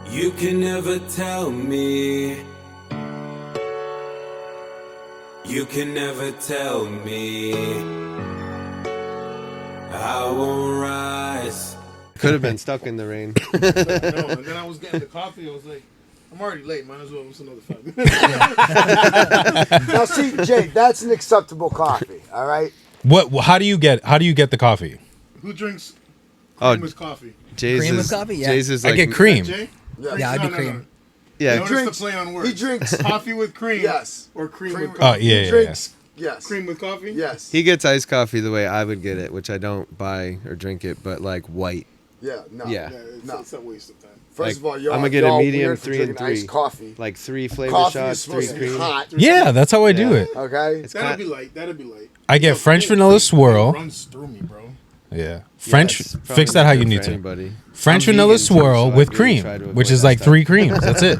You can never tell me. You can never tell me. I won't rise. Could have been stuck in the rain. No, and then I was getting the coffee. I was like, I'm already late. Might as well listen to another 5 minutes. Now, see, Jay, that's an acceptable coffee. All right. What? How do you get the coffee? Who drinks Oh, cream with coffee? Jay's Cream with is, coffee? Yeah. Jay's is I like, get cream. Jay? Yeah, I do cream. Yeah, Notice drinks- the play on words. He drinks. Coffee with cream. Yes. Or cream Cream with with- Oh coffee. yeah, He yeah, drinks. Yes. Cream with coffee? Yes. he gets iced coffee the way I would get it, which I don't buy or drink it, but like white. Yeah. No. Yeah. Yeah, No. it's a waste of time. First Like, of all, you're I'm gonna get a y'all medium, weird for 3 and drinking iced 3. coffee. Like 3 flavor Coffee is shots, 3 supposed to be cream. hot. yeah. That's how I do it. Okay. It's That'll kind be light. That'll be light. I get Yo, French cream- vanilla cream swirl. runs through me, bro. Yeah, French. it's probably Fix that not how good you for need to. anybody. French I'm vanilla vegan too, swirl so I with really cream, try to which avoid is that like stuff. 3 creams. That's it.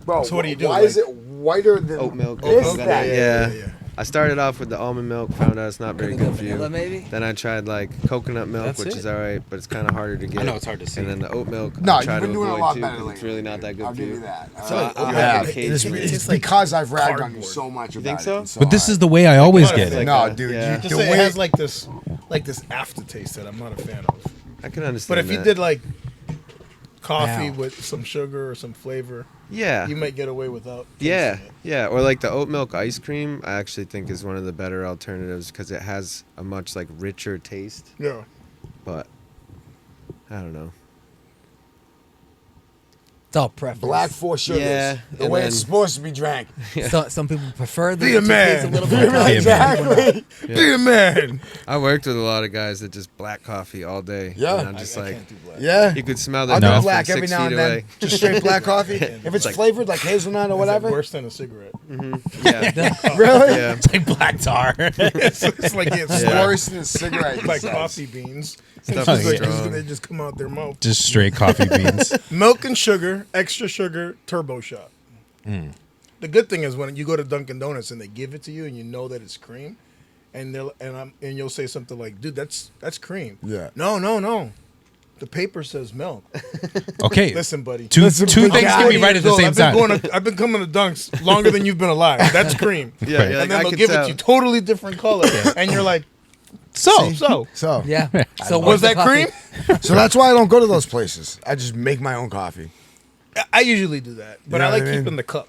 Bro, So what do you do, Why like- is it whiter than Oat milk. this? Oat milk, That yeah. I started off with the almond milk, found out it's not very good for you. Vanilla, maybe? Then I tried like coconut milk, That's which it. is alright, but it's kind of harder to get. I know it's hard to see. And then the oat milk, No, I you've try been to doing a avoid lot too, better 'cause lately. it's really not that good I'll for give you. you that. So All right. I'll You have have. a cage It's, of it. it's because I've ragged on you cardboard. so much You about think so? it. But this is the way I always Come on, get it's it. like- No, dude. Yeah. Just The say it way has like this aftertaste that I'm not a fan of. I can understand. But if you that. did like coffee Wow. with some sugar or some flavor, yeah, you might get away without. yeah, tasting it. yeah, or like the oat milk ice cream, I actually think is one of the better alternatives because it has a much like richer taste. Yeah. But I don't know. It's all preference. black 4 sugars. Yeah, The and way then- it's supposed to be drank. So, some people prefer the Be a to man. taste a little Be a bit. man. Exactly. Be a man. I worked with a lot of guys that just black coffee all day. Yeah. and I'm just like, can't do black. Yeah. you could smell the I'll breath do from black 6 every now feet and then. away. Just straight black coffee. If it's flavored like hazelnut or It's whatever. like worse than a cigarette. Yeah, Really? yeah. It's like black tar. It's like it's Yeah. Worse than a cigarette. he like says. coffee beans. Stuff It's is like strong. they just come out their mouth. Just straight coffee beans. Milk and sugar, extra sugar, turbo shot. The good thing is when you go to Dunkin' Donuts and they give it to you and you know that it's cream, and you'll say something like, "Dude, that's cream." Yeah. No. The paper says milk. Okay. Listen, buddy. Two Listen, things big can be guy. right at the same time. I've been coming to Dunks longer than you've been alive. That's cream. Yeah, Right. you're like, And then I they'll could give tell. it to you totally different color, and you're like, So, So. Yeah. So "Was what's the that coffee? cream?" So that's why I don't go to those places. I just make my own coffee. I usually do that, but You know I like what I mean? keeping the cup.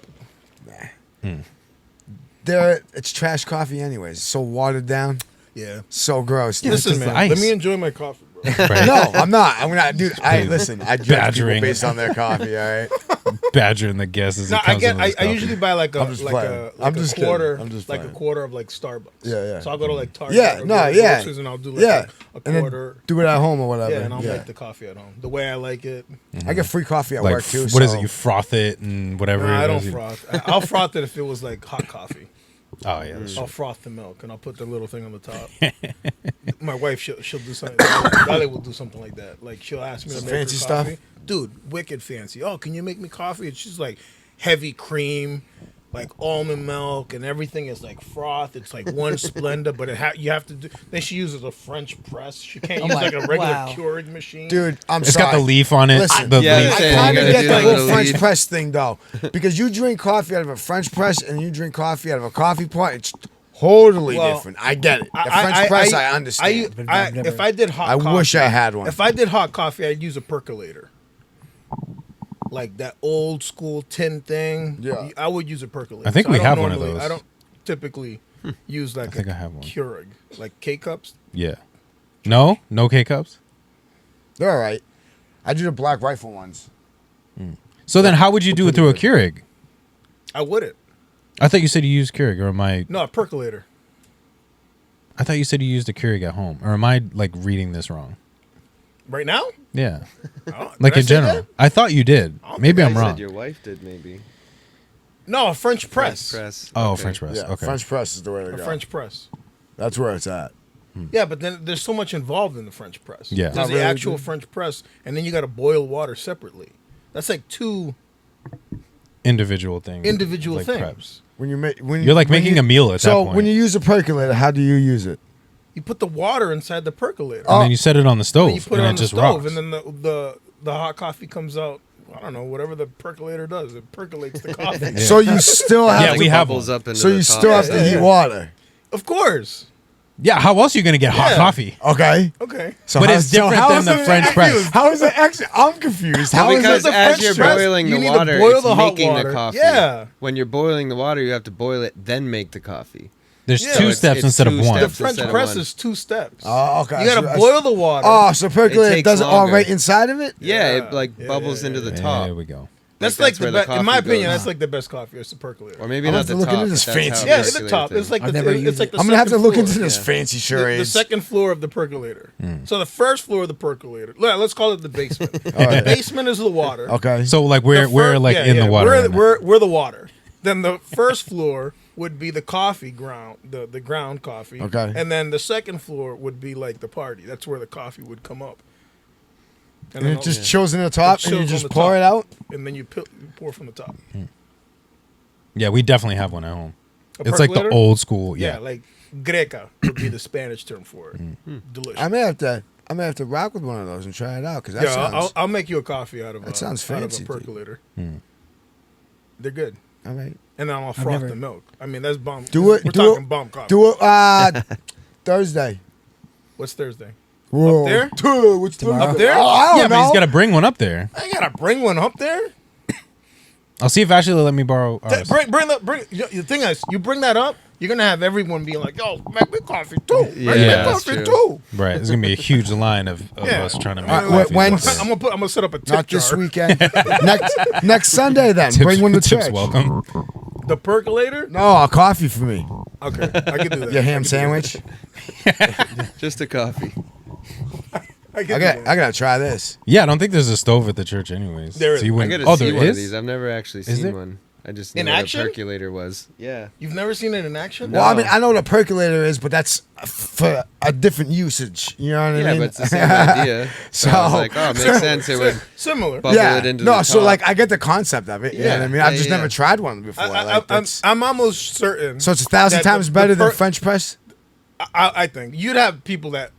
It's trash coffee anyways. So watered down. Yeah. So gross. dude. Listen, just man. ice. Let me enjoy my coffee, bro. right. No, I'm not. I'm not, dude. Listen. I judge people Badgering. based on their coffee. All right. badgering the guests as No, it comes in with his I coffee. usually buy like a I'm just playing. I'm a just kidding. quarter, I'm just like a playing. quarter of like Starbucks. Yeah. So I'll go to like Target. Yeah. or No. go to Yeah. Groceries and I'll do like Yeah. a And then quarter. do it at home or whatever. Yeah, and I'll make the coffee at home the way I like it. I get free coffee at like work too. what is so- it? You froth it and whatever. No, I it don't is. froth. I'll froth it if it was like hot coffee. Oh yeah. That's I'll true. froth the milk and I'll put the little thing on the top. My wife, she'll do something. Dali will do something like that. Like she'll ask me Some to make her fancy coffee. stuff? Dude, wicked fancy. Oh, can you make me coffee? And she's like heavy cream, like almond milk, and everything is like froth. It's like one Splenda, but you have to do. Then she uses a French press. She can't Oh use my- like a regular wow. Keurig machine. Dude, I'm It's sorry. got the leaf on it. Listen, the yeah, leaf. I'm I saying, kind you of gotta get do the that whole with a French leaf. press thing though, because you drink coffee out of a French press and you drink coffee out of a coffee pot. It's totally Well, different. I get it. The French press, I understand. But I've never- If I did hot I coffee, wish I had one. If I did hot coffee, I'd use a percolator. Like that old school tin thing. Yeah. I would use a percolator. I think we don't have one of normally- those. I don't typically use like think a I have one. Keurig, like K-cups. Yeah. No K cups. They're all right. I do the Black Rifle ones. So then, how would you do it through a Keurig? I wouldn't. I thought you said you used Keurig, or am I? No, a percolator. I thought you said you used a Keurig at home, or am I like reading this wrong? Right now? Yeah, Oh, like did I in say general. that? I thought you did. don't Maybe You I'm said wrong. Your wife did maybe. No, a French press. Press. Oh, Okay. French press. Yeah, Okay. French press is the way to A go. French press. That's where it's at. Yeah, but then there's so much involved in the French press. Yeah. There's Not the really, actual dude. French press, and then you got to boil water separately. That's like two Individual things. individual like things. preps. When you make, when You're like when making you- a meal at that So point. when you use a percolator, how do you use it? You put the water inside the percolator. And then you set it on the stove, and you put and it on it the just stove, rocks. and then the hot coffee comes out I don't know, whatever the percolator does. It percolates the coffee. So you still have Yeah, to, we have bubbles one. up into so the you top. still have to Yeah, heat yeah. water. Of course. Yeah, how else are you gonna get hot Yeah. coffee? Okay. Okay. So But how- it's so different how than is the it French actually- press. How is it actually? I'm confused. How is Because it? the as French you're press, boiling you the need to water, boil it's the hot making water. the coffee. Yeah. When you're boiling the water, you have to boil it, then make the coffee. There's Yeah. two So it's- steps it's instead of two one. The steps. French instead of press one. is 2 steps. Oh, okay. You gotta So- boil the water. Oh, so percolate takes does it all longer. right inside of it? Yeah, Yeah. it like Yeah, bubbles yeah, into the yeah. top. There we go. That's Like, like that's the where the best. In my coffee opinion, goes. that's like the best coffee. It's the percolator. Or maybe I'm not gonna the look into top. this but that's fancy. how Yeah, the it's the top. percolator It's like I've the. never It's used like it. the. I'm gonna have to second look floor. into this Yeah. fancy The charades. second floor of the percolator. So the first floor of the percolator. Let's call it the basement. right. The basement is the water. Okay. So like we're like Yeah, in yeah, the water. right now. We're the water. Then the first floor would be the coffee ground, the ground coffee. Okay. And then the second floor would be like the party. That's where the coffee would come up. and then it just chills in the top, It and you chills on just the pour top. it out. and then you pour from the top. Yeah, we definitely have one at home. A It's like the percolator? old school. Yeah, Yeah. like greca would be the Spanish term for it. Delicious. I may have to rock with one of those and try it out because that Yeah, sounds I'll make you a coffee out of That sounds out fancy, of dude. a percolator. They're good. all right. And then I'll froth never- the milk. I mean, that's bomb. Do it. We're do talking it. bomb coffee. Do it. Thursday. What's Thursday? Whoa. there? Dude, what's Tomorrow? Up there? Oh, I don't Yeah, but he's know. got to bring one up there. I gotta bring one up there. I'll see if Ashley will let me borrow ours. Bring. The thing is, you bring that up, you're gonna have everyone being like, "Yo, make me coffee too. Make Yeah, me that's coffee true. too." Right. There's gonna be a huge line of Yeah. us trying to make All right, coffee. when- up there. I'm gonna set up a tip Not jar. this weekend. next Sunday then. Bring one to Tips church. welcome. The percolator. No, a coffee for me. Okay, I can do that. Your I ham can do sandwich. Just a coffee. that. I can I do got. that. I gotta try this. Yeah, I don't think there's a stove at the church, anyways. There is. So you I wouldn't- gotta oh, see there one of is? these. I've never actually Is seen there? one. I just In knew what action? a percolator was. Yeah. You've never seen it in action? Well, I mean, I know what a percolator is, but that's for a different usage. You know what I Yeah, mean? but it's the same idea. So I was So- like, oh, it makes sense. It would Similar. bubble yeah. it into No, the so top. like I get the concept of it. You know Yeah. what I mean? I've Yeah, just yeah. never tried one before. Like, that's- I'm almost certain. so it's 1,000 that times the better than per- French press. I think you'd have people that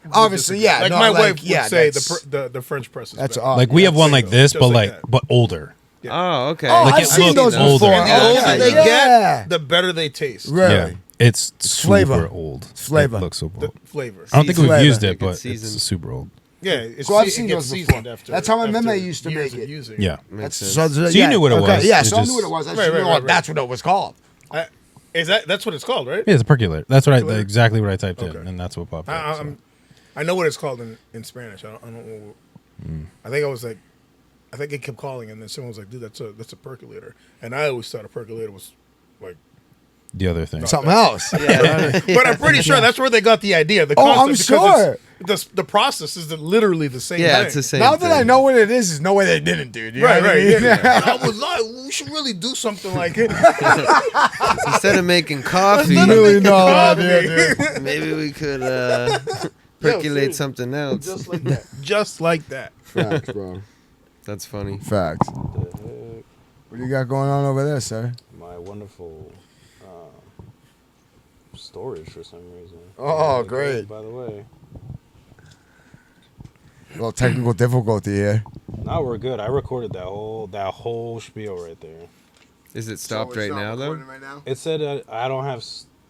would Obviously, disagree. yeah, Like no, my like, wife would yeah, say that's- the French press is That's better. odd. Like we have one Just like like this, that. but Just like like that. but older. Oh, okay. Oh, Like I've it seen looks those older. before. And the older Okay, they yeah. get, the better they taste. Really? Yeah, it's super flavor. old. Flavor. It looks super The old. flavor. I don't think we've flavor. used Like it, but it's seasoned. it's super old. Yeah, it's So I've it seen gets those seasoned before. after. That's how my after mama used to years make of it. using Yeah. Makes That's sense. so you knew what it was. Yeah, It so I knew just- what it was. I just Right, knew right, right. that's what it was called. That's what it's called, right? Yeah, it's a percolator. That's what Percolator? exactly what I typed in, Okay. and that's what popped up. so. I know what it's called in Spanish. I don't know. I think I think it kept calling, and then someone was like, "Dude, that's a percolator." And I always thought a percolator was like, The other thing. Something else. but I'm pretty sure that's where they got the idea. The Oh, concept, I'm because sure. the process is literally the same. Yeah, thing. it's the same. Now that I thing. know what it is, there's no way they didn't, dude. You know Right, what I right. mean? Yeah. I was like, we should really do something like it. Instead of making coffee, Really no Coffee. idea, dude. maybe we could percolate seriously. something else. Just like that. Just like that. Facts, bro. That's funny. Facts. The heck? What do you got going on over there, sir? My wonderful storage for some reason. Oh, Okay, great. By the way, A little technical difficulty here. now we're good. I recorded that whole spiel right there. Is it stopped right now though? It said I don't have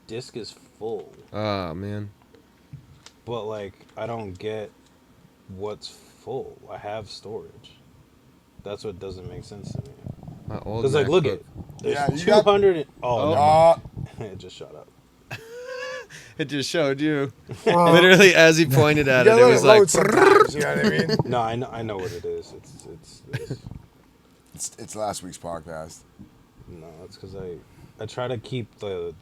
disk is full, Oh man. but like I don't get what's full. I have storage. That's what doesn't make sense to me. My old Because like, look MacBook. at there's Yeah, you got- 200. Oh, no. It just shut up. It just showed you. Literally, as he pointed at it, it was like. you know what I mean? No, I know what it is. It's last week's podcast. No, it's because I try to keep the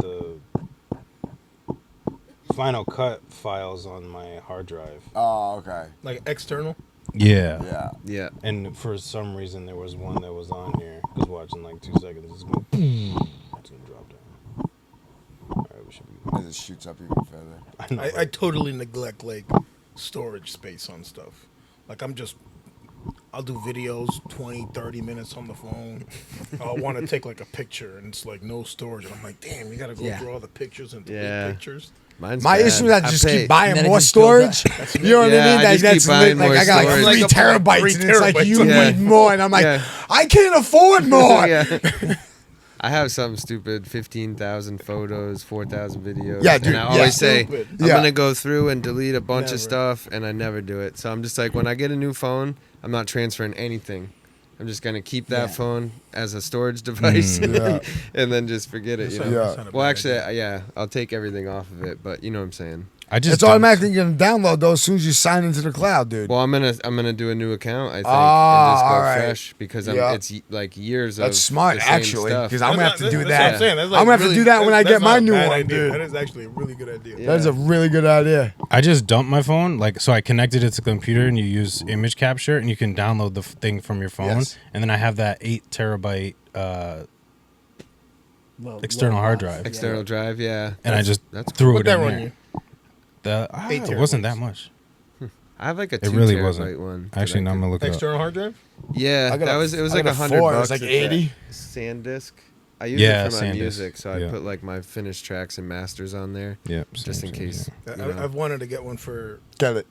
Final Cut files on my hard drive, Oh, okay. Like external. Yeah. Yeah. Yeah. and for some reason there was one that was on here. I was watching like 2 seconds. It's gonna drop down. All right, we should be. As it shoots up even further. I know. I totally neglect like storage space on stuff. Like I'll do videos 20, 30 minutes on the phone. I'll want to take like a picture and it's like no storage. And I'm like, damn, you got to go Yeah. through all the pictures and delete Yeah. pictures. Mine's My bad. issue is I I just pay- keep buying And then it more just builds storage. You know what Yeah, I mean? I Like, just keep that's buying like more I got like storage. 3 Like, I'm like, terabytes, 3 and it's like you Yeah. need more, and I'm like, Yeah. I can't afford more. Yeah. I have something stupid, 15,000 photos, 4,000 videos. Yeah, dude, And I yeah. always say, Stupid. I'm Yeah. going to go through and delete a bunch Never. of stuff, and I never do it. So I'm just like, when I get a new phone, I'm not transferring anything. I'm just going to keep that Yeah. phone as a storage device Yeah. and then just forget it. You know? Yeah. That's not a Well, bad actually, idea. yeah, I'll take everything off of it, but you know what I'm saying. I just It's automatically gonna download those as soon as you sign into the cloud, dude. Well, I'm gonna do a new account, I think, Ah, and just go all right. fresh because Yeah. it's like years That's of smart, the same actually, stuff. because I'm gonna have to do That's that. what I'm saying. That's like I'm gonna have to do that when I that's get my not a new bad one, idea. dude. That is actually a really good idea. Yeah. That is a really good idea. I just dumped my phone, like, so I connected it to the computer and you use image capture and you can download the thing from your phone. Yes. And then I have that 8 terabyte Well, external hard well, drive. External drive, yeah. And I just that's threw What it that in run there. you? It wasn't that 8 much. I have like a 2 really terabyte wasn't. one. Actually, now I'm gonna look it up. External hard drive? Yeah, I got that a- was it was I like got a $100. 4, it was bucks like with that 80. SanDisk. I use Yeah, it for my SanDisk. music, so I Yeah. put like my finished tracks and masters on there, Yep. just in case. I- you know. I've wanted to get one for. Get it.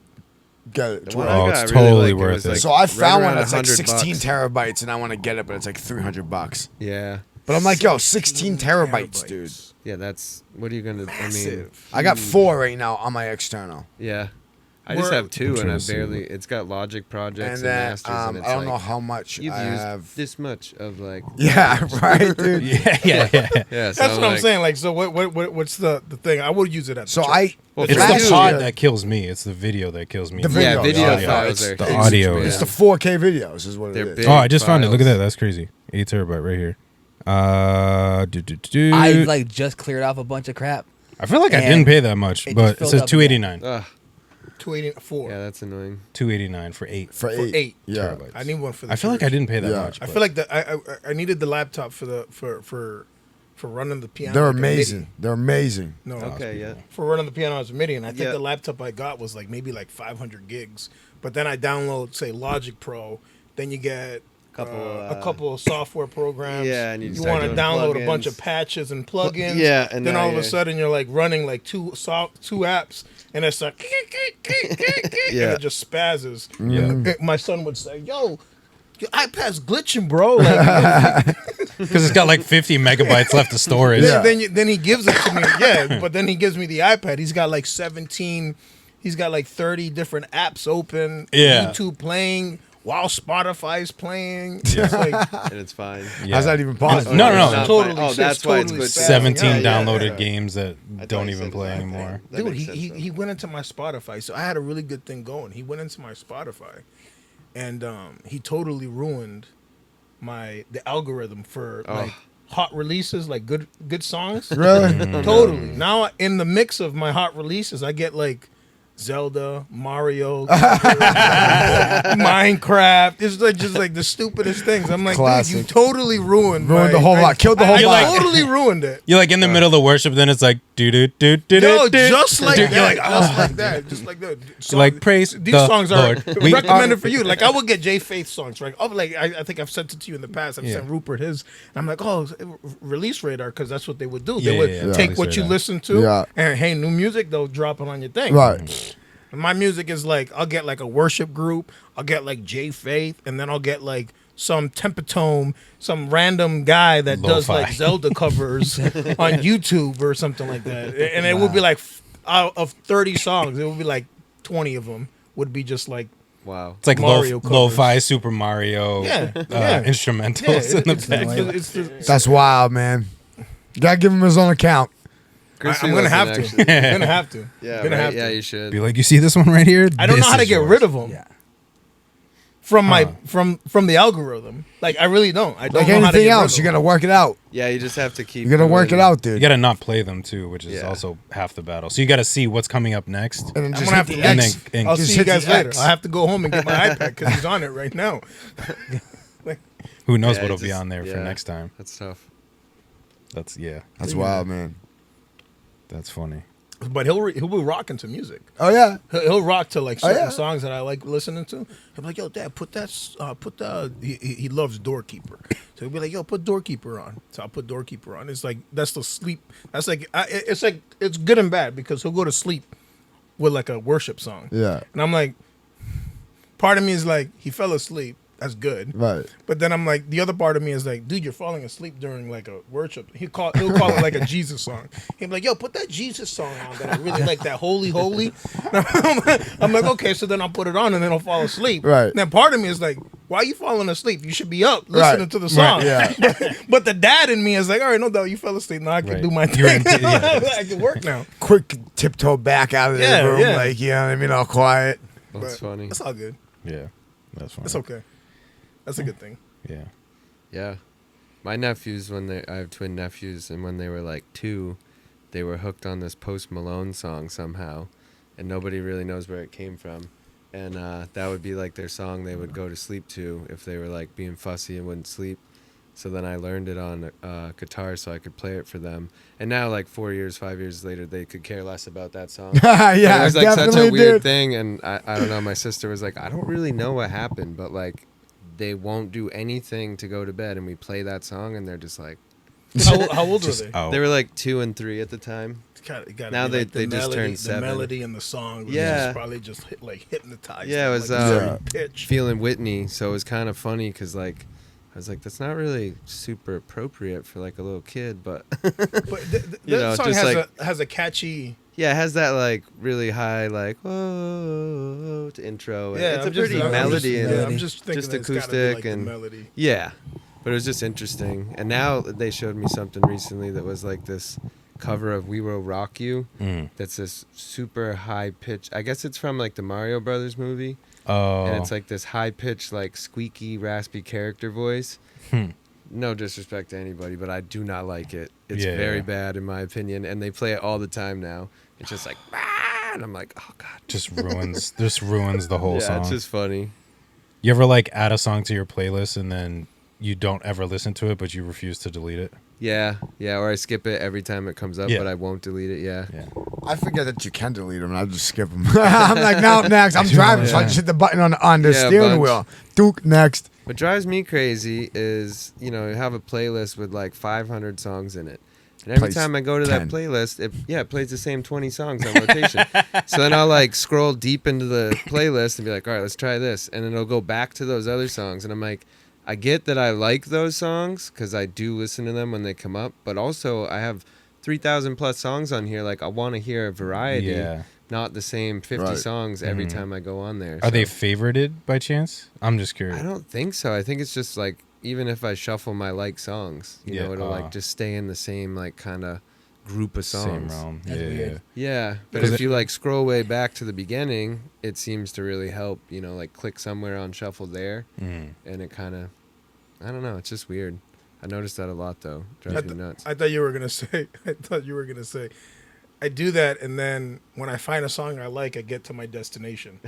Get it. The one Oh, I it's got, I totally really liked, worth was, it. like, So I right found one around that's like 100 16 bucks. terabytes, and I want to get it, but it's like $300. Yeah, But I'm like, yo, 16 terabytes, dude. yeah. That's what are you gonna? I mean, Massive. I got 4 right now on my external. yeah. I just We're- have 2, and I Interesting. barely. It's got Logic projects And and, then masters, and it's I don't like, know how much you've I used have. this much of like. Yeah, right, dude. Yeah. Yeah, so That's what I'm like, saying. Like, so what's the thing? I would use it at. The So church. I. Well, It's for the you, pod yeah. that kills me. It's the video that kills me. The Yeah, video, video yeah, files it's are the huge, audio. man. It's the 4K videos, is what They're it is. big. Oh, I just found it. Look at files. that. That's crazy. 8 terabyte right here. I like just cleared off a bunch of crap. I feel like I and didn't pay that much, it but just it filled says up $289. Ugh, 284 yeah, that's annoying. $289 for 8 For for 8. 8. Yeah. terabytes. I need one for the I feel like I church. didn't pay that Yeah. much. I but- feel like I needed the laptop for running the piano. They're like a MIDI. amazing. They're amazing. No, Okay, yeah. for running the piano as a MIDI, and I think Yeah. the laptop I got was like maybe like 500 gigs. But then I download, say, Logic Pro. Then you get a couple of software programs. yeah, and you you start want to doing download a bunch of plugins. patches and plugins. Yeah, and then now all of a you're- sudden you're like running like two apps, and it's like and Yeah. it just spazzes. Yeah. My son would say, "Yo, your iPad's glitching, bro." Like, Because it's got like 50 megabytes left of storage. Yeah. then he gives it to me. Yeah, but then he gives me the iPad. He's got like 17. He's got like 30 different apps open. Yeah. YouTube playing while Spotify's playing. It's like And it's fine. Yeah. How's that even possible? No, no, no. It's not Totally fine. Oh, shit's that's why it's totally good. spazzing. 17 Yeah, yeah, downloaded yeah. games that I thought don't you even said play that. anymore. That dude, makes sense, though. he went into my Spotify. So I had a really good thing going. He went into my Spotify, and he totally ruined the algorithm for like hot releases, like good songs. Really? Totally. Now in the mix of my hot releases, I get like Zelda, Mario, Minecraft. It's like just like the stupidest things. I'm like, dude, you Classic. totally ruined The whole lot. Killed the whole I lot. totally ruined it. You're like in the middle of worship, then it's like do do do do No, do. just like You're that. like, Just like that. Just like that. You're like, praise These the songs are Lord. We recommended for you. Like I would get J Faith songs, right? Oh, like I think I've sent it to you in the past. I've Yeah. sent Rupert his, and I'm like, oh, release radar, because that's what they would do. Yeah, They would yeah, yeah. take Release what you radar. listen to, Yeah. and hey, new music, they'll drop it on your thing. Right. And my music is like, I'll get like a worship group, I'll get like J Faith, and then I'll get like some Tempatome, some random guy that does Lo-fi. like Zelda covers on YouTube or something like that. And it would be like, out of 30 songs, it would be like 20 of them would be just like, Wow. It's like Mario covers. lo-fi Super Mario Yeah, yeah. instrumentals in the back. That's wild, man. You gotta give him his own account. Chrissy I'm gonna have to. wasn't actually- I'm gonna have to. Yeah, I'm gonna right? have Yeah, to. you should. Be like, you see this one right here? I don't know how to get rid of them Yeah. from my from the algorithm. Like I really don't. I don't Like know how to anything get rid else, of you them. gotta work it out. Yeah, you just have to keep. You gotta work it doing- out, You dude. got to not play them too, which is Yeah. also half the battle. So you got to see what's coming up next. And then I'm just gonna have hit to the and X. then and I'll Just see you hit the guys later. X. I have to go home and get my iPad because he's on it right now. who knows Yeah, what'll it's be just- on there for yeah. next time. That's tough. That's That's wild, man. that's funny. But he'll be rocking to music. Oh yeah. He'll rock to like certain yeah. songs that I like listening to. I'm like, yo, Dad, put the. He loves Doorkeeper, So he'll be like, "Yo, put Doorkeeper on." So I'll put Doorkeeper on. It's like that's the sleep. That's like it's good and bad because he'll go to sleep with like a worship song. Yeah. And I'm like, part of me is like, he fell asleep. That's good. Right. But then I'm like, the other part of me is like, dude, you're falling asleep during like a worship. He'll call it like a Jesus song. He'll be like, yo, put that Jesus song on that I really like, that holy, holy. I'm like, okay, so then I'll put it on and then I'll fall asleep. Right. And then part of me is like, why are you falling asleep? You should be up listening to the song. Right, yeah. But the dad in me is like, all right, no doubt, you fell asleep. Now I can Right. do my You're thing. in- yeah. I can work now. Quick tiptoe back out of the Yeah, room, yeah. like, you know what I mean, all quiet. That's But funny. It's all good. Yeah, that's fine. It's okay. That's a good thing. Yeah. Yeah. My nephews, I have twin nephews, and when they were like 2, they were hooked on this Post Malone song somehow, and nobody really knows where it came from. And that would be like their song they would go to sleep to if they were like being fussy and wouldn't sleep. So then I learned it on guitar so I could play it for them. And now, like 5 years later, they could care less about that song. Yeah, It was like such definitely a weird did. thing, and I don't know. My sister was like, I don't really know what happened, but like they won't do anything to go to bed, and we play that song, and they're just like, How old were Just they? out. they were like 2 and 3 at the time. Gotta Now be they- like the they just melody, turned the 7. melody and the song was Yeah. just probably just hypnotized. Yeah, it them, was, like, Yeah. pitch. Feeling Whitney, so it was kind of funny because like I was like, that's not really super appropriate for like a little kid, but But the You know, song just has like- has a catchy. yeah, it has that like really high like whoa to intro. And Yeah, it's I'm a pretty just, I'm melody just, and yeah, I'm just thinking just that it's gotta be, acoustic like, the and- melody. yeah, but it was just interesting. And now they showed me something recently that was like this cover of "We Will Rock You." Mm. That's this super high pitch. I guess it's from like the Mario Brothers movie. Oh. And it's like this high pitched, like squeaky, raspy character voice. Hmm. No disrespect to anybody, but I do not like it. It's Yeah, very yeah. bad in my opinion, and they play it all the time now. It's just like, "Ah," and I'm like, oh god. just ruins the whole Yeah, song. it's just funny. You ever like add a song to your playlist and then you don't ever listen to it, but you refuse to delete it? Yeah, or I skip it every time it comes up, Yeah. but I won't delete it. Yeah. I forget that you can delete them, and I just skip them. I'm like, now next. I'm driving, so I just hit the button on the Yeah, steering bunch. wheel. Duke, next. What drives me crazy is, you have a playlist with like 500 songs in it. And every Plays time I go to 10. that playlist, it plays the same 20 songs on rotation. So then I'll like scroll deep into the playlist and be like, all right, let's try this. And then it'll go back to those other songs. And I'm like, I get that I like those songs because I do listen to them when they come up. But also I have 3,000 plus songs on here. Like I want to hear a variety, Yeah. not the same 50 Right. songs every Mhm. time I go on there. Are they So- favorited by chance? I'm just curious. I don't think so. I think it's just like even if I shuffle my like songs, you Yeah, know, it'll like just stay in the same like kind of group of Same songs. realm. That's Yeah, weird. Yeah, but Because if you like scroll way back to the beginning, it seems to really help. Like click somewhere on shuffle there, yeah. Mm. and it kind of, I don't know. It's just weird. I noticed that a lot though. Drives me nuts. I thought you were gonna say. I do that, and then when I find a song I like, I get to my destination.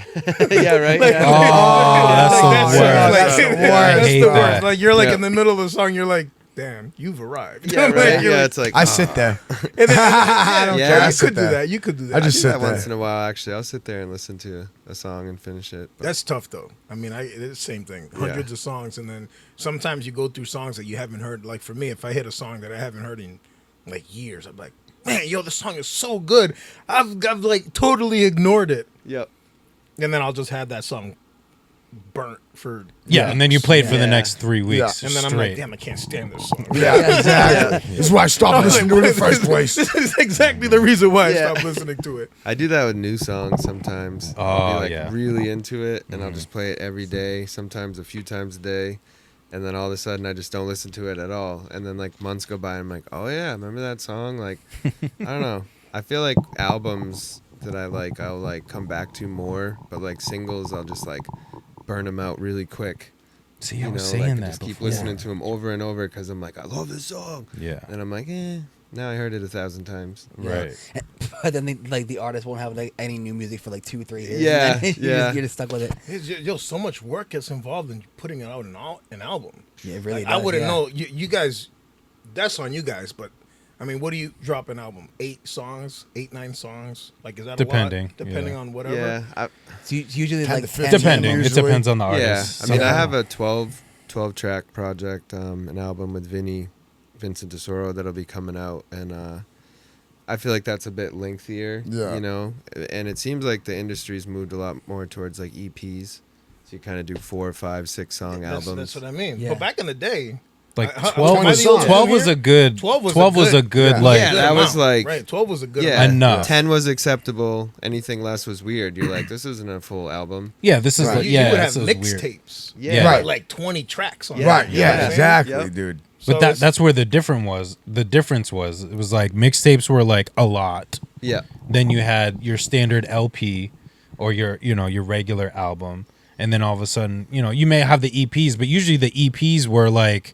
Yeah, right. Like- yeah. Oh, that's the worst. That's the worst. That's I hate the worst. that. Like you're like Yeah. in the middle of the song, you're like, "Damn, you've arrived." Yeah, Like, right. you're Yeah, like- it's like I sit there. and then, I don't Yeah, care. I you sit could do there. that. You could do that. I just do sit that there. once in a while. Actually, I'll sit there and listen to a song and finish it. But That's tough though. I mean, it's the same thing. Hundreds of songs, and then sometimes you go through songs that you haven't heard. Like for me, if I hit a song that I haven't heard in like years, I'm like, man, yo, this song is so good. I've like totally ignored it, yep. and then I'll just have that song burnt for Yeah, and then you played for the Yeah. next 3 weeks and then I'm straight. like, damn, I can't stand this song. Yeah, exactly. This is why I stopped listening to it in the first place. This is exactly the reason why I Yeah. stopped listening to it. I do that with new songs sometimes. Oh, I'll be like yeah. really into it, and I'll just play it every day, sometimes a few times a day, and then all of a sudden I just don't listen to it at all. And then like months go by, and I'm like, oh yeah, remember that song? Like, I don't know. I feel like albums that I like, I'll like come back to more, but like singles, I'll just like burn them out really quick. See, I was like, saying and that just keep before. listening to them over and over because I'm like, I love this song. Yeah. And I'm like, now I heard it 1,000 times. Right. But then the artist won't have like any new music for like 2-3 years. Yeah, and then yeah. you're just stuck with it. Yo, so much work gets involved in putting it out an album. Yeah, it really Like, I does, wouldn't yeah. know. You guys, that's on you guys. But I mean, what do you drop an album? 8 songs, 8, 9 songs. Like, is that Depending, a lot? Depending yeah. on whatever. Yeah, So it's usually 10 like to 15 10 Depending. It usually. depends on the yeah. artist. I mean, I Some- have a 12 12-track project, an album with Vincent DeSoro that'll be coming out, and I feel like that's a bit lengthier, Yeah. you know, and it seems like the industry's moved a lot more towards like EPs, so you kind of do 4, 5, 6 song albums. That's what I mean. Yeah. But back in the day, Like I- 12 am I was the old 12 was here? a good 12 was 12 was a good yeah. like Yeah, that was like- right. 12 was a good Yeah, amount. Enough. 10 was acceptable. Anything less was weird. You're like, this isn't a full album. yeah, this is Right. the, You, yeah, you would have this is weird. mixtapes. Yeah. Right. Like 20 tracks on Yeah. it. Right. You know Yeah. what I'm saying? Exactly, Yep. dude. So But it's- that's where the difference was it was like mixtapes were like a lot. Yeah. Then you had your standard LP or your regular album, and then all of a sudden, you may have the EPs, but usually the EPs were like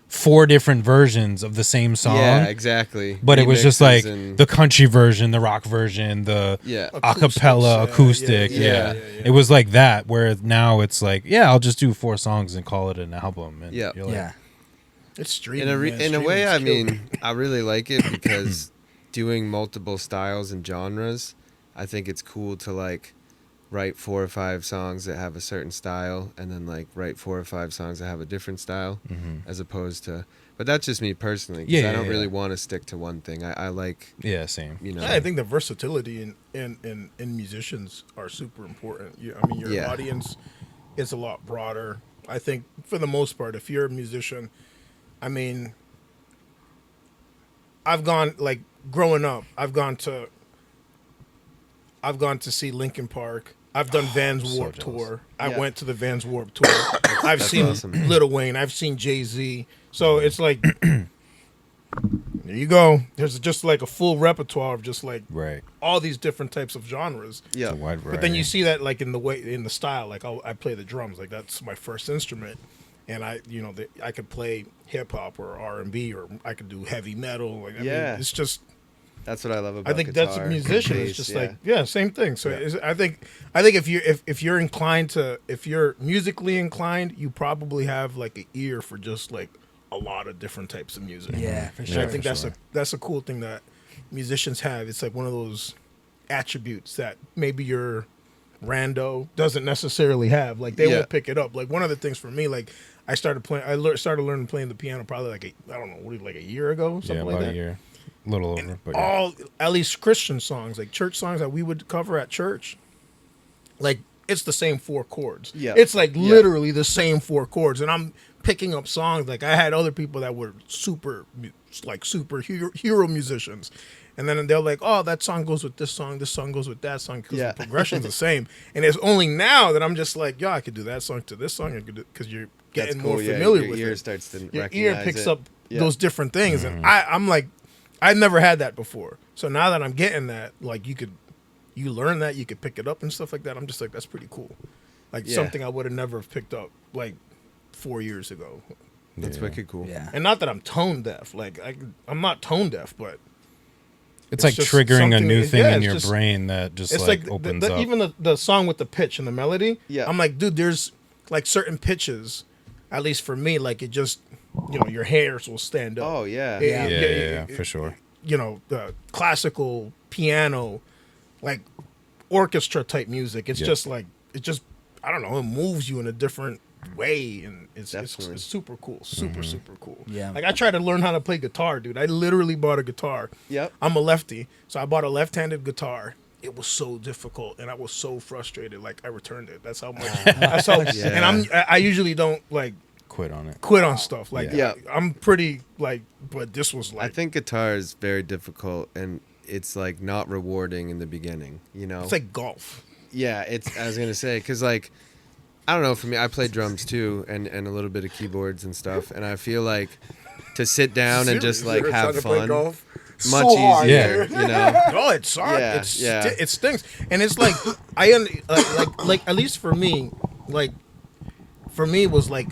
4 different versions of the same song. Yeah, exactly. But it was just like Remixes and- the country version, the rock version, the Yeah. acapella, acoustic. yeah. It was like that. Where now it's like, yeah, I'll just do 4 songs and call it an album. And Yeah. you're like, Yeah. It's streaming. In a way, I mean, I really like it because doing multiple styles and genres, I think it's cool to like write 4 or 5 songs that have a certain style and then like write 4 or 5 songs that have a different style as opposed to, but that's just me personally, because Yeah, I don't yeah, really yeah. want to stick to one thing. I like, yeah, same. you know, I think the versatility in musicians are super important. I mean, your Yeah. audience is a lot broader. I think for the most part, if you're a musician, I mean, I've gone like growing up. I've gone to see Linkin Park. I've done Vans so Warped jealous. Tour. I Yeah. went to the Vans Warped Tour. I've that's seen awesome. Lil Wayne. I've seen Jay-Z. So it's like, there you go. There's just like a full repertoire of just like Right. all these different types of genres. yeah, It's a wide But then you variety. see that like in the style. Like I play the drums. Like that's my first instrument, and I could play hip hop or R&B, or I could do heavy metal. Like I Yeah. mean, it's just. that's what I love about I think guitar, that's a musician. It's bass, just yeah. like same thing. So I think if you're inclined to, if you're musically inclined, you probably have like an ear for just like a lot of different types of music. Yeah, for And sure. I think for that's sure. that's a cool thing that musicians have. It's like one of those attributes that maybe your rando doesn't necessarily have. Like they Yeah. won't pick it up. Like one of the things for me, like I started started learning playing the piano probably like like a year ago, something Yeah, like about that. a year. A little over. But yeah. All at least Christian songs, like church songs that we would cover at church, like it's the same 4 chords. Yeah. It's like Yeah. literally the same 4 chords, and I'm picking up songs. Like I had other people that were super hero musicians, and then they're like, "Oh, that song goes with this song goes with that song," because Yeah. the progression's the same. And it's only now that I'm just like, "Yo, I could do that song to this song," because you're getting That's cool, more yeah, familiar your with ear it. starts to Your recognize ear picks it. up Yeah. those different things, and I'm like, I never had that before. So now that I'm getting that, like you learn that, you could pick it up and stuff like that. I'm just like, that's pretty cool. Like Yeah. something I would have never picked up like 4 years ago. That's Yeah. wicked cool. Yeah. And not that I'm tone deaf. Like I'm not tone deaf, but It's like just triggering a something- new thing yeah, in it's your just- brain that just it's like like opens up. even the song with the pitch and the melody. Yeah. I'm like, dude, there's like certain pitches, at least for me, like it just, your hairs will stand up. Oh yeah. Yeah. yeah, for sure. The classical piano, like orchestra type music. It's Yeah. just like I don't know. It moves you in a different way, and it's Definitely. super cool, super cool. Yeah. Like I tried to learn how to play guitar, dude. I literally bought a guitar. Yep. I'm a lefty, so I bought a left-handed guitar. It was so difficult, and I was so frustrated. Like I returned it. That's how much. That's how. Yeah. And I usually don't like Quit on it. quit on stuff. Like Yeah. I'm pretty like, but this was like I think guitar is very difficult, and it's like not rewarding in the beginning. it's like golf. Yeah, I was gonna say, because like, I don't know, for me, I play drums too, and a little bit of keyboards and stuff, and I feel like to sit down and just like have fun, much easier, Oh, it's hard. Yeah, yeah. It stinks, and it's like like at least for me, like for me it was like.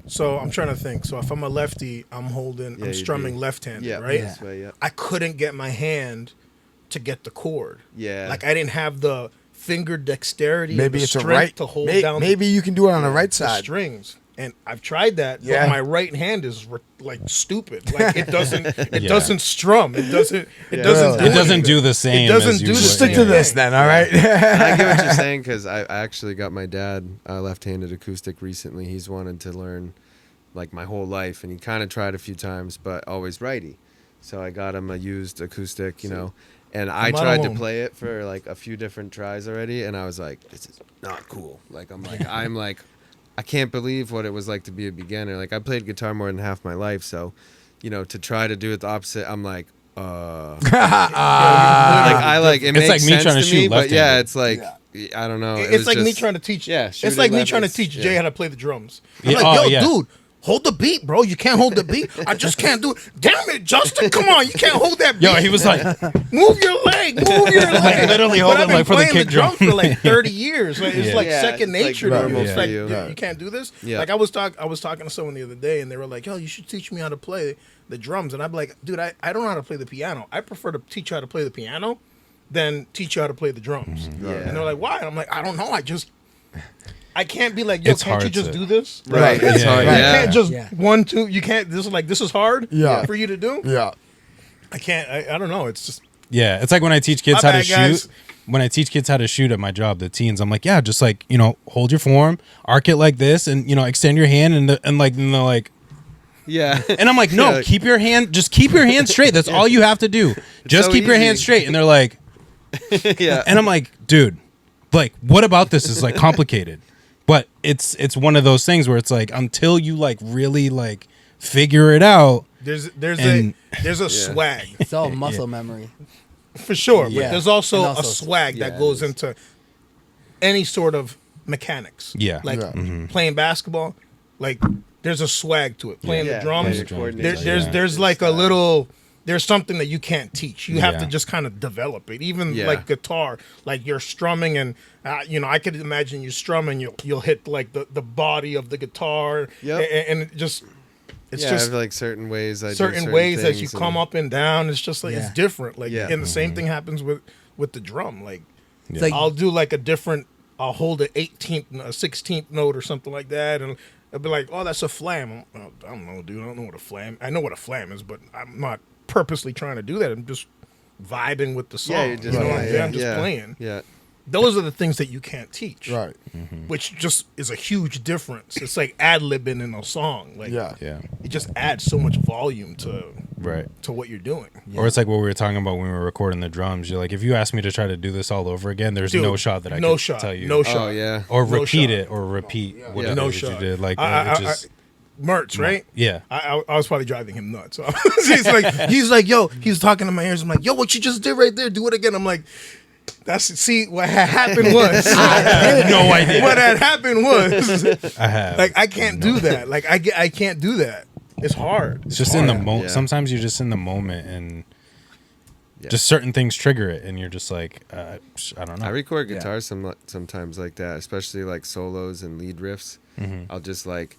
So I'm trying to think. So if I'm a lefty, I'm Yeah, I'm you'd strumming be- left-handed, Yeah, right? this way, yeah. I couldn't get my hand to get the chord. Yeah. Like I didn't have the finger dexterity, Maybe the it's a strength right to hold may- down Maybe you can do it on the right the side. strings. And I've tried that, Yeah. but my right hand is like stupid. Like it doesn't strum. It doesn't It doesn't do the same. It doesn't as you do the would. Stick same to this thing. then, all right? I get what you're saying because I actually got my dad left-handed acoustic recently. He's wanted to learn like my whole life, and he kind of tried a few times, but always righty. So I got him a used acoustic, you know, and I not tried alone. to play it for like a few different tries already, and I was like, this is not cool. Like I'm like, I can't believe what it was like to be a beginner. Like I played guitar more than half my life, so you know, to try to do it the opposite, I'm like, like I like it It's makes like me sense trying to to shoot me, but yeah, left-handed. it's like I don't know. It It's was like me just- trying to teach. Yeah, it's shooting like me left trying to is- teach yeah. Jay how to play the drums. I'm Yeah, like, oh, yo, yeah. dude, hold the beat, bro. You can't hold the beat. I just can't do it. Damn it, Justin, come on, you can't hold that beat. Yo, he was like, Move your leg, move your leg. literally But hold I've it been like for the playing kick drum. drums for like 30 years. Like, it's Yeah. like Yeah, second it's like nature to you. normal It's for like you. you can't do this. Yeah. Like I was talking to someone the other day, and they were like, "Yo, you should teach me how to play the drums." And I'm like, "Dude, I don't know how to play the piano. I prefer to teach you how to play the piano than teach you how to play the drums." Yeah. And they're like, "Why?" And I'm like, "I don't know. I can't be like, yo, It's can't you hard just to- do this? Right, it's Yeah, hard. yeah. You Yeah, can't just Yeah. 1, 2. You can't. This is hard. Yeah. For you to do. Yeah. I can't. I don't know. It's just yeah, it's like when I teach kids My how to bad, guys. shoot. When I teach kids how to shoot at my job, the teens, I'm like, yeah, just like, you know, hold your form, arc it like this, and you know, extend your hand, and they're like, yeah. and I'm like, no, Yeah. keep your hand straight. That's all you have to do. Just so keep your hand easy. straight. And they're like, yeah. and I'm like, dude, like, what about this is like complicated? But it's one of those things where it's like until you like really like figure it out. there's And- a swag It's all muscle memory. for sure, Yeah. but there's also, And also- a swag Yeah, that it goes is. into any sort of mechanics. Yeah. like Yeah. playing basketball. Like there's a swag to it. Playing the Yeah. drums. Yeah, your There's like a little. There's something that you can't teach. You have Yeah. to just kind of develop it. Even Yeah. like guitar, like you're strumming, and you know, I could imagine you strumming. You'll hit like the body of the guitar, Yep. and it just it's Yeah, I just have like certain ways I do certain ways that you things come and- up and down. It's just like Yeah. it's different. Like Yeah. and the same thing happens with the drum. Like It's like I'll do like a different. I'll hold an 18th, a 16th note or something like that, and I'll be like, "Oh, that's a flam." I don't know, dude. I don't know what a flam. I know what a flam is, but I'm not purposely trying to do that. I'm just vibing with the song. Yeah, you're just, you know what I'm yeah, saying? I'm just yeah, playing. Yeah. Those are the things that you can't teach, Right. which just is a huge difference. It's like ad-libbing in a song. Like, Yeah. Yeah. it just adds so much volume Right. to what you're doing. Or it's like what we were talking about when we were recording the drums. You're like, if you ask me to try to do this all over again, there's Dude, no shot that I no can shot, tell you. no shot. Oh yeah. Or No repeat shot. it or repeat what Yeah. it No is that shot. you did. Like, I- which is, Mertz, right? yeah. I was probably driving him nuts. So he's like, yo, he's talking to my ears. I'm like, yo, what you just did right there? Do it again. I'm like, see what had happened was No idea. What had happened was I have. like I can't do that. Like I can't do that. It's hard. It's just in the hard. moment. Yeah. Sometimes you're just in the moment and Yeah. just certain things trigger it. And you're just like, I don't know. I record guitar sometimes like that, especially like solos and lead riffs. Mm-hmm. I'll just like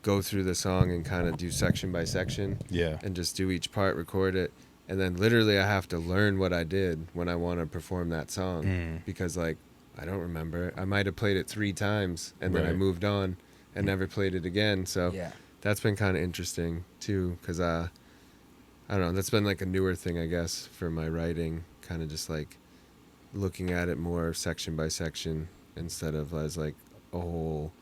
go through the song and kind of do section by section. Yeah. And just do each part, record it, and then literally I have to learn what I did when I want to perform that song because like I don't remember. I might have played it 3 times and then I Right. moved on and never played it again. So Yeah. that's been kind of interesting too, because I don't know. That's been like a newer thing, I guess, for my writing. Kind of just like looking at it more section by section instead of as like a whole,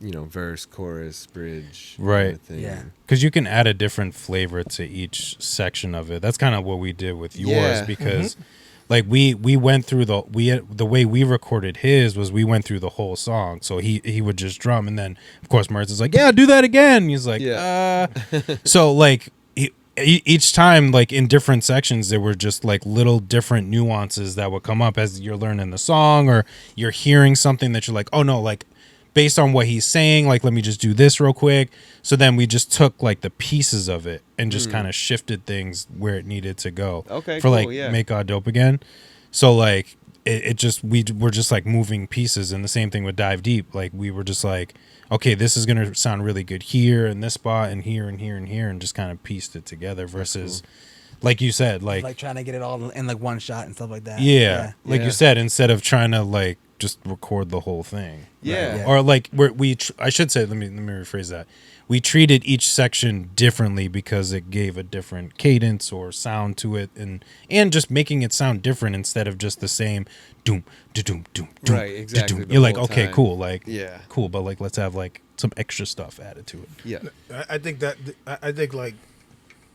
you know, verse, chorus, bridge, Right. kind of thing. Yeah. Because you can add a different flavor to each section of it. That's kind of what we did with yours Yeah. because like we went through the way we recorded his was we went through the whole song. So he would just drum and then of course Mertz is like, yeah, do that again. He's like, so like each time like in different sections there were just like little different nuances that would come up as you're learning the song or you're hearing something that you're like, oh no, like based on what he's saying, like let me just do this real quick. So then we just took like the pieces of it and just kind of shifted things where it needed to go. Okay, for cool, like yeah. Make God Dope Again. So like it just we were just like moving pieces, and the same thing with Dive Deep. Like we were just like, okay, this is gonna sound really good here in this spot and here and here and here, and just kind of pieced it together. Versus, like you said, like trying to get it all in like one shot and stuff like that. yeah, like Yeah. you said, instead of trying to like just record the whole thing. Yeah. Or like I should say, let me rephrase that. We treated each section differently because it gave a different cadence or sound to it, and just making it sound different instead of just the same doom doom doom doom. Right, exactly, doom. the You're like, whole okay, time. cool, like Yeah. cool, but like let's have like some extra stuff added to it. Yeah. I think that I think like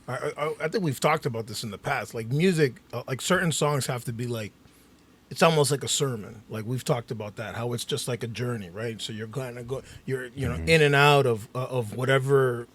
I think we've talked about this in the past. Like music, like certain songs have to be like, it's almost like a sermon. Like we've talked about that, how it's just like a journey, right? So you're going to go, you're in and out of whatever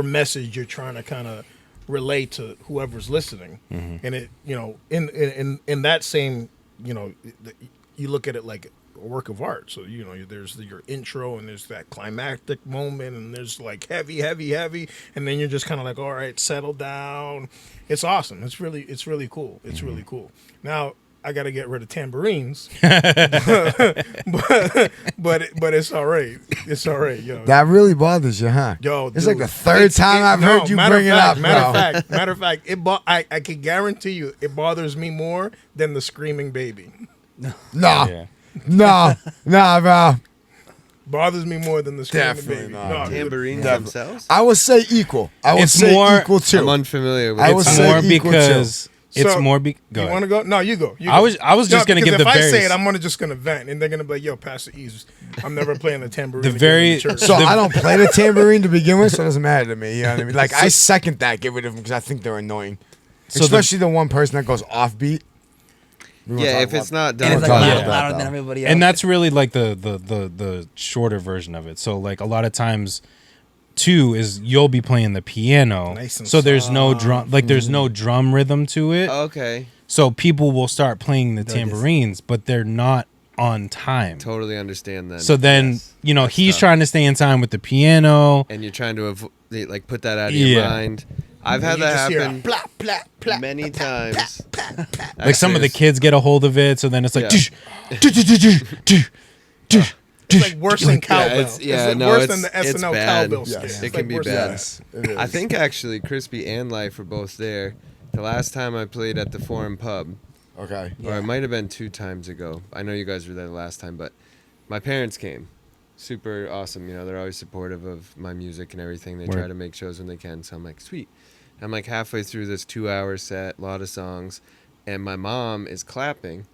message you're trying to kind of relate to whoever's listening, and it in that same you look at it like a work of art. So there's your intro and there's that climactic moment and there's like heavy, and then you're just kind of like, all right, settle down. It's awesome. It's really cool. It's really cool. Now I got to get rid of tambourines, but it's all right. It's all right, yo. That really bothers you, huh? Yo, it's dude, like the third time I've heard you bring it up. Matter of fact, I can guarantee you, it bothers me more than the screaming baby. No, Yeah. no, bro. Bothers me more than the screaming Definitely baby. not. No, dude. Tambourines themselves? I would say equal. I would It's say more- equal too. I'm unfamiliar with I it. would It's say more equal because it's So, more. Go You ahead. want to go? No, you go. I was just gonna give because the if I very say it, I'm just gonna vent, and they're gonna be like, "Yo, Pastor Ease, I'm never playing the tambourine." The again very- in church. So I don't play the tambourine to begin with, so it doesn't matter to me. You know what I mean? Like I second that, get rid of them because I think they're annoying, So especially the one person that goes offbeat. We won't Yeah, talk if it's about- not And done it's like talk louder, about louder that, than though. everybody else. And that's really like the shorter version of it. So like a lot of times, too, is you'll be playing the piano, Nice and so there's no drum, like there's no drum rhythm to it. Okay. So people will start playing the tambourines, but they're not on time. Totally understand then. So then Yes. That's he's tough. trying to stay in time with the piano. And you're trying to like put that out of your Yeah. mind. I've had You that just hear a happen plop, plop, plop, many times. Like some of the kids get a hold of it, so then it's like. Yeah. It's like worse than cowbell. it's worse than the it's SNL bad. cowbell Yes. skit. It It's can be worse than bad. that. Yes, it is. I think actually Krispy and L.Y.F are both there. The last time I played at the Foreign Pub, Okay. or it might have been 2 times ago. I know you guys were there the last time, but my parents came. Super awesome. They're always supportive of my music and everything. They try Word. to make shows when they can. So I'm like, sweet. I'm like halfway through this 2-hour set, a lot of songs, and my mom is clapping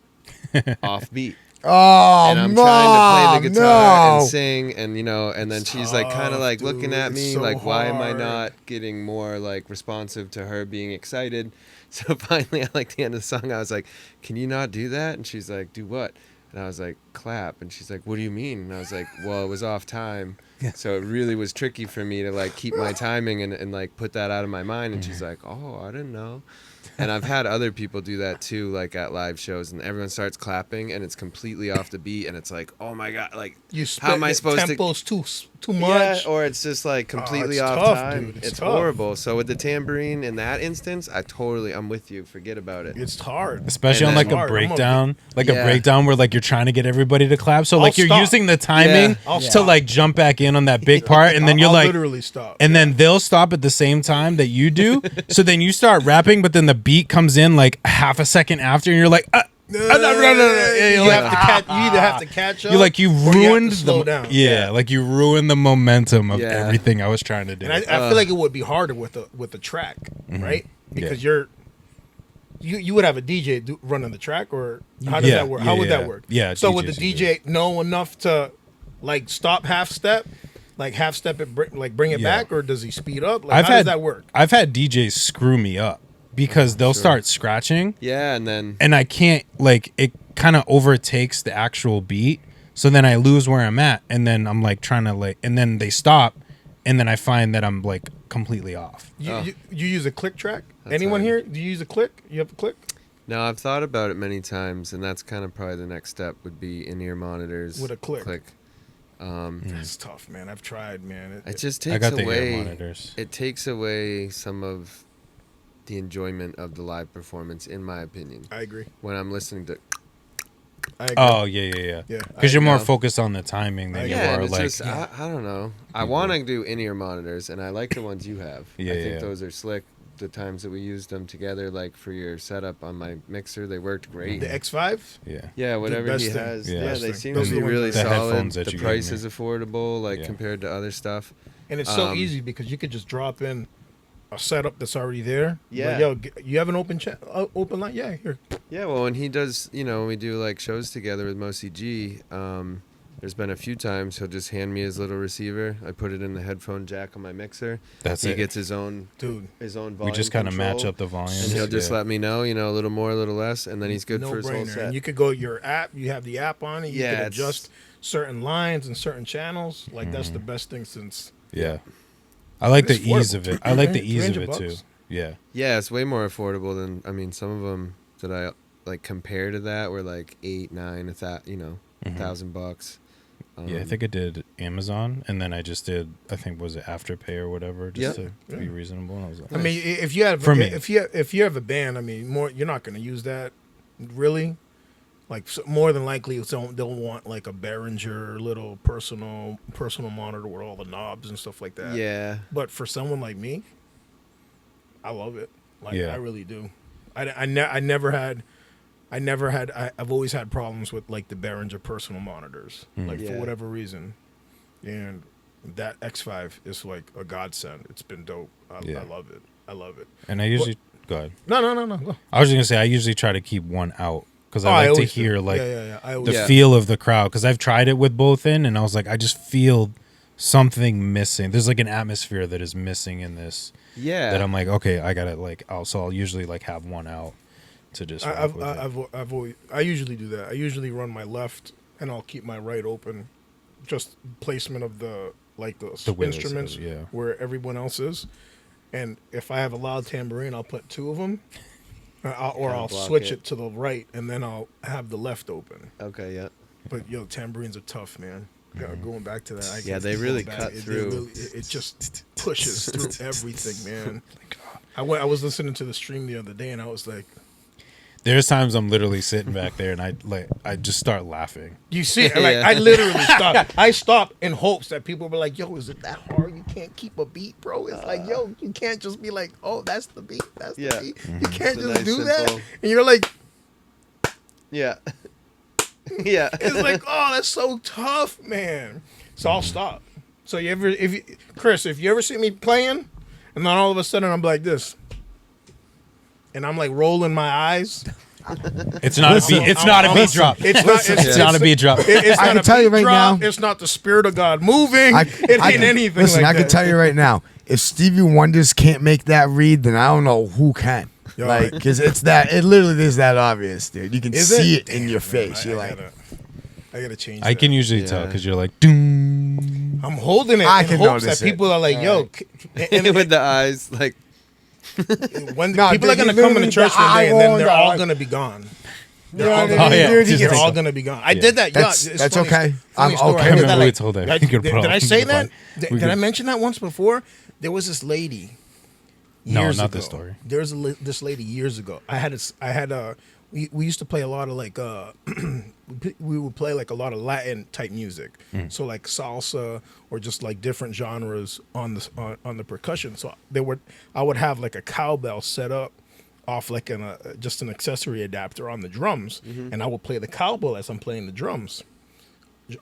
off beat. Oh, And I'm Mom, trying to play the guitar no. and sing, and and then she's like kind of like looking at dude, me it's so like, why am I hard. not getting more like responsive to her being excited? So finally, at like the end of the song, I was like, can you not do that? And she's like, do what? And I was like, clap. And she's like, what do you mean? And I was like, well, it was off time. So it really was tricky for me to like keep my timing and like put that out of my mind. And she's like, oh, I didn't know. And I've had other people do that too, like at live shows, and everyone starts clapping, and it's completely off the beat, and it's like, oh my god, like You how am I supposed to? tempo's too Yeah, much. or it's just like completely it's off tough, time. dude. It's It's tough. horrible. So with the tambourine in that instance, I'm with you. Forget about it. It's hard, Especially And on then- like a Hard. breakdown, a Yeah. breakdown where like you're trying to get everybody to clap. So like I'll you're stop. using the timing Yeah. to like jump back in on that big part, and then you're I'll like, literally stop. and then they'll stop at the same time that you do. So then you start rapping, but then the beat comes in like half a second after, and you're like, You You're like, have to catch. You either have to catch up. you like you or you have to ruined slow the down. yeah, like you ruined the momentum of Yeah. everything I was trying to do. And I feel like it would be harder with the track, right? Because you would have a DJ running the track, or how does Yeah, that work? yeah, How would yeah. that work? Yeah, So would the DJs DJ know enough to like stop half step, it, like bring it Yeah. back, or does he speed up? Like how does that work? I've had DJs screw me up because they'll start scratching, Yeah, and then and I can't like it kind of overtakes the actual beat. So then I lose where I'm at, and then I'm like trying to like, and then they stop, and then I find that I'm like completely off. You use a click track? That's Anyone hard. here? Do you use a click? You have a click no, I've thought about it many times, and that's kind of probably the next step would be in-ear monitors with a click. Click. That's tough, man. I've tried, man. It just I takes got the ear away. monitors. It takes away some of the enjoyment of the live performance, in my opinion. I agree. When I'm listening to I agree. Oh yeah. Yeah, Because you're more know. focused on the timing than you yeah, and are it's like. just, I don't know. I want to do in-ear monitors, and I like the ones you have. Yeah, I think yeah. those are slick. the times that we used them together, like for your setup on my mixer, they worked great. The X5. Yeah. Yeah, whatever best he thing. has. Yeah. Yeah, Best they thing. seem Those to are be the ones really I- The solid. headphones that The you price gave me. is affordable, like Yeah. compared to other stuff. And it's so Um, easy because you could just drop in a setup that's already there. Yeah. Like, yo, you have an open open line? Yeah, here. Yeah, well, when he does, when we do like shows together with MOCG, there's been a few times he'll just hand me his little receiver. I put it in the headphone jack on my mixer. That's He it. gets his own Dude, volume. We just kind of match control, up the volume. and he'll just let me know, a little more, a little less, and then he's good no for his whole brainer. set. And you could go your app. You have the app on it. You Yeah, can it's- adjust certain lines and certain channels. Like that's Mm-hmm. the best thing since. Yeah. I like the It's ease affordable. of it. I like the $300 ease of it bucks. too. Yeah. Yeah, it's way more affordable than some of them that I like compare to that were like 8, 9, $1,000. Yeah, I think I did Amazon, and then I just did. I think was it Afterpay or whatever, just Yep. to be reasonable. And I was like, I mean, if you have For me. if you have a band, I mean, you're not going to use that really. Like more than likely, they'll want like a Behringer little personal monitor with all the knobs and stuff like that. Yeah. But for someone like me, I love it. Like Yeah. I really do. I've always had problems with like the Behringer personal monitors, like for Yeah. whatever reason, and that X5 is like a godsend. It's been dope. I love it. I love it. and I usually go ahead. No. Go. I was just gonna say I usually try to keep one out because Oh, I like to always do. hear like yeah. I the always Yeah. feel of the crowd because I've tried it with both in, and I was like, I just feel something missing. There's like an atmosphere that is missing in this. Yeah. That I'm like, okay, I gotta like. I'll usually like have one out to just. rock with it. I've always, I usually do that. I usually run my left and I'll keep my right open. Just placement of the wheels, instruments yeah. where everyone else is. And if I have a loud tambourine, I'll put two of them, or I'll block switch it. it to the right, and then I'll have the left open. Okay, yeah. But yo, tambourines are tough, man. Yeah, going back to that. Yeah, they going really back, cut through. It just pushes through everything, man. I was listening to the stream the other day, and I was like, There's times I'm literally sitting back there and I just start laughing. you see it? Like, Yeah. I literally stopped. I stopped in hopes that people were like, yo, is it that hard? You can't keep a beat, bro. It's like, yo, you can't just be like, oh, that's the beat. That's the Yeah. beat. You can't It's a just nice, do simple- that. And you're like, Yeah. Yeah. it's like, oh, that's so tough, man. So I'll stop. So Chris, if you ever see me playing, and then all of a sudden I'm like this, and I'm like rolling my eyes. It's not a beat. It's not a beat drop. It's not. It's not a beat drop. It's I not can a tell you beat right drop. now- It's not the spirit of God moving. It ain't anything. Listen, like I can that. tell you right now, if Stevie Wonders can't make that read, then I don't know who can. Yo, Like, because it literally is that obvious, dude. You can Is see it? it in your face. You're I like, gotta change. I can that. usually tell Yeah. because you're like, doom. I'm holding it I in can hopes notice that it. people are like, yo, and With the eyes, like, when No, people are dude, gonna you come into literally- church the one day, and then eye they're roll, all like- gonna be gone. you know what I mean? Oh, yeah. Dude, Just- They're just- all gonna be gone. I did that. That's- it's that's funny. okay. Funny I'm story. okay I did with that, it. like- We told that. We could did put I all- say we could that? put- Did I mention that once before? There was this lady. No, years not ago. this story. There was this lady years ago. We used to play a lot of like we would play like a lot of Latin type music, so like salsa or just like different genres on the percussion. So I would have like a cowbell set up off like just an accessory adapter on the drums, and I would play the cowbell as I'm playing the drums.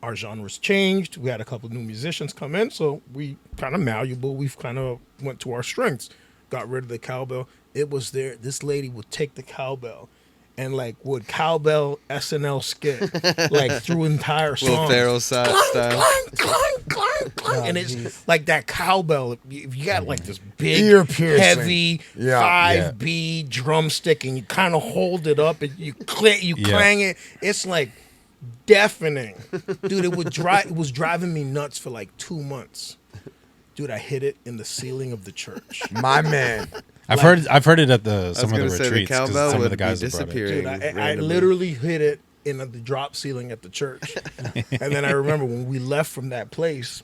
Our genres changed. We had a couple new musicians come in, so we kind of malleable. We've kind of went to our strengths. Got rid of the cowbell. It was there. This lady would take the cowbell and like would cowbell SNL skit like through entire Will songs. Ferrell style. And it's like that cowbell. If you got like this big, Ear piercing. heavy Yeah, 5B drumstick, and you kind of hold it up and you clang it. It's like deafening, dude. It was driving me nuts for like 2 months. Dude, I hit it in the ceiling of the church. my man. I've heard it at some was of the gonna say the retreats. 'Cause cowbell some of would the be guys have brought it. disappearing. Dude, I randomly. literally hit it in the drop ceiling at the church. And then I remember when we left from that place,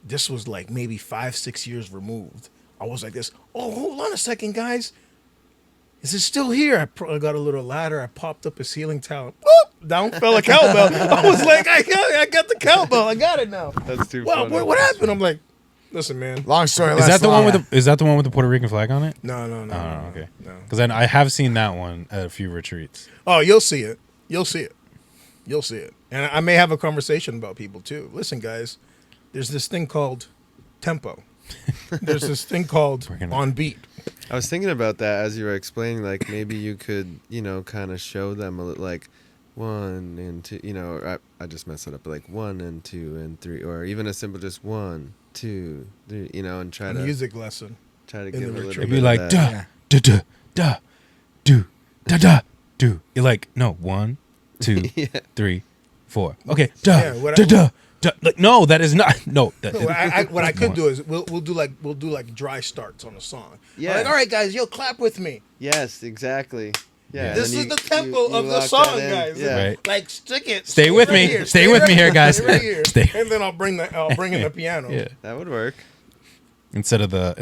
this was like maybe 5-6 years removed. I was like this, oh, hold on a second, guys. Is it still here? I got a little ladder. I popped up a ceiling towel. Whoop! Down fell a cowbell. I was like, I got the cowbell. I got it now. That's too Well, funny. what happened? I'm like, Listen, man. Long story. Is less that the one long. with the is that the one with the Puerto Rican flag on it? No. Oh, okay. No. Because I have seen that one at a few retreats. Oh, you'll see it. You'll see it. You'll see it. And I may have a conversation about people too. Listen, guys, there's this thing called tempo. There's this thing called on beat. I was thinking about that as you were explaining. Like maybe you could, kind of show them like 1 and 2. I just messed it up. But like 1 and 2 and 3, or even a simple just 1, 2, 3. And try A to music lesson. try to in give the a little. retreat. It'd be bit like of that. da da da do da da do. You're like, no, 1, 2, Yeah. 3, 4. Okay, da Yeah, what da I- da da. Like, no, that is not. No, that, What I could do is we'll do like dry starts on a song. Yeah. Like, all right, guys, clap with me. Yes, exactly. Yeah. This and is then the tempo you of the lock that song, in. guys. Yeah. Right. Like stick it. Stay with right me. here. Stay with me here, guys. Stay right here. Stay. And then I'll bring in the piano. Yeah. That would work. Instead of the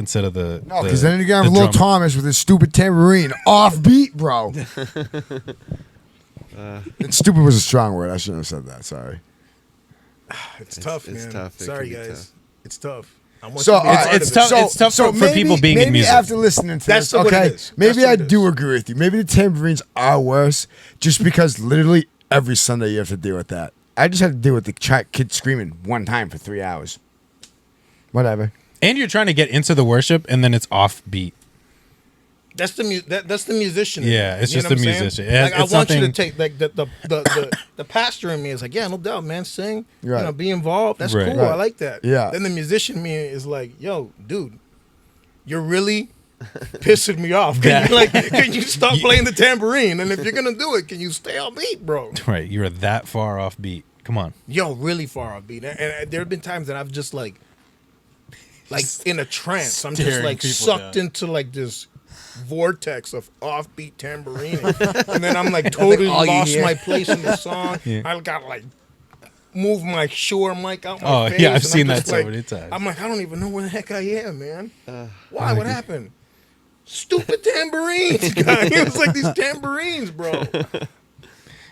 No, because then you're gonna have the Lil drum. Thomas with his stupid tambourine off beat, bro. And stupid was a strong word. I shouldn't have said that. Sorry. It's tough, it's man. tough. It Sorry, can be guys. tough. It's tough. I want So you to be a part it's of it. tough. It's tough for people being in maybe music. after listening to That's this, what it okay, is. maybe That's I what it do is. agree with you. Maybe the tambourines are worse, just because literally every Sunday you have to deal with that. I just had to deal with the kid screaming one time for 3 hours. Whatever. And you're trying to get into the worship, and then it's off beat. That's the that's the musician. in Yeah, me. it's You just know the what I'm saying? musician. It has- Like, I it's want you to something- take like the pastor in me is like, yeah, no doubt, man, sing, Right. be involved. That's Right. cool. Right. I like that. Yeah. Then the musician me is like, yo, dude, you're really pissing me off. Can you stop playing the tambourine? And if you're gonna do it, can you stay on beat, bro? Right, you're that far off beat. Come on. Yo, really far off beat. And there have been times that I've just like in a trance. I'm just Staring like people sucked down. into like this vortex of offbeat tambourine, and then I'm like totally all you lost hear. my place in the song. Yeah. I gotta like move my Shure mic out my Oh, face. yeah, I've and I'm seen that just so like- many times. I'm like, I don't even know where the heck I am, man. Why? What happened? Stupid tambourines, guys. It was like these tambourines, bro.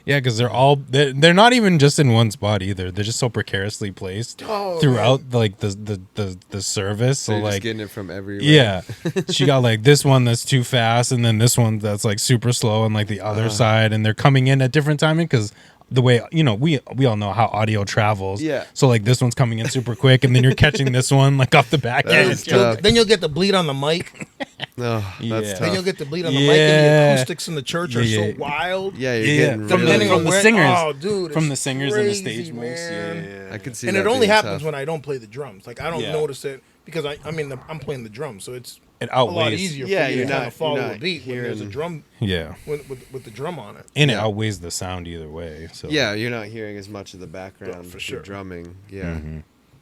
Yeah, because they're not even just in one spot either. They're just so precariously placed Oh, throughout like the service. So So you're just like, getting it from everywhere. yeah, she got like this one that's too fast, and then this one that's like super slow on like the other side, and they're coming in at different timing because the way we all know how audio travels. Yeah. So like this one's coming in super quick, and then you're catching this one like off the back That end. is tough. Then you'll get the bleed on the mic. No, that's Yeah. Then tough. you'll get the bleed on the mic, and Yeah. the acoustics in the church are Yeah, so wild. Yeah, you're Yeah, getting from really, the where- singers. Oh, dude, From it's the singers and the crazy, stage mix. man. I could see And that it only being happens tough. when I don't play the drums. Like I don't Yeah. notice it because I'm playing the drums, so it's It a lot outweighs. easier Yeah, for you you're to kind not- of follow you're a not beat when there's a hearing- drum Yeah, with the drum on it. and it Yeah. outweighs the sound either way. So Yeah, you're not hearing as much of the background For for sure. drumming. Yeah.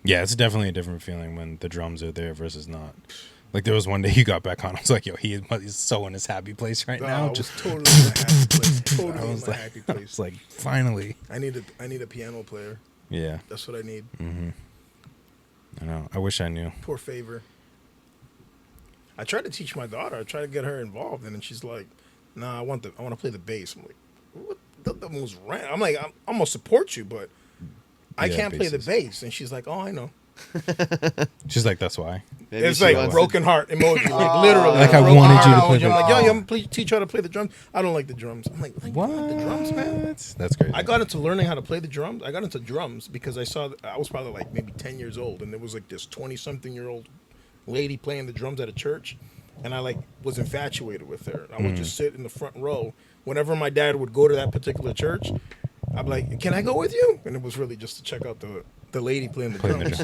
Yeah, it's definitely a different feeling when the drums are there versus not. Like there was one day you got back on. I was like, yo, he's so in his happy place right I now. was Just totally in my happy place. Totally I in was my like, happy I place. was like, finally. I need a piano player. Yeah, That's what I need. I know. I wish I knew. Poor Favor. I tried to teach my daughter. I tried to get her involved, and then she's like, "Nah, I want to play the bass." I'm like, "What? The most random." I'm like, "I'm gonna support you, but I Yeah, can't play the basses. bass." And she's like, "Oh, I know." She's like, that's why. Maybe It's she like wants broken heart emoji, like literally. Like, I broken wanted heart you to play emoji. the I'm like, yo, drums. I'm gonna teach her how to play the drums. I don't like the drums. I'm like, you don't like the drums, man? That's crazy. I got into learning how to play the drums. I got into drums because I was probably like maybe 10 years old, and there was like this 20-something-year-old lady playing the drums at a church, and I like was infatuated with her. I would just sit in the front row. Whenever my dad would go to that particular church, I'd be like, "Can I go with you?" And it was really just to check out the lady playing the drums.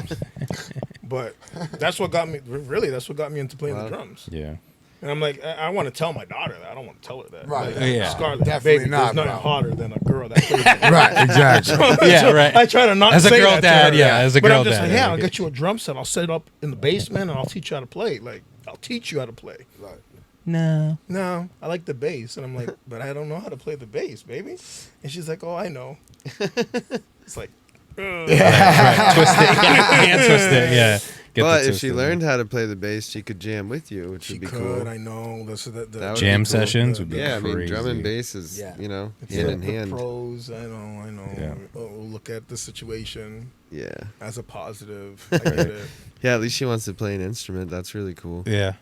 But that's what got me. Really, that's what got me into playing the drums. Yeah. And I'm like, I want to tell my daughter that. I don't want to tell her that. Right. Like, Yeah. Scarlett, Definitely baby, not, there's nothing bro. hotter than a girl that plays the drums. Right, exactly. Yeah, right. I try to not As a say girl that to dad, her. yeah, as a but girl I'm just dad, like, yeah, yeah, I I'll get get you a drum set. I'll set it up in the basement, and I'll teach you how to play. Like, I'll teach you how to play. Right. No. No, I like the bass. And I'm like, but I don't know how to play the bass, baby. And she's like, oh, I know. It's like, Right. Twist it. Hand twist it. Yeah. Get But the if she twisted learned one. how to play the bass, she could jam with you, which She would be could. cool. I know. That's the That would Jam be cool. sessions would be Yeah, I mean, drum and crazy. bass is, Yeah. hand It's in the hand. pros. I know. Yeah. Oh, look at the situation Yeah. as a positive. I get it. Yeah, at least she wants to play an instrument. That's really cool. Yeah.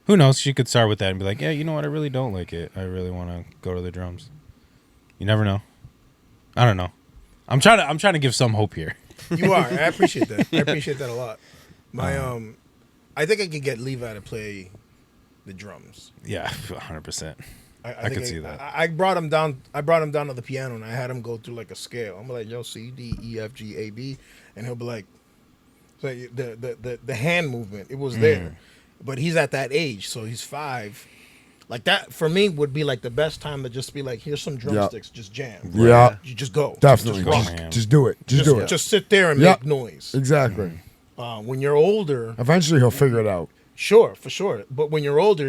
Who knows? She could start with that and be like, yeah, you know what? I really don't like it. I really want to go to the drums. You never know. I don't know. I'm trying to give some hope here. You are. I appreciate that. I appreciate that a lot. My I think I could get Levi to play the drums. Yeah, 100%. I think could see that. I brought him down. I brought him down to the piano and I had him go through like a scale. I'm like, yo, C, D, E, F, G, A, B, and he'll be like, so the hand movement. It was there, but he's at that age, so he's 5. Like that for me would be like the best time to just be like, here's some drumsticks, just jam. Yeah. You just go. Definitely. Just, rock. Just do it. Just do it. just sit there and Yep. make noise. Exactly. When you're older, Eventually, he'll figure it out. sure, for sure. But when you're older,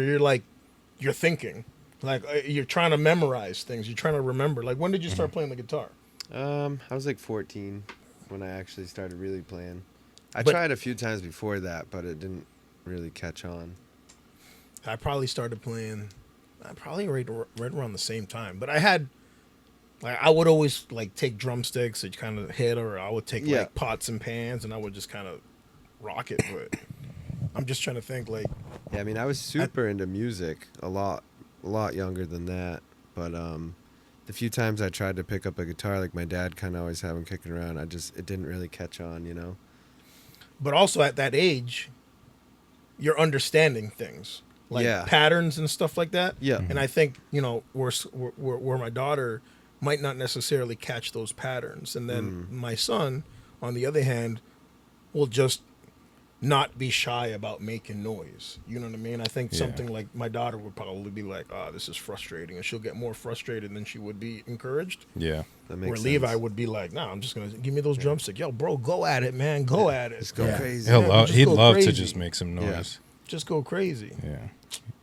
you're thinking, like you're trying to memorize things. You're trying to remember. Like, when did you start playing the guitar? I was like 14 when I actually started really playing. I But- tried a few times before that, but it didn't really catch on. I probably started playing, probably right around the same time. But I had, like, I would always like take drumsticks and kind of hit, or I would take Yeah. like pots and pans, and I would just kind of rock it. But I'm just trying to think, like, Yeah, I mean, I was super into music a lot younger than that. But the few times I tried to pick up a guitar, like my dad kind of always had them kicking around, it didn't really catch on, you know? but also at that age, you're understanding things like Yeah. patterns and stuff like that. Yeah. And I think, where my daughter might not necessarily catch those patterns, and then my son, on the other hand, will just not be shy about making noise. You know what I mean? I think Yeah. something like my daughter would probably be like, "Oh, this is frustrating," and she'll get more frustrated than she would be encouraged. Yeah. That Where makes Levi sense. would be like, "Nah, I'm just gonna give me those drumsticks. Yo, bro, go at it, man. Go at it. Just go Yeah. crazy. Yeah, just He'd go love to crazy. just make some noise. Just go crazy." Yeah.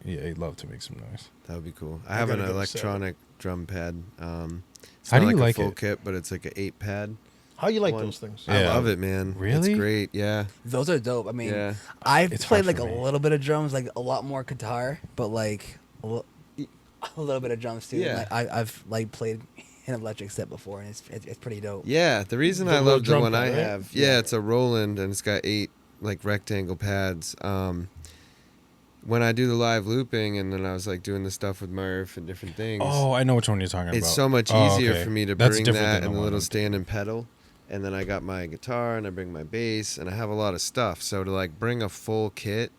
Yeah, he'd love to make some noise. That would be cool. I I have an gotta get a set. electronic drum pad. It's How not do you like like a full it? kit, but it's like an 8 pad. How you like One. those things? I Yeah. love it, man. Really? It's great. Yeah. Those are dope. I mean, Yeah. I've It's played hard like for a me. little bit of drums, like a lot more guitar, but like a little bit of drums too. Yeah. Like, I've like played an electric set before, and it's pretty dope. Yeah, the reason The I little love the drum one pad, I right? have, yeah, it's a Roland and it's got 8 like rectangle pads. When I do the live looping and then I was like doing the stuff with Murph and different things, Oh, I know which one you're talking about. it's so much Oh, easier okay. for me to That's bring different that than and the little one. stand and pedal. And then I got my guitar and I bring my bass and I have a lot of stuff. So to like bring a full kit,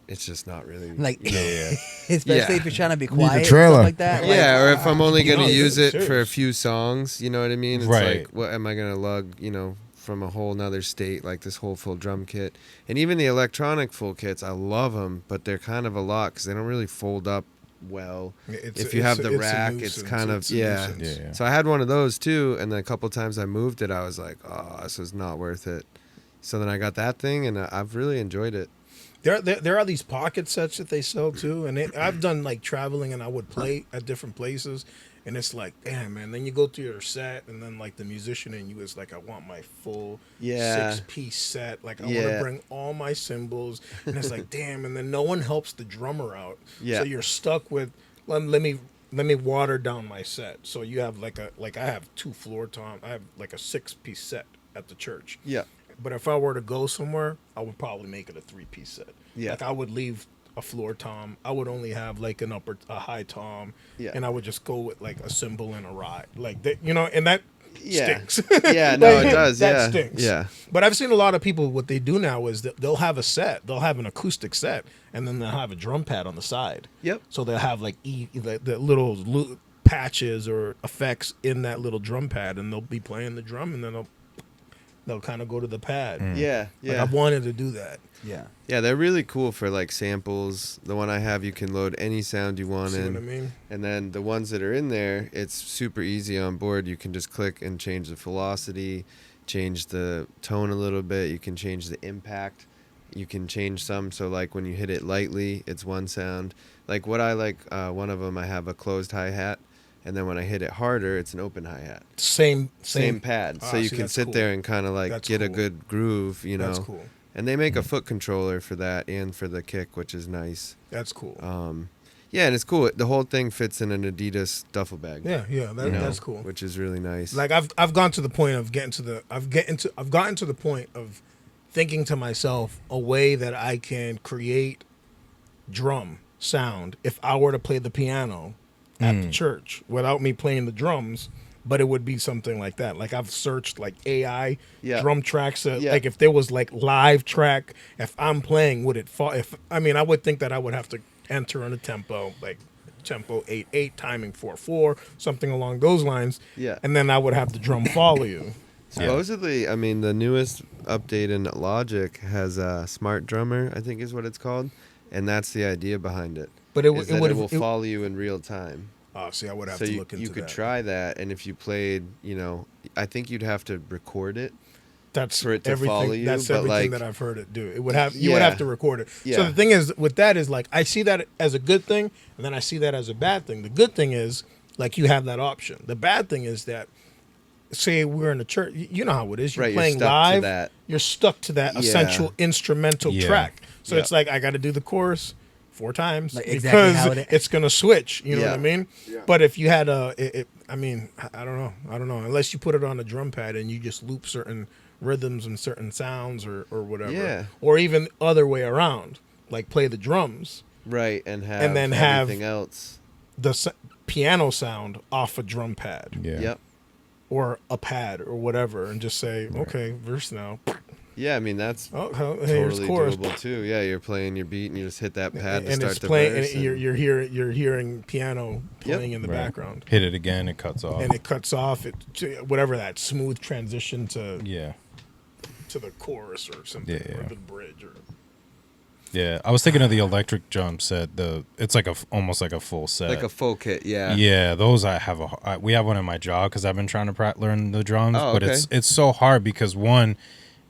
it's just not really. Like, Yeah. especially Yeah. if you're trying to be Need a quiet, and trailer. stuff like that. Yeah, like, or if I'm only going to no, use dude, it for a serious. few songs, you know what I mean? It's Right. like, what am I going to lug, from a whole nother state, like this whole full drum kit? And even the electronic full kits, I love them, but they're kind of a lot because they don't really fold up well. If you have the rack, it's kind of, yeah. Yeah. So I had one of those too, and then a couple times I moved it, I was like, oh, this is not worth it. So then I got that thing, and I've really enjoyed it. There are these pocket sets that they sell too, and I've done like traveling, and I would play at different places, and it's like, damn, man. Then you go through your set, and then like the musician in you is like, I want my full Yeah. 6-piece set. Like I want Yeah. to bring all my cymbals, and it's like, damn. And then no one helps the drummer out, Yeah. so you're stuck with let me water down my set. So you have like I have 2 floor tom. I have like a 6-piece set at the church. Yeah. But if I were to go somewhere, I would probably make it a 3-piece set. Yeah. Like I would leave a floor tom. I would only have like a high tom. Yeah. And I would just go with like a cymbal and a ride. Like that, and that Yeah. stinks. Yeah, no, Like, it does. that Yeah. stinks. Yeah. But I've seen a lot of people, what they do now is that they'll have a set. They'll have an acoustic set, and then they'll have a drum pad on the side. Yep. So they'll have like the little patches or effects in that little drum pad, and they'll be playing the drum, and then they'll kind of go to the pad. Yeah. Like Yeah. I've wanted to do that. yeah. Yeah, they're really cool for like samples. The one I have, you can load any sound you want See in. what I mean? And then the ones that are in there, it's super easy on board. You can just click and change the velocity, change the tone a little bit. You can change the impact. You can change some. So like when you hit it lightly, it's one sound. Like what I like, one of them, I have a closed hi-hat. And then when I hit it harder, it's an open hi-hat. Same Same pad. Ah, So you see, can that's sit cool. there and kind of like That's get a cool. good groove, That's cool. And they make a foot controller for that and for the kick, which is nice. That's cool. Yeah, and it's cool. The whole thing fits in an Adidas duffel bag. Yeah, that's cool. Which is really nice. Like I've gone to the point of I've gotten to the point of thinking to myself a way that I can create drum sound if I were to play the piano at the church without me playing the drums, but it would be something like that. Like I've searched like AI drum tracks, like if there was like live track, if I'm playing, would it fall? I would think that I would have to enter in a tempo, like tempo 8/8, timing 4/4, something along those lines. Yeah. And then I would have the drum follow you. Supposedly, I mean, the newest update in Logic has a smart drummer, I think is what it's called, and that's the idea behind it. But it will follow you in real time. Oh, see, I would have So to look into that. you could try that, and if you played, I think you'd have to record it. That's for it to everything. follow you. That's but everything like, that I've heard it do. It would have you would have to record it. Yeah. So the thing is with that is like I see that as a good thing, and then I see that as a bad thing. The good thing is like you have that option. The bad thing is that say we're in a church, you know how it is. You're Right, playing you're stuck to live. that. You're stuck to that essential instrumental track. So it's like I got to do the chorus 4 times Like exactly how because it's gonna switch. You know what I mean? Yeah. But if you had I don't know. Unless you put it on a drum pad and you just loop certain rhythms and certain sounds or whatever. Yeah. Or even other way around, like play the drums, right, and then have everything else. the piano sound off a drum pad Yeah. Yep. or a pad or whatever, and just say, okay, verse now. Yeah, I mean that's Oh, here's totally chorus. doable too. Yeah, you're playing your beat and you just hit that pad to And start it's the playing, verse. and you're hearing piano playing in the Right. background, Hit it again, it cuts off. and it cuts off whatever that smooth transition to Yeah. the chorus or something, Yeah. or the bridge, or Yeah. I was thinking of the electric drum set. It's like almost like a full set. like a full kit. Yeah. Yeah, those we have one in my job because I've been trying to learn the drums, Oh, but okay. it's so hard because one,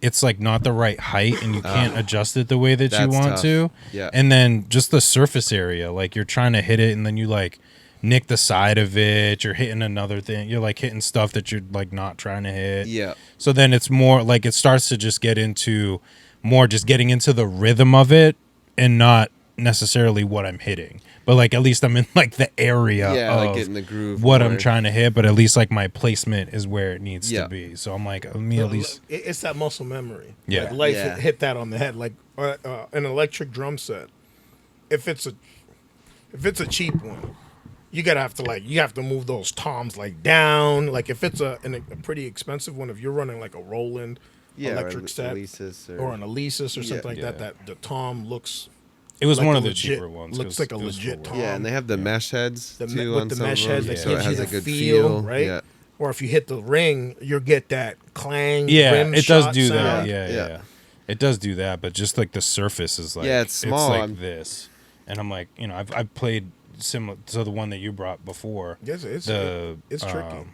it's like not the right height and you can't adjust it the way that you That's want tough. to. Yeah. And then just the surface area, like you're trying to hit it and then you like nick the side of it. You're hitting another thing. You're like hitting stuff that you're like not trying to hit. Yeah. So then it's more like it starts to just get into more just getting into the rhythm of it and not necessarily what I'm hitting. But like at least I'm in like the area Yeah, of like getting the groove. what more. I'm trying to hit, but at least like my placement is where it needs Yeah. to be. So I'm like, let me at least it's that muscle memory. Yeah. like Life Yeah. hit that on the head. Like an electric drum set. If it's a cheap one, you have to move those toms like down. Like if it's a pretty expensive one, if you're running like a Roland electric or set Alesis or an Alesis or something like Yeah. that the tom looks. it was like one a of the legit- cheaper ones. looks 'cause like a it was legit for tom. work. Yeah, and they have the mesh heads The too with on the some mesh of heads them, that so it gives has you a the good feel, right? Yeah. Or if you hit the ring, you get that clang. Yeah, rim it does shot do sound. that. Yeah. Yeah. It does do that, but just like the surface is like Yeah, it's small. like I'm- this, and I'm like, I've played similar to the one that you brought before. Yes, it's tricky.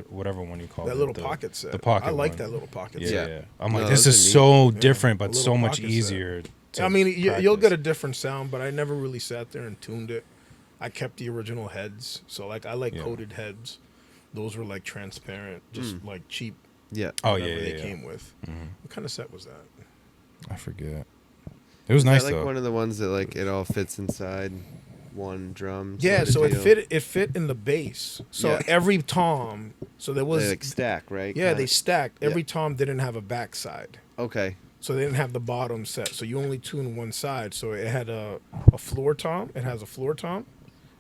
Whatever one you call That it, little pocket set. The pocket. I like one. that little pocket Yeah, set. yeah. I'm No, like, this those is are so neat. different, Yeah, but a so little much pocket set. easier. To I mean, you'll practice. get a different sound, but I never really sat there and tuned it. I kept the original heads, so like I like Yeah. coated heads. Those were like transparent, just like cheap. Yeah. Oh whatever yeah, they yeah. came with. Mhm. What kind of set was that? I forget. It was Is that nice like though. one of the ones that like it all fits inside one drum. Yeah, sort of so deal? it fit in the bass. So Yeah. every tom, so there was They like stack, right? yeah, they Kinda? stacked. Every Yeah. tom didn't have a backside. Okay. So they didn't have the bottom set. So you only tune one side. So it had a floor tom. It has a floor tom.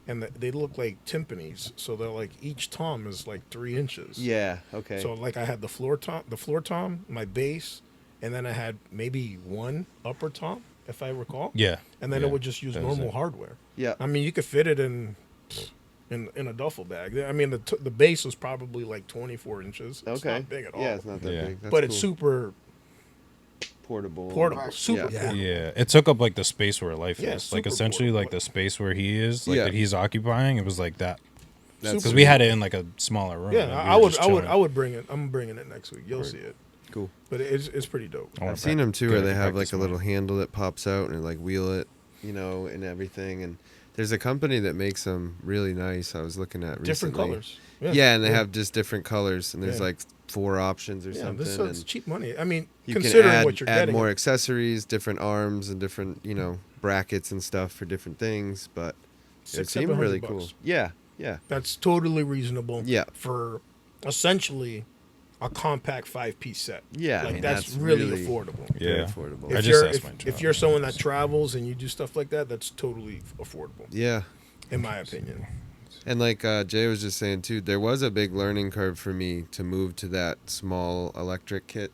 And they look like timpanis. So they're like, each tom is like 3 inches. Yeah. Okay. So like I had the floor tom, my bass, and then I had maybe one upper tom, if I recall. Yeah. And then yeah. it would just use That was normal it. hardware. yeah. I mean, you could fit it in a duffel bag. I mean, the base was probably like 24 inches. It's Okay. not big at all. Yeah, it's not that Yeah. big. That's but it's cool. super portable. portable. Super Yeah. portable. Yeah, it took up like the space where Life Yeah, is. Like super essentially, like portable. the space where he is, like Yeah. that he's occupying. It was like that That's because we had it in like a smaller room. Yeah, and we I were would, just I would, chilling. I would bring it. I'm bringing it next week. You'll Right. see it. cool. But it's pretty dope. I wanna I've seen them too, where get they it have like practice a little more. handle that pops out and like wheel it, and everything. And there's a company that makes them really nice. I was looking at Different recently. colors. Yeah, and they have just different colors, and there's Yeah. like 4 options or Yeah, something. this is and cheap money. I mean, you considering can add, what you're add getting. more accessories, different arms, and different brackets and stuff for different things. But it seemed really cool. $600-700. Yeah, yeah, That's totally reasonable. Yeah. For essentially a compact 5-piece set. yeah. Like I mean, that's really affordable. Very Yeah. affordable. I If just you're asked mine too. if you're someone that travels and you do stuff like that, that's totally affordable, Yeah. in my opinion. And like Jay was just saying too, there was a big learning curve for me to move to that small electric kit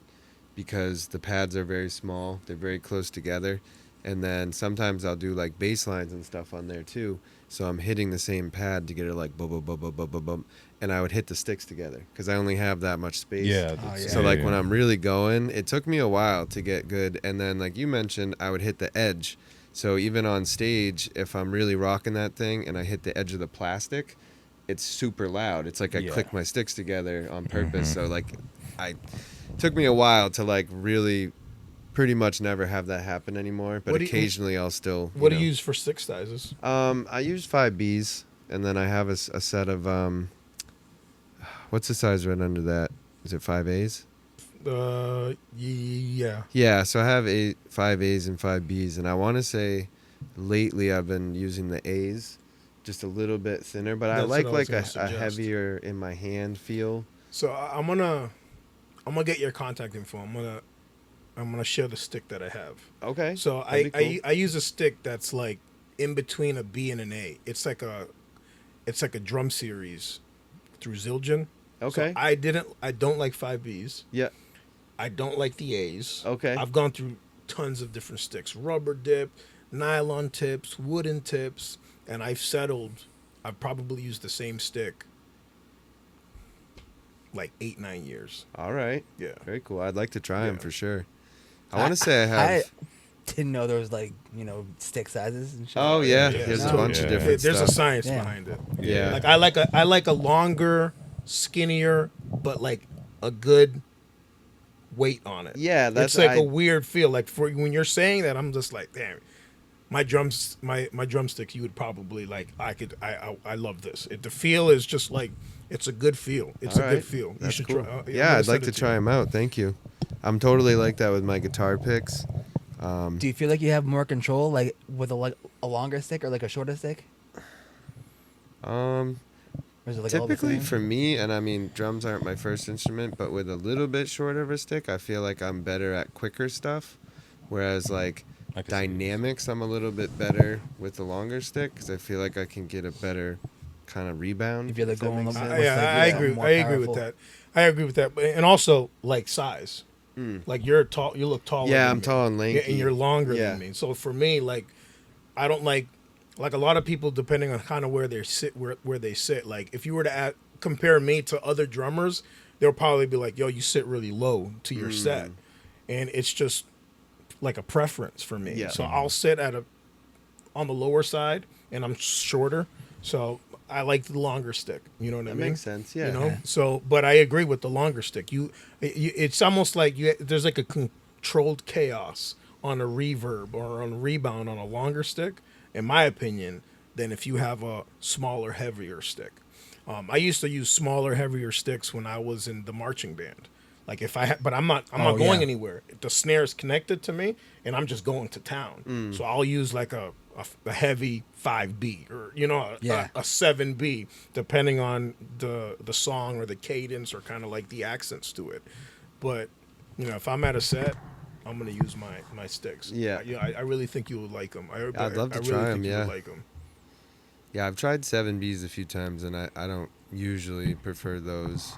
because the pads are very small, they're very close together, and then sometimes I'll do like bass lines and stuff on there too. So I'm hitting the same pad to get it like bum bum bum bum bum bum bum, and I would hit the sticks together because I only have that much space. Yeah. yeah. So like when I'm really going, it took me a while to get good, and then like you mentioned, I would hit the edge. So even on stage, if I'm really rocking that thing and I hit the edge of the plastic, it's super loud. It's like I Yeah. click my sticks together on purpose. So like it took me a while to like really pretty much never have that happen anymore. But What do you- occasionally I'll still. What do you use for stick sizes? I use 5Bs, and then I have a set of what's the size right under that? Is it 5As? Yeah. Yeah, so I have 5As and 5Bs, and I want to say lately I've been using the As, just a little bit thinner, but I That's like what I was a gonna suggest. heavier in my hand feel. So I'm gonna get your contact info. I'm gonna share the stick that I have. Okay. So that'd be cool. I use a stick that's like in between a B and an A. It's like a drum series through Zildjian. Okay. So I don't like 5Bs. Yeah. I don't like the A's. Okay. I've gone through tons of different sticks. Rubber dip, nylon tips, wooden tips, and I've probably used the same stick like 8-9 years. All right. Yeah. Very cool. I'd like to try them Yeah. for sure. I want to say I have. Didn't know there was like stick sizes and shit. Oh yeah, Yeah, there's a no. bunch of Yeah. different There's stuff. a science Yeah. behind it. Yeah. Like I like a longer, skinnier, but like a good weight on it. Yeah, that's it's like a weird feel. Like for when you're saying that, I'm just like, damn. My drumstick, you would probably like. I love this. The feel is just like it's a good feel. It's All a right. good feel. You That's should cool. try. I'm Yeah, gonna I'd like send to it try you. them out. Thank you. I'm totally like that with my guitar picks. Do you feel like you have more control, like with a longer stick or like a shorter stick? Or is it like all the Typically same? for me, and I mean drums aren't my first instrument, but with a little bit shorter of a stick, I feel like I'm better at quicker stuff. Whereas like I can see dynamics, I'm a little bit better with the longer stick because I feel like I can get a better kind of rebound. If you're, like, if that going makes up- sense. What's Yeah, like, I yeah, agree. more I agree with powerful. that. I agree with that. And also like size. Like you're tall. You look taller. Yeah, than I'm me. tall and lanky. Yeah, and you're longer Yeah. than me. So for me, like, I don't like a lot of people, depending on kind of where they sit, where they sit. Like, if you were to compare me to other drummers, they'll probably be like, "Yo, you sit really low to your set," and it's just like a preference for me. Yeah. So I'll sit on the lower side, and I'm shorter. So I like the longer stick. You know what I That mean? makes sense. Yeah. You know. So, but I agree with the longer stick. It's almost like there's like a controlled chaos on a reverb or on a rebound on a longer stick, in my opinion, than if you have a smaller, heavier stick. I used to use smaller, heavier sticks when I was in the marching band. Like if but I'm not going yeah. anywhere. The snare is connected to me, and I'm just going to town. So I'll use like a heavy 5B or a 7B, depending on the song or the cadence or kind of like the accents to it. But if I'm at a set, I'm gonna use my sticks. Yeah. I really think you would like them. I'd love to I really try think 'em, you yeah. would like them. Yeah, I've tried 7Bs a few times, and I don't usually prefer those.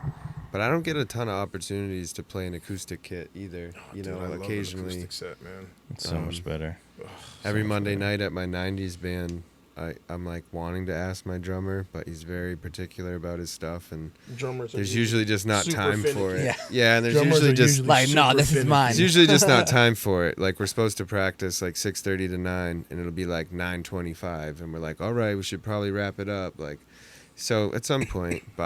But I don't get a ton of opportunities to play an acoustic kit either. Dude, I love an Occasionally. acoustic set, man. It's so much better. Every Monday night at my 90s band, I'm like wanting to ask my drummer, but he's very particular about his stuff, and Drummers are there's usually just not super time for it. finicky. Yeah. And there's Drummers usually are just usually Like, no, super this is finicky. mine. it's usually just not time for it. Like we're supposed to practice like 6:30 to 9, and it'll be like 9:25, and we're like, all right, we should probably wrap it up. Like, so at some point, but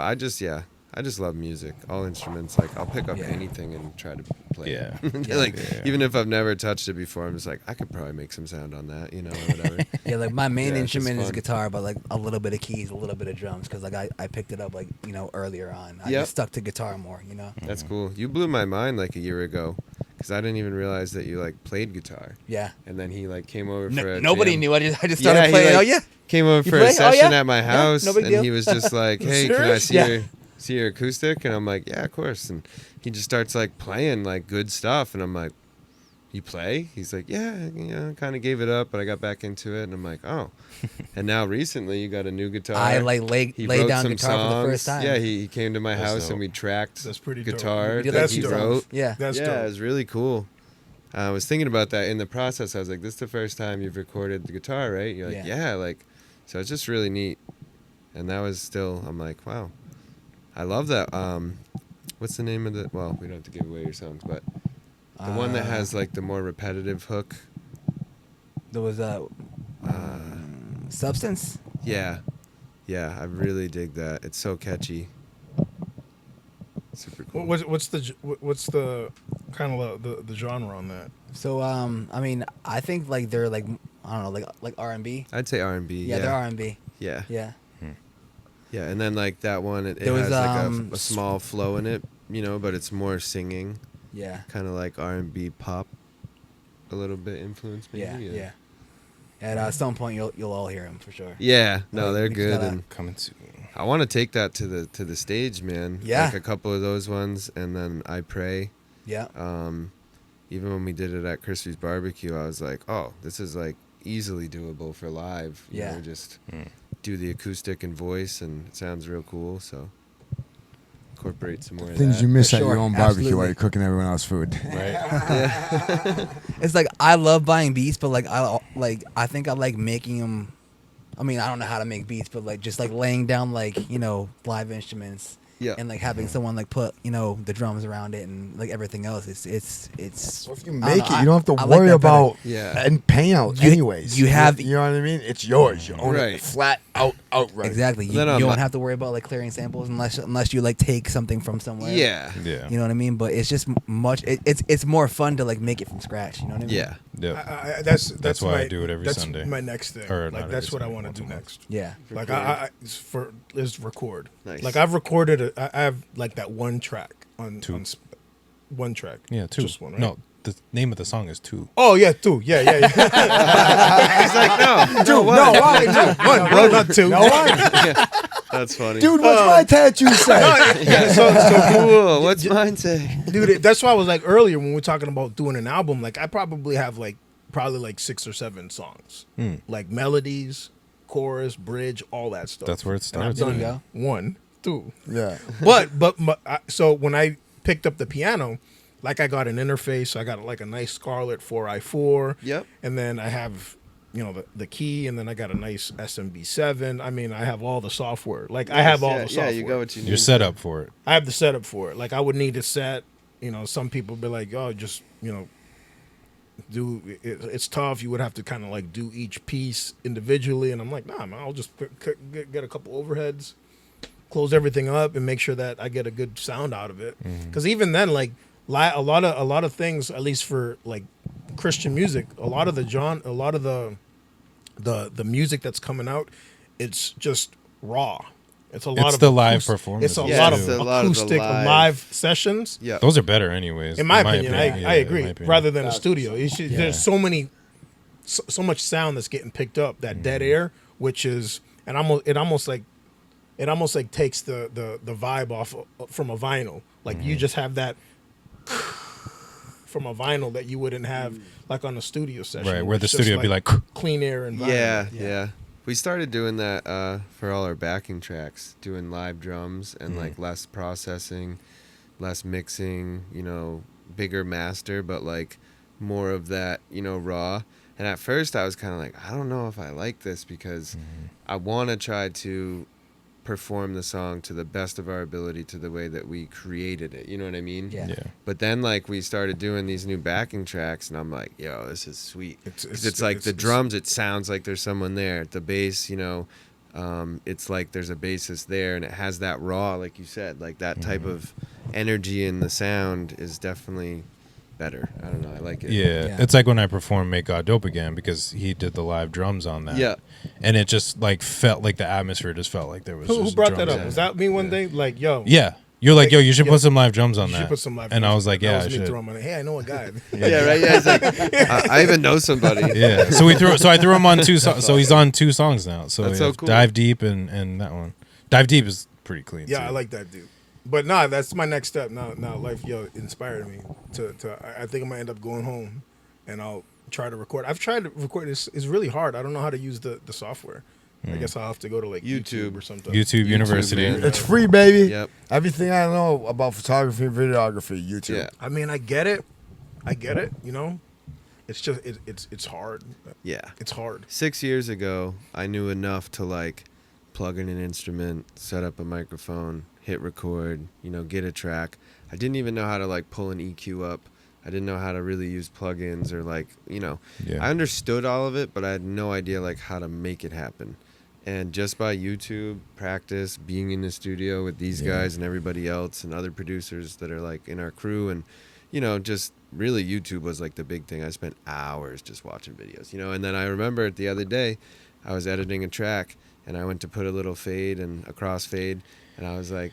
I just love music, all instruments. Like I'll pick up Yeah. anything and try to play. Yeah. Like Yeah. even if I've never touched it before, I'm just like I could probably make some sound on that, or whatever. Yeah, like my main Yeah, it's just instrument is fun. guitar, but like a little bit of keys, a little bit of drums, because like I picked it up like earlier on. I Yep. just stuck to guitar more. That's cool. You blew my mind like a year ago because I didn't even realize that you like played guitar. Yeah. And then he like came over for a Nobody jam. knew. I just started he, playing. like, Oh yeah. Came over You for play? a Oh, session yeah? at my Yeah, house, no big and deal. he was just like, "Hey, can I Serious? see Yeah. your acoustic?" And I'm like, "Yeah, of course." And he just starts like playing like good stuff, and I'm like, "You play?" He's like, "Yeah, kind of gave it up, but I got back into it." And I'm like, "Oh." And now recently, you got a new guitar. I like laid wrote down some guitar for the first songs. time. Yeah, he came to my That's house dope. and we tracked That's pretty dope. guitar We did, that like, he two wrote. songs. Yeah. That's Yeah, dope. it was really cool. I was thinking about that in the process. I was like, "This is the first time you've recorded the guitar, right?" You're like, Yeah. "Yeah." Like, so it's just really neat. And that was still, I'm like, wow, I love that. What's the name of the? Well, we don't have to give away your songs, but the one that has like the more repetitive hook. There was Substance. Yeah, I really dig that. It's so catchy. Super cool. What's the kind of the genre on that? So I mean, I think like they're like I don't know, like R&B. I'd say R&B. Yeah, they're R&B. Yeah. Yeah. Yeah, and then like that one, it There was, has like a small flow in it, but it's more singing, Yeah. kind of like R&B pop, a little bit influenced maybe. Yeah. At some point, you'll all hear them for sure. Yeah, no, they're We just good, gotta- and Coming soon. I want to take that to the stage, man. Yeah. Like a couple of those ones, and then I Pray. Yeah. Even when we did it at Krispy's Barbecue, I was like, oh, this is like easily doable for live. Yeah. Just do the acoustic and voice, and it sounds real cool. So incorporate some more of Things that. you miss For at your sure, own barbecue absolutely. while you're cooking everyone else's food. Right. It's like I love buying beats, but like I think I like making them. I mean, I don't know how to make beats, but like just like laying down like live instruments. Yeah. And like having someone like put the drums around it and like everything else. It's. So if you I don't make know, it, you don't have to I like worry that better. about Yeah. and paying out You- anyways. you have- you know what I mean? It's yours. You own Right. it flat outright. Exactly. You Then I'm don't not- have to worry about like clearing samples unless you like take something from somewhere. Yeah. Yeah. You know what I mean? But it's just much. It's more fun to like make it from scratch. You know what I mean? Yeah. Yeah. That's why I my, do it every that's Sunday. my next thing. Or Like not that's every what I Sunday, want once to do a month. next. Yeah. Like is record. Nice. Like I've recorded. I have like that one track on Two. one track. Yeah, two. Just one, right? No, the name of the song is Two. Oh yeah, two. Yeah. He's like, no, Two. what? No, one, bro, not two. No one. That's funny. Dude, what's my tattoo say? Yeah, so cool. What's mine say? dude, that's why I was like earlier when we were talking about doing an album. Like I probably have like 6 or 7 songs, like melodies, chorus, bridge, all that stuff. That's where it And I've starts. There done you go. 1, 2. Yeah. But so when I picked up the piano, like I got an interface. I got like a nice Scarlett 4i4. Yep. And then I have the key, and then I got a nice SMB7. I mean, I have all the software. Like I have all the software. Yeah, you got what you need. You're set up for it. I have the setup for it. Like I would need a set. Some people be like, oh, just do it. It's tough. You would have to kind of like do each piece individually, and I'm like, nah, man. I'll just get a couple overheads, close everything up, and make sure that I get a good sound out of it. Because even then, like a lot of things, at least for like Christian music, a lot of the music that's coming out, it's just raw. It's a lot It's of the live acoustic- performance. It's a Yeah, lot it's of a lot of the acoustic live- live sessions. Yeah. Those are better, anyways. In my opinion, I Yeah, agree. in my opinion. Rather than a studio, Yeah. there's so much sound that's getting picked up. That dead air, which is, and it almost like takes the vibe off from a vinyl. Like you just have that from a vinyl that you wouldn't have like on a studio session. Right, where the it's just studio would be like, clean air and vinyl. Yeah. We started doing that for all our backing tracks, doing live drums and like less processing, less mixing, bigger master, but like more of that, raw. And at first I was kind of like, I don't know if I like this because I want to try to perform the song to the best of our ability to the way that we created it. You know what I mean? Yeah. yeah. But then like we started doing these new backing tracks and I'm like, yo, this is sweet. Because it's like the drums, it sounds like there's someone there. The bass, it's like there's a basis there, and it has that raw, like you said, like that type of energy in the sound is definitely better. I don't know, I like it. Yeah. It's like when I performed Make God Dope Again, because he did the live drums on that. Yeah. And it just like felt like the atmosphere just felt like there was Who just brought that drums up? in Was it. that me one day? Like, yo. Yeah. You're like, yo, you should yo, put some live drums on You that. should put some live and I drums was on like, that. yeah, That I was me should. throwing money. Hey, I know a guy. Yeah, right. Yeah, it's like I even know somebody. Yeah. So I threw him on 2 songs. So he's on 2 songs now. So, That's so cool. Dive Deep and that one. Dive Deep is pretty clean. Yeah, too. I like that dude. But nah, that's my next step. Now L.Y.F.E, inspired me to I think I'm gonna end up going home and I'll try to record. I've tried to record. It's really hard. I don't know how to use the software. I guess I'll have to go to like YouTube or something. YouTube University. man. It's free, baby. Yep. Everything I know about photography and videography, YouTube. Yeah. I mean, I get it. You know, it's just it's hard. Yeah. It's hard. 6 years ago, I knew enough to like plug in an instrument, set up a microphone, hit record, get a track. I didn't even know how to like pull an EQ up. I didn't know how to really use plugins or like, Yeah. I understood all of it, but I had no idea like how to make it happen. And just by YouTube, practice, being in the studio with these guys and everybody else and other producers that are like in our crew, and just really YouTube was like the big thing. I spent hours just watching videos, and then I remember the other day I was editing a track and I went to put a little fade and a crossfade, and I was like,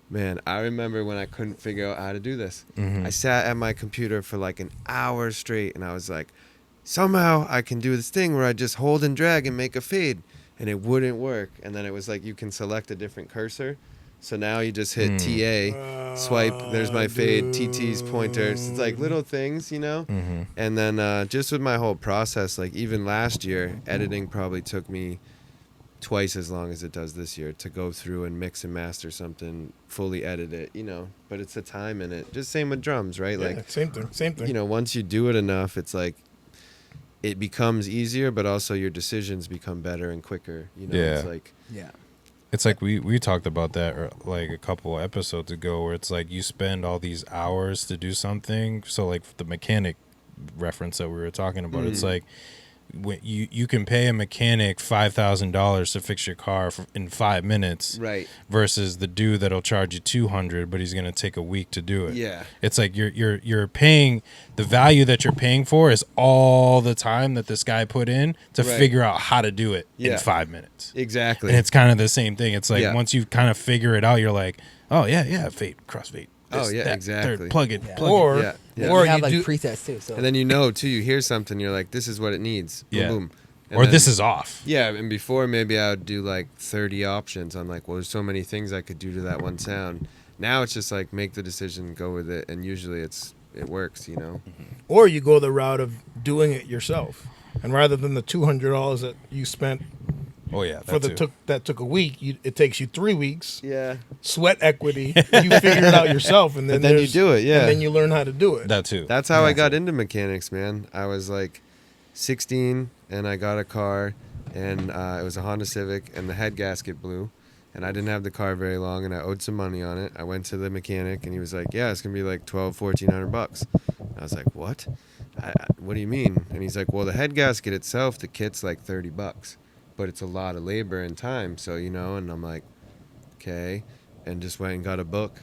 man, I remember when I couldn't figure out how to do this. I sat at my computer for like an hour straight and I was like, somehow I can do this thing where I just hold and drag and make a fade, and it wouldn't work. And then it was like you can select a different cursor. So now you just hit TA, swipe, there's my fade, TT's pointers. It's like little things, And then just with my whole process, like even last year, editing probably took me twice as long as it does this year to go through and mix and master something, fully edit it, But it's the time in it. Just same with drums, right? Yeah, Like same thing. Once you do it enough, it's like it becomes easier, but also your decisions become better and quicker. Yeah. It's like Yeah. It's like we talked about that like a couple episodes ago, where it's like you spend all these hours to do something. So like the mechanic reference that we were talking about, it's like when you can pay a mechanic $5,000 to fix your car in 5 minutes, right. versus the dude that'll charge you $200, but he's gonna take a week to do it. Yeah. It's like you're paying, the value that you're paying for is all the time that this guy put in to Right. figure out how to do it Yeah. in 5 minutes. Exactly. And it's kind of the same thing. It's like Yeah. once you kind of figure it out, you're like, oh yeah, fade, crossfade. Oh, yeah, exactly. Third, plug it. Yeah. Plug Or Yeah. Yeah. or you have you like do presets too. So And then too, you hear something, you're like, this is what it needs. Boom, Yeah. boom. And or then- this is off. Yeah, and before maybe I would do like 30 options. I'm like, well, there's so many things I could do to that one sound. Now it's just like make the decision, go with it, and usually it works, or you go the route of doing it yourself, and rather than the $200 that you spent Oh yeah, for that too. that took a week, it takes you 3 weeks. Yeah. Sweat equity. You figure it out yourself, and then But then you there's- do it, yeah. and then you learn how to do it. That too. That's how I got into mechanics, man. I was like 16 and I got a car, and it was a Honda Civic, and the head gasket blew, and I didn't have the car very long, and I owed some money on it. I went to the mechanic, and he was like, yeah, it's gonna be like $1,200-$1,400. I was like, what? What do you mean? And he's like, well, the head gasket itself, the kit's like $30, but it's a lot of labor and time, so and I'm like, okay, and just went and got a book,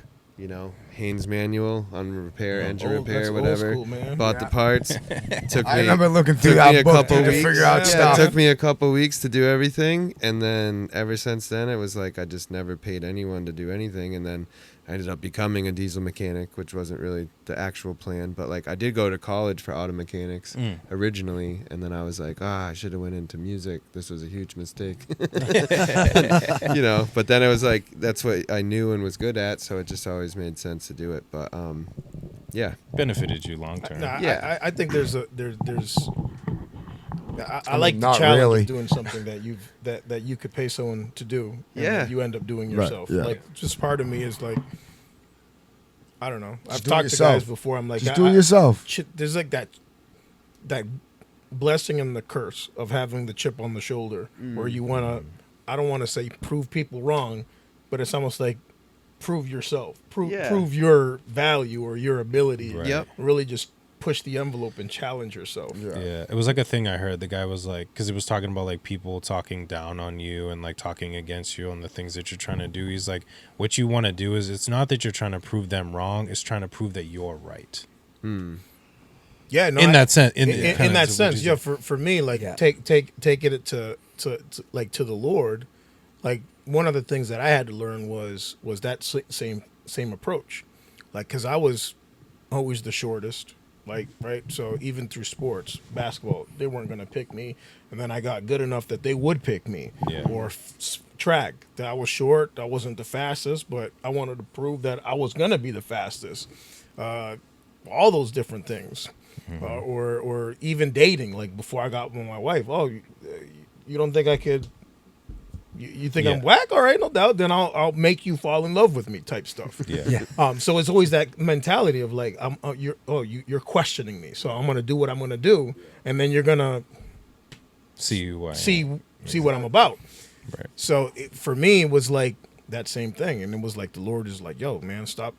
Haynes manual on repair, engine Old- that's repair, old whatever. school, man. Bought the parts. Took I me. remember looking took through me that a book couple to weeks. figure out Yeah, stuff. it took me a couple weeks to do everything, and then ever since then, it was like I just never paid anyone to do anything, and then I ended up becoming a diesel mechanic, which wasn't really the actual plan, but like I did go to college for auto mechanics originally, and then I was like, I should have went into music. This was a huge mistake, But then it was like that's what I knew and was good at, so it just always made sense to do it. But yeah, benefited you long term. Nah, Yeah. I think there's I mean, like the not challenge really. of doing something that you could pay someone to do. And Yeah. that you end up doing Right, yourself. yeah. Like, just part of me is like, I don't know. I've do it talked to yourself. guys before. I'm like, Just do it yourself. There's like that blessing and the curse of having the chip on the shoulder, where you want to. I don't want to say prove people wrong, but it's almost like prove yourself, Yeah. prove your value or your ability. Right. Yep. Really just push the envelope and challenge yourself. Yeah, it was like a thing I heard. The guy was like, because he was talking about like people talking down on you and like talking against you on the things that you're trying to do. He's like, what you want to do is it's not that you're trying to prove them wrong, it's trying to prove that you're right. Yeah, no, In that sense, in kind that of sense, what yeah. you For me, like Yeah. take it to like to the Lord. Like one of the things that I had to learn was that same approach, like because I was always the shortest, like right. So even through sports, basketball, they weren't gonna pick me, and then I got good enough that they would pick me. Yeah. Or track, that I was short, I wasn't the fastest, but I wanted to prove that I was gonna be the fastest. All those different things. Or even dating, like before I got with my wife. Oh, you don't think I could? You think I'm Yeah. whack? All right, no doubt. Then I'll make you fall in love with me, type stuff. Yeah. So it's always that mentality of like you're questioning me, so I'm gonna do what I'm gonna do, and then you're gonna see who I am. see what I'm about. Right. So for me, it was like that same thing, and it was like the Lord is like, yo, man, stop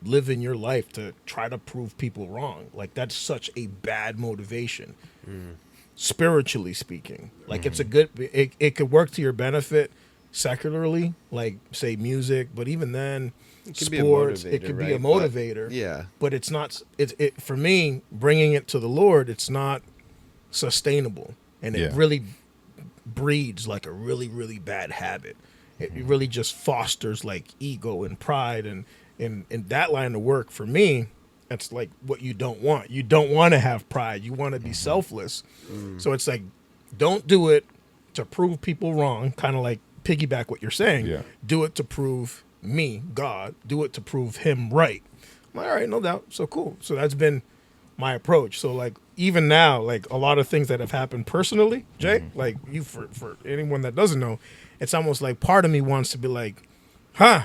living your life to try to prove people wrong. Like that's such a bad motivation, spiritually speaking. Like it's a good, it could work to your benefit secularly, like say music, but even then, could be a sports, it motivator, could be a right? But- motivator. Yeah. But it's not. It for me, bringing it to the Lord, it's not sustainable, and it Yeah. really breeds like a really really bad habit. It really just fosters like ego and pride, and in that line of work for me, that's like what you don't want. You don't want to have pride. You want to be selfless. So it's like, don't do it to prove people wrong. Kind of like piggyback what you're saying. Yeah. Do it to prove me, God. Do it to prove Him right. I'm like, all right, no doubt. So cool. So that's been my approach. So like even now, like a lot of things that have happened personally, Jay, like you for anyone that doesn't know, it's almost like part of me wants to be like, huh?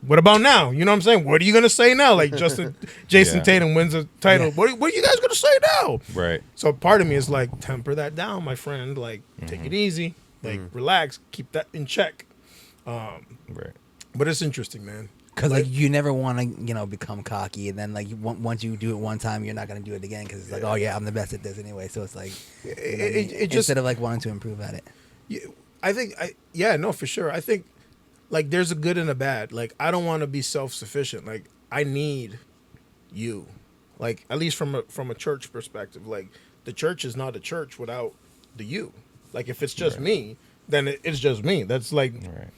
What about now? You know what I'm saying? What are you gonna say now? Like Jason Yeah. Tatum wins a title. Yeah. What are you guys gonna say now? Right. So part of me is like, temper that down, my friend. Like, take it easy. Like, relax. Keep that in check. Right. But it's interesting, man. Because like you never want to become cocky, and then like once you do it one time, you're not gonna do it again because it's like, oh yeah, I'm the best at this anyway. So it's like It just, instead of like wanting to improve at it. I think no, for sure. I think like there's a good and a bad. Like I don't want to be self-sufficient. Like I need you. Like at least from a church perspective, like the church is not a church without the you. Like if it's just me, then it's just me. That's like Right.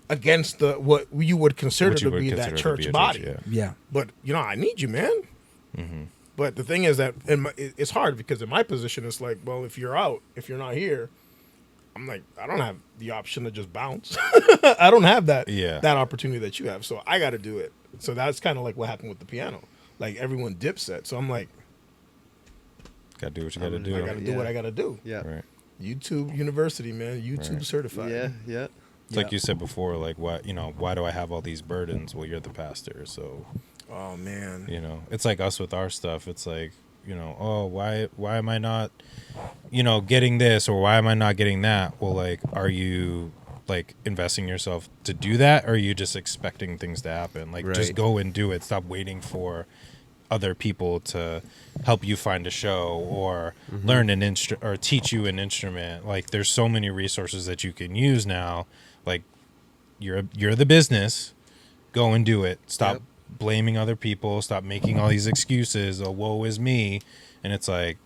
against the what you would consider What you to would be consider that to church be a body. yeah. Yeah. But I need you, man. But the thing is that it's hard because in my position, it's like, well, if you're out, if you're not here, I'm like, I don't have the option to just bounce. I don't have that that opportunity that you have, so I got to do it. So that's kind of like what happened with the piano. Like everyone dips it, so I'm like, Gotta do what you gotta do. I got to do what I got to do. Yeah. Right. YouTube University, man. YouTube certified. Yeah. Yeah. It's like you said before, like why do I have all these burdens? Well, you're the pastor, so Oh man. it's like us with our stuff. It's like, oh, why am I not, getting this, or why am I not getting that? Well, like, are you like investing yourself to do that, or are you just expecting things to happen? Like, just Right. go and do it. Stop waiting for other people to help you find a show or learn an instrument or teach you an instrument. Like, there's so many resources that you can use now. Like, you're the business. Go and do it. Stop Yep. blaming other people. Stop making all these excuses. Oh, woe is me. And it's like,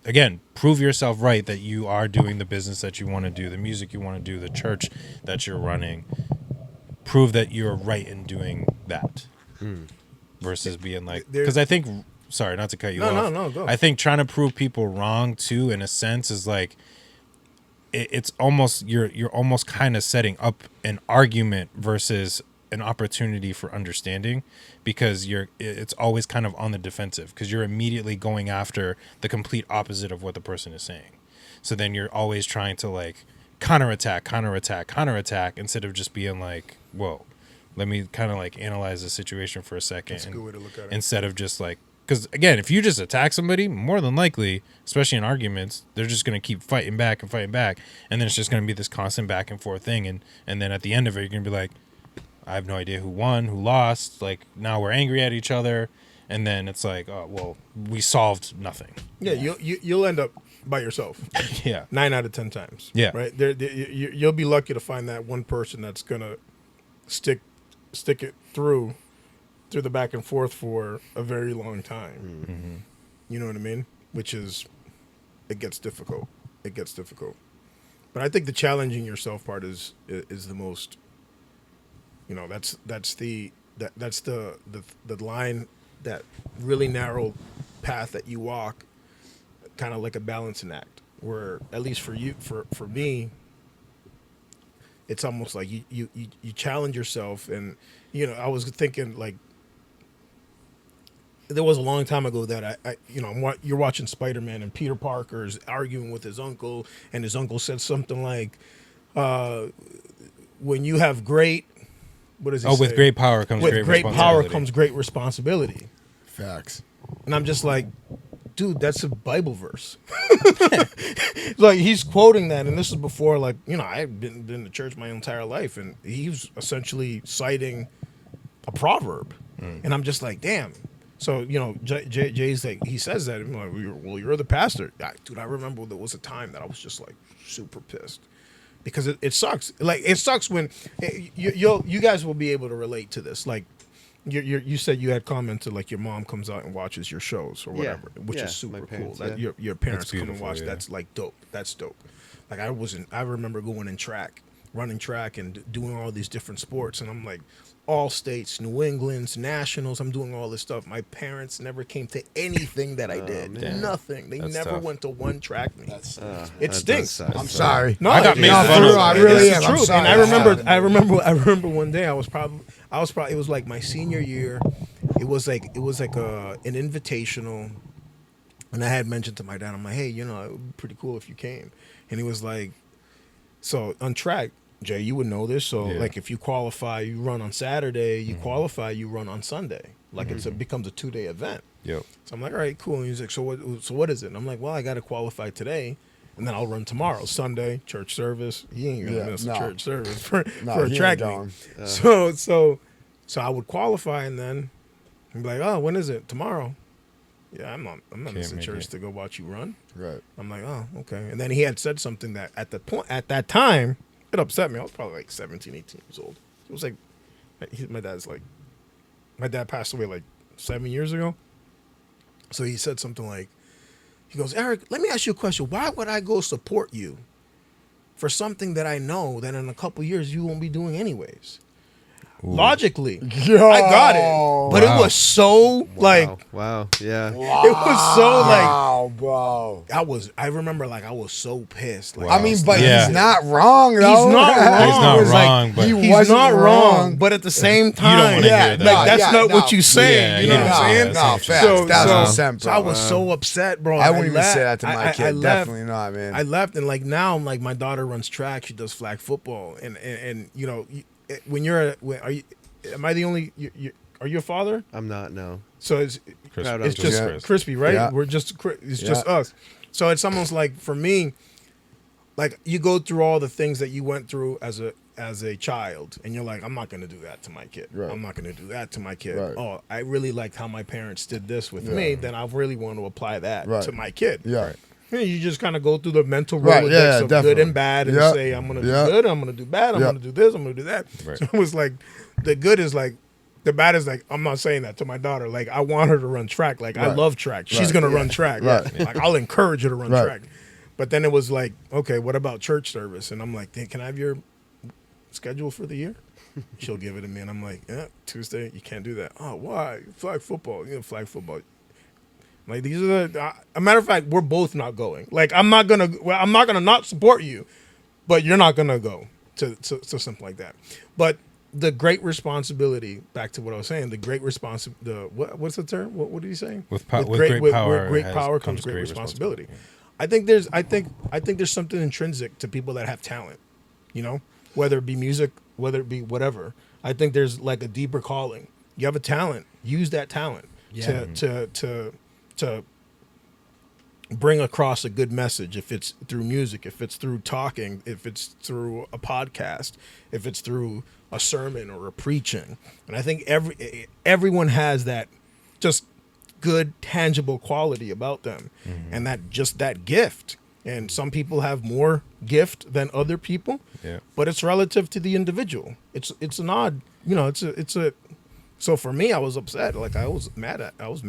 again, prove yourself right that you are doing the business that you want to do, the music you want to do, the church that you're running. Prove that you're right in doing that. Versus being like, because I think, sorry, not to cut you off. No, go. I think trying to prove people wrong too, in a sense, is like, it's almost you're almost kind of setting up an argument versus an opportunity for understanding, because it's always kind of on the defensive because you're immediately going after the complete opposite of what the person is saying. So then you're always trying to like counterattack instead of just being like, whoa, let me kind of like analyze the situation for a second. That's a good way to look at it. Instead of just like, because again, if you just attack somebody, more than likely, especially in arguments, they're just going to keep fighting back, and then it's just going to be this constant back and forth thing, and then at the end of it, you're going to be like, I have no idea who won, who lost. Like, now we're angry at each other, and then it's like, oh well, we solved nothing. Yeah, you'll end up by yourself. Yeah. 9 out of 10 times. Yeah. Right. You'll be lucky to find that one person that's gonna stick it through the back and forth for a very long time. Mm-hmm. You know what I mean? Which is, it gets difficult. It gets difficult. But I think the challenging yourself part is the most. You know, that's the line, that really narrow path that you walk, kind of like a balancing act. Where at least for you, for me, it's almost like you challenge yourself, and you know, I was thinking like. There was a long time ago that you're watching Spider-Man and Peter Parker's arguing with his uncle, and his uncle said something like, "When you have great, what does he say? With great power comes With great great power responsibility. comes great responsibility." Facts. And I'm just like, dude, that's a Bible verse. Like, he's quoting that, and this is before, like, you know, I've been to church my entire life, and he was essentially citing a proverb, and I'm just like, damn. So, you know, Jay's like, he says that, and I'm like, well, you're the pastor. Dude, I remember there was a time that I was just like super pissed, because it sucks. Like, it sucks when you guys will be able to relate to this. Like, you said you had commented like your mom comes out and watches your shows or whatever, which is super parents, cool. That yeah. your parents That's come and beautiful, watch. yeah. That's like dope. That's dope. Like, I remember going in track, running track, and doing all these different sports, and I'm like, all states, New England's, nationals. I'm doing all this stuff. My parents never came to anything that I did. man. Nothing. They That's never tough. went to one track meet. That's It stinks. I'm sorry. No, I got it- made no, fun for of real, that. I really it's am. the I'm truth. sorry. And I remember one day I was probably it was like my senior year. It was like an invitational, and I had mentioned to my dad, I'm like, hey, you know, it would be pretty cool if you came. And he was like, so on track, Jay, you would know this. So Yeah. like, if you qualify, you run on Saturday. You qualify, you run on Sunday. Like, it becomes a 2-day event. Yep. So I'm like, all right, cool. And he's like, so what is it? And I'm like, well, I got to qualify today, and then I'll run tomorrow, Sunday, church service. He ain't gonna miss a church service for a he track ain't meet. going. So I would qualify, and then I'd be like, oh, when is it? Tomorrow. Yeah, I'm not missing make church it. to go watch you run. Right. I'm like, oh, okay. And then he had said something that at that time, it upset me. I was probably like 17, 18 years old. It was like, my dad passed away like 7 years ago. So he said something like, he goes, Eric, let me ask you a question. Why would I go support you for something that I know that in a couple years you won't be doing anyways? Logically, I got it. But Wow. it was so like, wow, yeah. it was so like, Wow, bro. I remember like I was so pissed. Like, I mean, but Yeah. he's not wrong, though. He's not wrong. He's not It was like, wrong, but he's wasn't not wrong. wrong. But at the same You don't time, want to hear that. like, that's not what no. you saying. Yeah, you know yeah, what I'm yeah, saying? that's No, what facts. you're saying. 1000%, So I was so upset, bro. I wouldn't even left. say that to my I kid. left. Definitely not, man. I left, and like now, I'm like, my daughter runs track. She does flag football, and you know, when are you? Am I the only? Are you a father? I'm not, no. So it's Proud it's uncle. just Yeah. Crispy, right? Yeah. We're just it's just Yeah. us. So it's almost like, for me, like, you go through all the things that you went through as a child, and you're like, I'm not going to do that to my kid. Right. I'm not going to do that to my kid. Right. Oh, I really like how my parents did this with Yeah. me. Then I really want to apply that Right. to my kid. Yeah. You just kind of go through the mental Right, Rolodex yeah, of good definitely. and bad, and Yeah. say, I'm going to Yeah. do good, I'm going to do bad, I'm Yeah. going to do this, I'm going to do that. Right. So it was like, the good is like, the bad is like, I'm not saying that to my daughter. Like, I want her to run track. Like, I Right. love track. She's Right. going to Yeah. run track. Right. Like, I'll encourage her to run Right. track. But then it was like, okay, what about church service? And I'm like, can I have your schedule for the year? She'll give it to me, and I'm like, yeah, Tuesday, you can't do that. Oh, why? Flag football. You know, flag football. Like, these are a matter of fact, we're both not going. Like, I'm not gonna not support you, but you're not gonna go to something like that. But the great responsibility, back to what I was saying, the great what's the term? What did he say? With great power comes great great responsibility. responsibility. I think there's something intrinsic to people that have talent, you know, whether it be music, whether it be whatever. I think there's like a deeper calling. You have a talent, use that talent to bring across a good message. If it's through music, if it's through talking, if it's through a podcast, if it's through a sermon or a preaching. And I think everyone has that. Just good tangible quality about them, and that gift. And some people have more gift than other people, Yeah. but it's relative to the individual. It's an odd, it's a. So for me, I was upset. Like I was mad. I was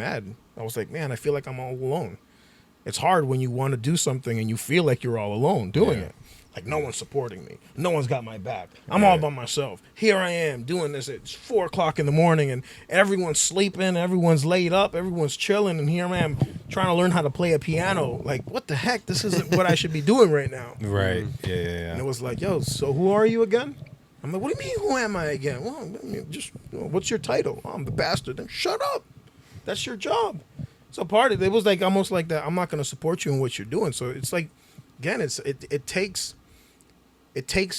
like, man, I feel like I'm all alone. It's hard when you want to do something and you feel like you're all alone doing it. Like no one's supporting me. No one's got my back. I'm all by myself. Here I am doing this at 4:00 in the morning and everyone's sleeping, everyone's laid up, everyone's chilling, and here I am trying to learn how to play a piano. Like, what the heck? This isn't what I should be doing right now. Right. Yeah. And it was like, yo, so who are you again? I'm like, what do you mean, who am I again? Well, I mean, just, what's your title? Oh, I'm the bastard. Then shut up. That's your job. So part of it was like almost like that. I'm not going to support you in what you're doing. So it's like, again, it takes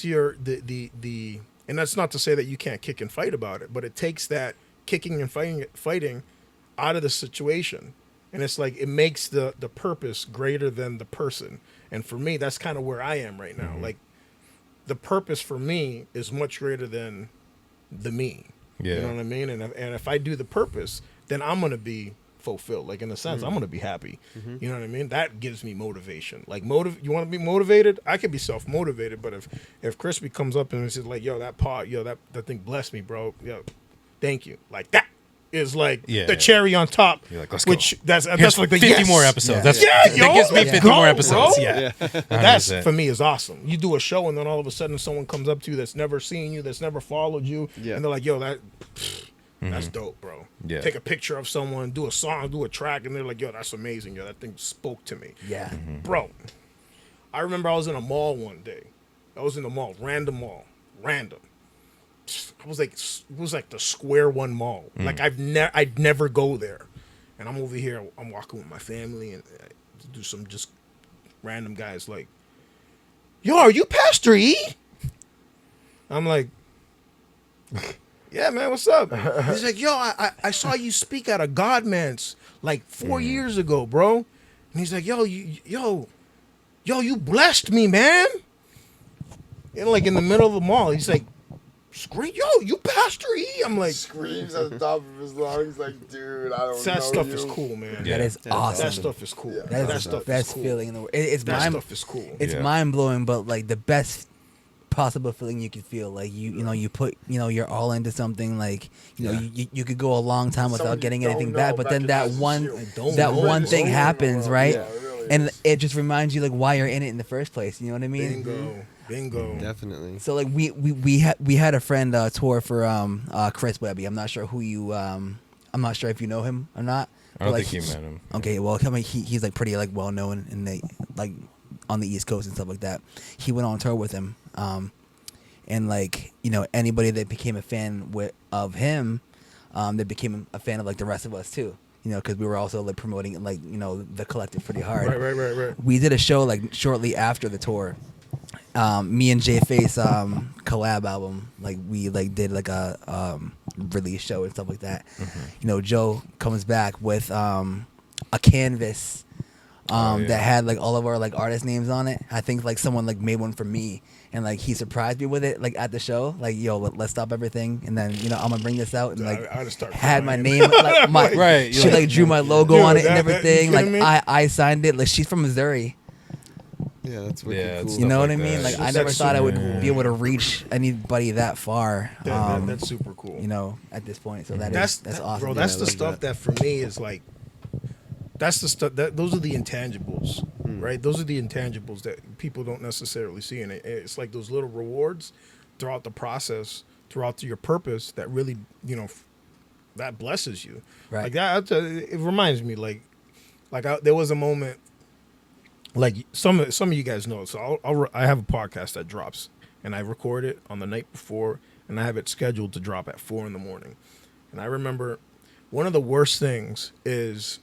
your the and that's not to say that you can't kick and fight about it, but it takes that kicking and fighting out of the situation, and it's like it makes the purpose greater than the person. And for me, that's kind of where I am right now. Like the purpose for me is much greater than the me. Yeah. You know what I mean? And if I do the purpose, then I'm gonna be fulfilled. Like in a sense, I'm gonna be happy. You know what I mean? That gives me motivation. Like you want to be motivated? I could be self-motivated, but if Crispy comes up and says like, yo, that pod, yo, that thing blessed me, bro. Yo, thank you. Like that is like the cherry on top. You're like, let's which go. that's Here's like the 50 more episodes. That's yo, that gives me 50 more go, episodes. bro. Yeah. That's 100%. for me is awesome. You do a show and then all of a sudden someone comes up to you that's never seen you, that's never followed you, and they're like, yo, that's dope, bro. Yeah. Take a picture of someone, do a song, do a track, and they're like, yo, that's amazing. Yo, that thing spoke to me. Yeah. Bro, I remember I was in a mall one day. I was in the mall, random. I was like, it was like the Square One Mall. Like I'd never go there. And I'm over here, I'm walking with my family, and I do some just random guys like, yo, are you Pastor E? I'm like, yeah, man, what's up? He's like, yo, I saw you speak at a Godman's like 4 years ago, bro. And he's like, yo, you blessed me, man. And like in the middle of the mall, he's like, scream, yo, you Pastor E? I'm like, Screams at the top of his lungs, like, dude, I don't know. that stuff is cool, man. That is awesome. That stuff is cool. That is the best feeling in the world. It's That mind, stuff is cool. it's mind blowing, but like the best possible feeling you could feel. Like you put you're all into something. Like you could go a long time without Someone getting you anything don't back, know but then that recognizes you. one thing happens, right? Yeah, it really And is. it just reminds you like why you're in it in the first place. You know what I mean? Bingo. Definitely. So like we had a friend tour for Chris Webby. I'm not sure who you I'm not sure if you know him or not. I don't but, like, think you met him. Okay, well, I mean, he's like pretty like well known in the like on the East Coast and stuff like that. He went on tour with him, and like anybody that became a fan of him, that became a fan of like the rest of us too. Because we were also like promoting like the collective pretty hard. Right. We did a show like shortly after the tour. Me and Jay Face collab album, like we like did like a release show and stuff like that. Joe comes back with a canvas that had like all of our like artist names on it. I think like someone like made one for me, and like he surprised me with it like at the show, like yo, let's stop everything, and then I'm gonna bring this out, and like I'd start had my crying. name like my Right, she like drew my logo on it and that- you everything. Like kidding me? I signed it. Like she's from Missouri. Yeah, that's wicked Yeah, cool. it's You know Stuff what I like mean? that. Like I That's never thought I would super- be able to reach anybody that far. That's super cool. At this point. So That's awesome. bro. That's I the love stuff that for me is like. That's the stuff those are the intangibles, right? Those are the intangibles that people don't necessarily see, and it's like those little rewards throughout the process, throughout your purpose that really that blesses you. Right. Like that. It reminds me there was a moment. Like some of you guys know, so I have a podcast that drops, and I record it on the night before, and I have it scheduled to drop at 4 a.m. And I remember one of the worst things is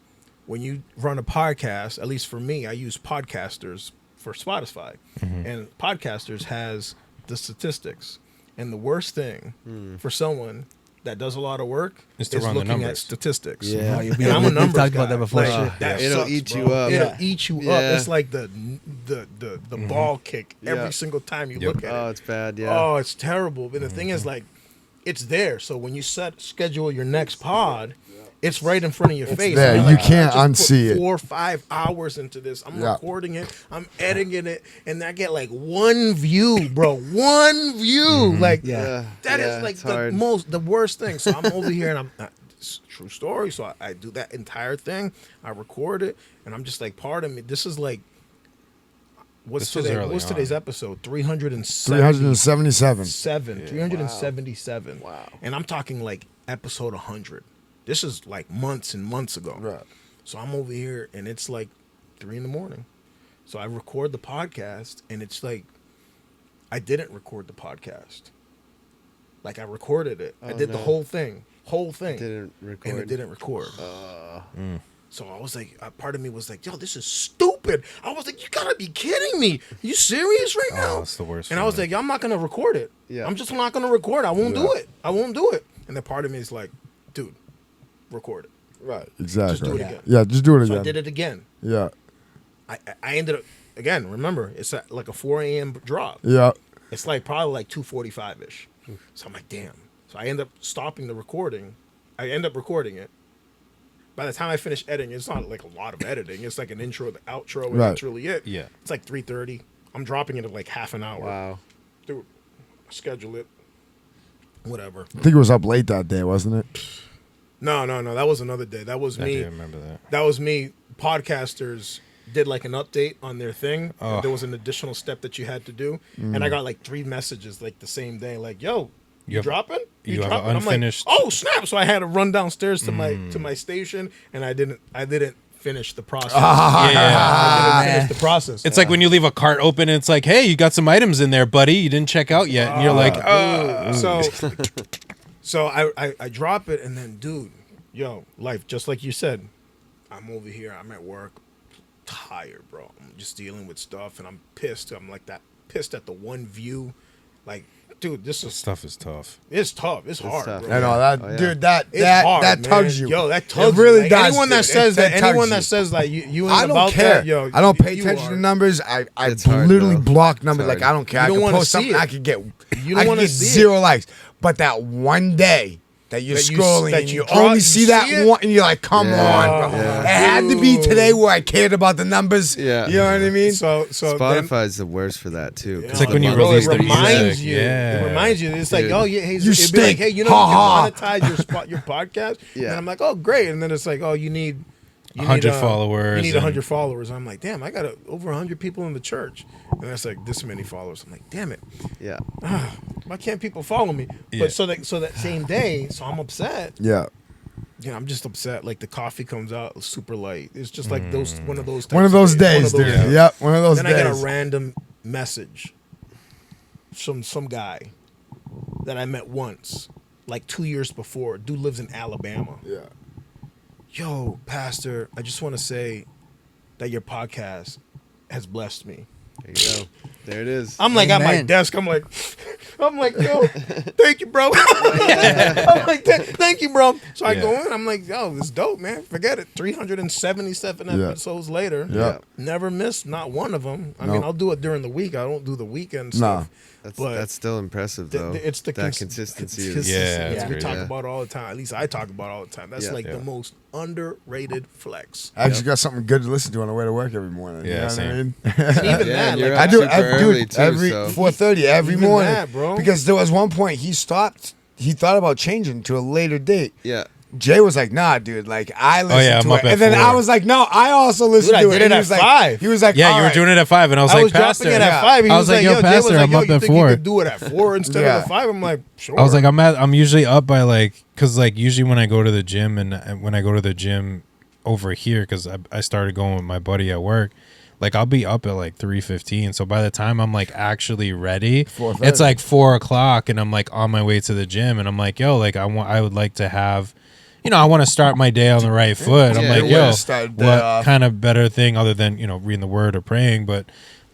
when you run a podcast. At least for me, I use Podcasters for Spotify, and Podcasters has the statistics. And the worst thing for someone that does a lot of work Is to is run the looking at numbers. statistics. Yeah. And I'm a numbers talked guy. about that before. Like, that It'll sucks, eat bro. you up. It'll Yeah. eat you Yeah. up. It's like the ball kick Yeah. every single time you Yep. look at Oh, it. it's bad. Yeah. Oh, it's terrible. But the thing is, like, it's there. So when you schedule your next pod, It's right in front of your face. there. And You I can't just put unsee it. 4 or 5 hours into this. I'm Yeah. recording it. I'm editing it, and I get like 1 view, bro. 1 view. Like Yeah. that is like it's the hard. the worst thing. So I'm over here, and it's a true story. So I do that entire thing. I record it, and I'm just like, pardon me. This is like. What's This was today? early What's on. today's episode? 377. 377. Wow. And I'm talking like episode 100. This is like months and months ago. Right. So I'm over here and it's like 3 a.m. So I record the podcast and it's like I didn't record the podcast. Like I recorded it. I Oh, did the no. whole thing. Didn't record. And it didn't record. Mm. So I was like, part of me was like, yo, this is stupid. I was like, you gotta be kidding me. You serious right now? Oh, it's the worst. And I was feeling. like, I'm not gonna record it. Yeah. I'm just not gonna record. I won't do it. I won't do it. And then part of me is like, dude, record it. Right. Exactly. Just do it again. Yeah, just do it So again. I did it again. Yeah. I ended up again. Remember, it's at like a 4 a.m. drop. Yeah. It's like probably like 2:45 ish. So I'm like, damn. So I end up stopping the recording. I end up recording it. By the time I finish editing, it's not like a lot of editing. It's like an intro, the outro, and Right. that's really it. Yeah. It's like 3:30. I'm dropping it in like half an hour. Wow. Dude, schedule it. Whatever. I think it was up late that day, wasn't it? No. That was another day. That was I me. do remember that. That was me. Podcasters did like an update on their thing. Oh. And there was an additional step that you had to do. And I got like 3 messages like the same day. Like, yo, you have- dropping? you have dropping? unfinished- I'm like, oh snap! So I had to run downstairs to my station, and I didn't finish the process. I didn't finish the process. It's like when you leave a cart open and it's like, hey, you got some items in there, buddy. You didn't check out yet. And you're like, So I drop it, and then, dude, yo, life, just like you said, I'm over here. I'm at work, tired, bro. I'm just dealing with stuff, and I'm pissed. I'm like that pissed at the 1 view. Like, dude, this is stuff is tough. it's tough. It's hard, tough. bro. I know that, Oh, yeah. dude. That It's that hard, that tugs man. you. Yo, that tugs It really you. Like, does. Anyone that dude. says It that, tugs anyone you. that says like you ain't I don't about care. that, yo, I don't pay you attention are. to numbers. I It's hard, literally though. block numbers. It's Like I don't care. You I don't can wanna post see something. it. I could get. You don't I can wanna get see it. 0 likes. But that one day that you're That you- scrolling that and you you draw- only you see that see it? one, and you're like, come Yeah. on, bro. Yeah. It had to be today where I cared about the numbers. Yeah. You know what I mean? So then, Spotify's the worst for that too. It's like when you bro, release it the reminds music. you. Yeah. It reminds you. It's like, Dude. oh yeah, hey, You it'd be like, stink. hey, you know, Ha, you can monetize your podcast. Yeah. And I'm like, oh great. And then it's like, oh, you need 100 followers You need and- 100 followers. I'm like, damn, I got over 100 people in the church, and that's like this many followers. I'm like, damn it, Yeah. why can't people follow me? Yeah. But so that same day, so I'm upset. Yeah. Yeah, I'm just upset. Like the coffee comes out super light. It's just like one of those. One of types those days, dude. days. Yep. One of those Then days. I get a random message from some guy that I met once, like 2 years before. Dude lives in Alabama. Yeah. Yo, Pastor, I just want to say that your podcast has blessed me. There you go. There it is. I'm like at my Amen. desk. I'm like, yo, thank you, bro. I'm like, thank you, bro. So I go in. I'm like, yo, this dope, man. Forget it. 377 Yeah. episodes later. Yeah. Never missed not one of them. I No. mean, I'll do it during the week. I don't do the weekend No. stuff. But That's still impressive though. it's the that consistency is consistency. Yeah, We it's talk great. about it all the time. At least I talk about it all the time. That's Yeah. like Yeah. the most underrated flex. I actually got something good to listen to on the way to work every morning. Yeah, you know same. what I mean? And even Yeah, that, and you're like, I up do. super I do early, it too, every so- 4:30 every Even morning, that, bro. Because there was one point he stopped. He thought about changing to a later date. Yeah. Jay was like, "Nah, dude. Like I listened yeah, I'm to up it," at and then 4. I was like, "No, I also listened Dude, I to did it." it And he at was like, 5. He was like, Yeah, "All you were right." doing it at 5, and I was I like, was Pastor. dropping it at Yeah. 5. He I was like, yo, Jay Pastor, was like, I'm yo, up you at think 4. you could do it at 4 instead Yeah. of at 5? I'm like, sure. I was like, I'm usually up by like, cause like usually when I go to the gym and when I go to the gym over here, cause I started going with my buddy at work, like I'll be up at like 3:15. So by the time I'm like actually ready, 4:30. it's like 4:00, and I'm like on my way to the gym, and I'm like, yo, like I would like to have, I want to start my day on the right foot. I'm Yeah, like, you yo, wanna start the day what off. kind of better thing other than reading the word or praying, but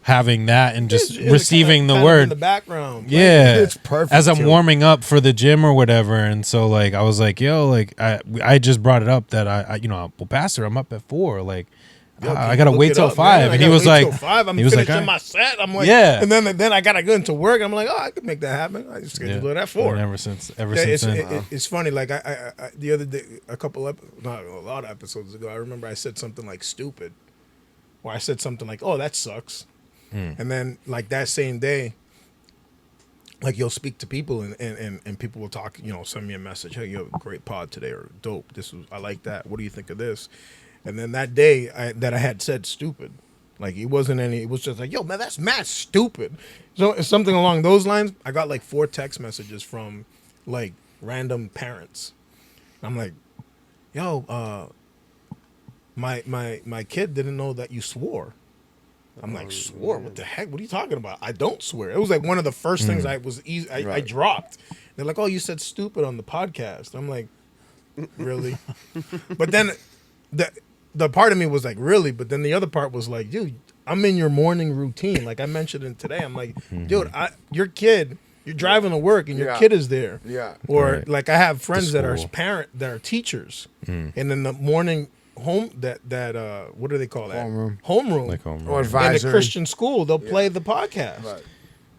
having that and just It's receiving kinda the in word. the background. Yeah, It's perfect, as I'm too. warming up for the gym or whatever, and so like I was like, yo, like I just brought it up that I well, Pastor, I'm up at 4. Like, yo, can I you gotta look wait it till up, 5. man? I And he gotta was wait like, till 5. I'm he was like, finishing "All my right." set. I'm like, Yeah. and then I gotta go into work. I'm like, oh, I could make that happen. I just scheduled it at 4. And ever since Yeah, then. it's funny. Like I the other day, not a lot of episodes ago, I remember I said something like stupid, or I said something like, "Oh, that sucks," and then like that same day, like you'll speak to people and people will talk. Send me a message. Hey, you have a great pod today, or dope. I like that. What do you think of this? And then that day that I had said stupid. Like it wasn't any. It was just like, yo, man, that's mad stupid. So it's something along those lines. I got like 4 text messages from like random parents. I'm like, yo, my kid didn't know that you swore. I'm like, swore? What the heck? What are you talking about? I don't swear. It was like one of the first things I dropped. They're like, oh, you said stupid on the podcast. I'm like, really? But then the part of me was like, really? But then the other part was like, dude, I'm in your morning routine. Like I mentioned it today. I'm like, dude, your kid, you're driving to work and your kid is there. Yeah. Or Right. like I have friends that are school. that are teachers. And in the morning home that what do they call that? Homeroom. Like homeroom. Or In advisory. a Christian school, they'll play the podcast. Right.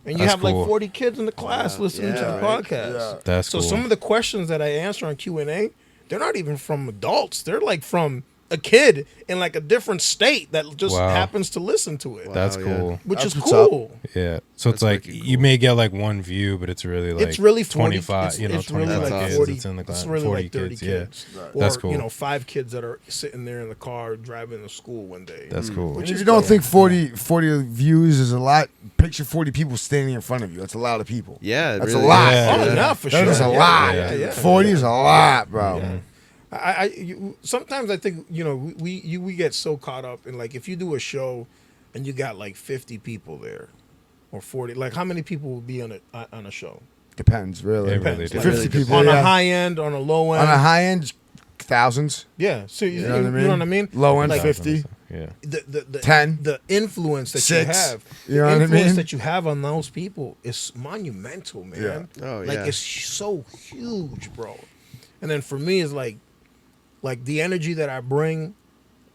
And you That's have cool. like 40 kids in the class listening to the right. podcast. Yeah. That's So cool. some of the questions that I answer on Q&A, they're not even from adults. They're like from a kid in like a different state that just Wow. happens to listen to it, That's Wow, yeah. cool. which That's is what's up. cool. Yeah. So it's That's like wicked you cool. may get like one view, but it's really like It's really 40, 25, it's, you know, it's really 25 like kids. 40, It's in the class. it's really 40 like 30 kids. kids. Yeah. Or, That's cool. 5 kids that are sitting there in the car driving to school one day. That's cool. Which And if is you don't dope. think 40 views is a lot, picture 40 people standing in front of you. That's a lot of people. Yeah, it That's really a lot. is. Oh, Yeah. yeah, for That sure. is a Yeah, lot. yeah. 40 is a lot, bro. Sometimes I think we get so caught up in like if you do a show and you got like 50 people there or 40, like how many people will be on a show? Depends, really. It really Depends. does. Like, 50 really people. on yeah. a high end, on a low end. On a high end, thousands. Yeah. So you know what I mean? know what I mean? Low end, Like, 50. Yeah. The 10. the influence that 6. you have, You know what I the influence mean? that you have on those people is monumental, man. Yeah. Oh, Like yeah. it's so huge, bro. And then for me, it's like the energy that I bring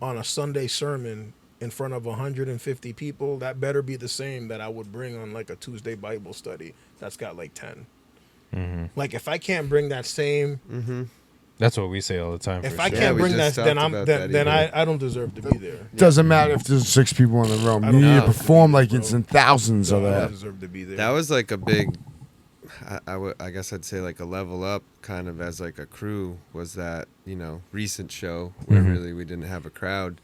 on a Sunday sermon in front of 150 people, that better be the same that I would bring on like a Tuesday Bible study that's got like 10. Like if I can't bring that same, That's what we say all the time. if for I sure. can't we bring just that, then talked I'm about then, that then either. I don't deserve to be there. Doesn't matter if there's 6 people in the room. I You don't need to know. perform like Bro. it's in thousands of I don't that. deserve to be there. That was like a big, I guess I'd say like a level up kind of as like a crew was that, recent show where really we didn't have a crowd.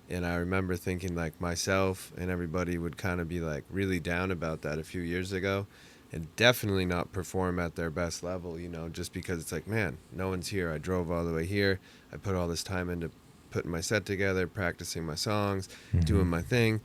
And I remember thinking like myself and everybody would kind of be like really down about that a few years ago and definitely not perform at their best level, just because it's like, man, no one's here. I drove all the way here. I put all this time into putting my set together, practicing my songs, doing my thing.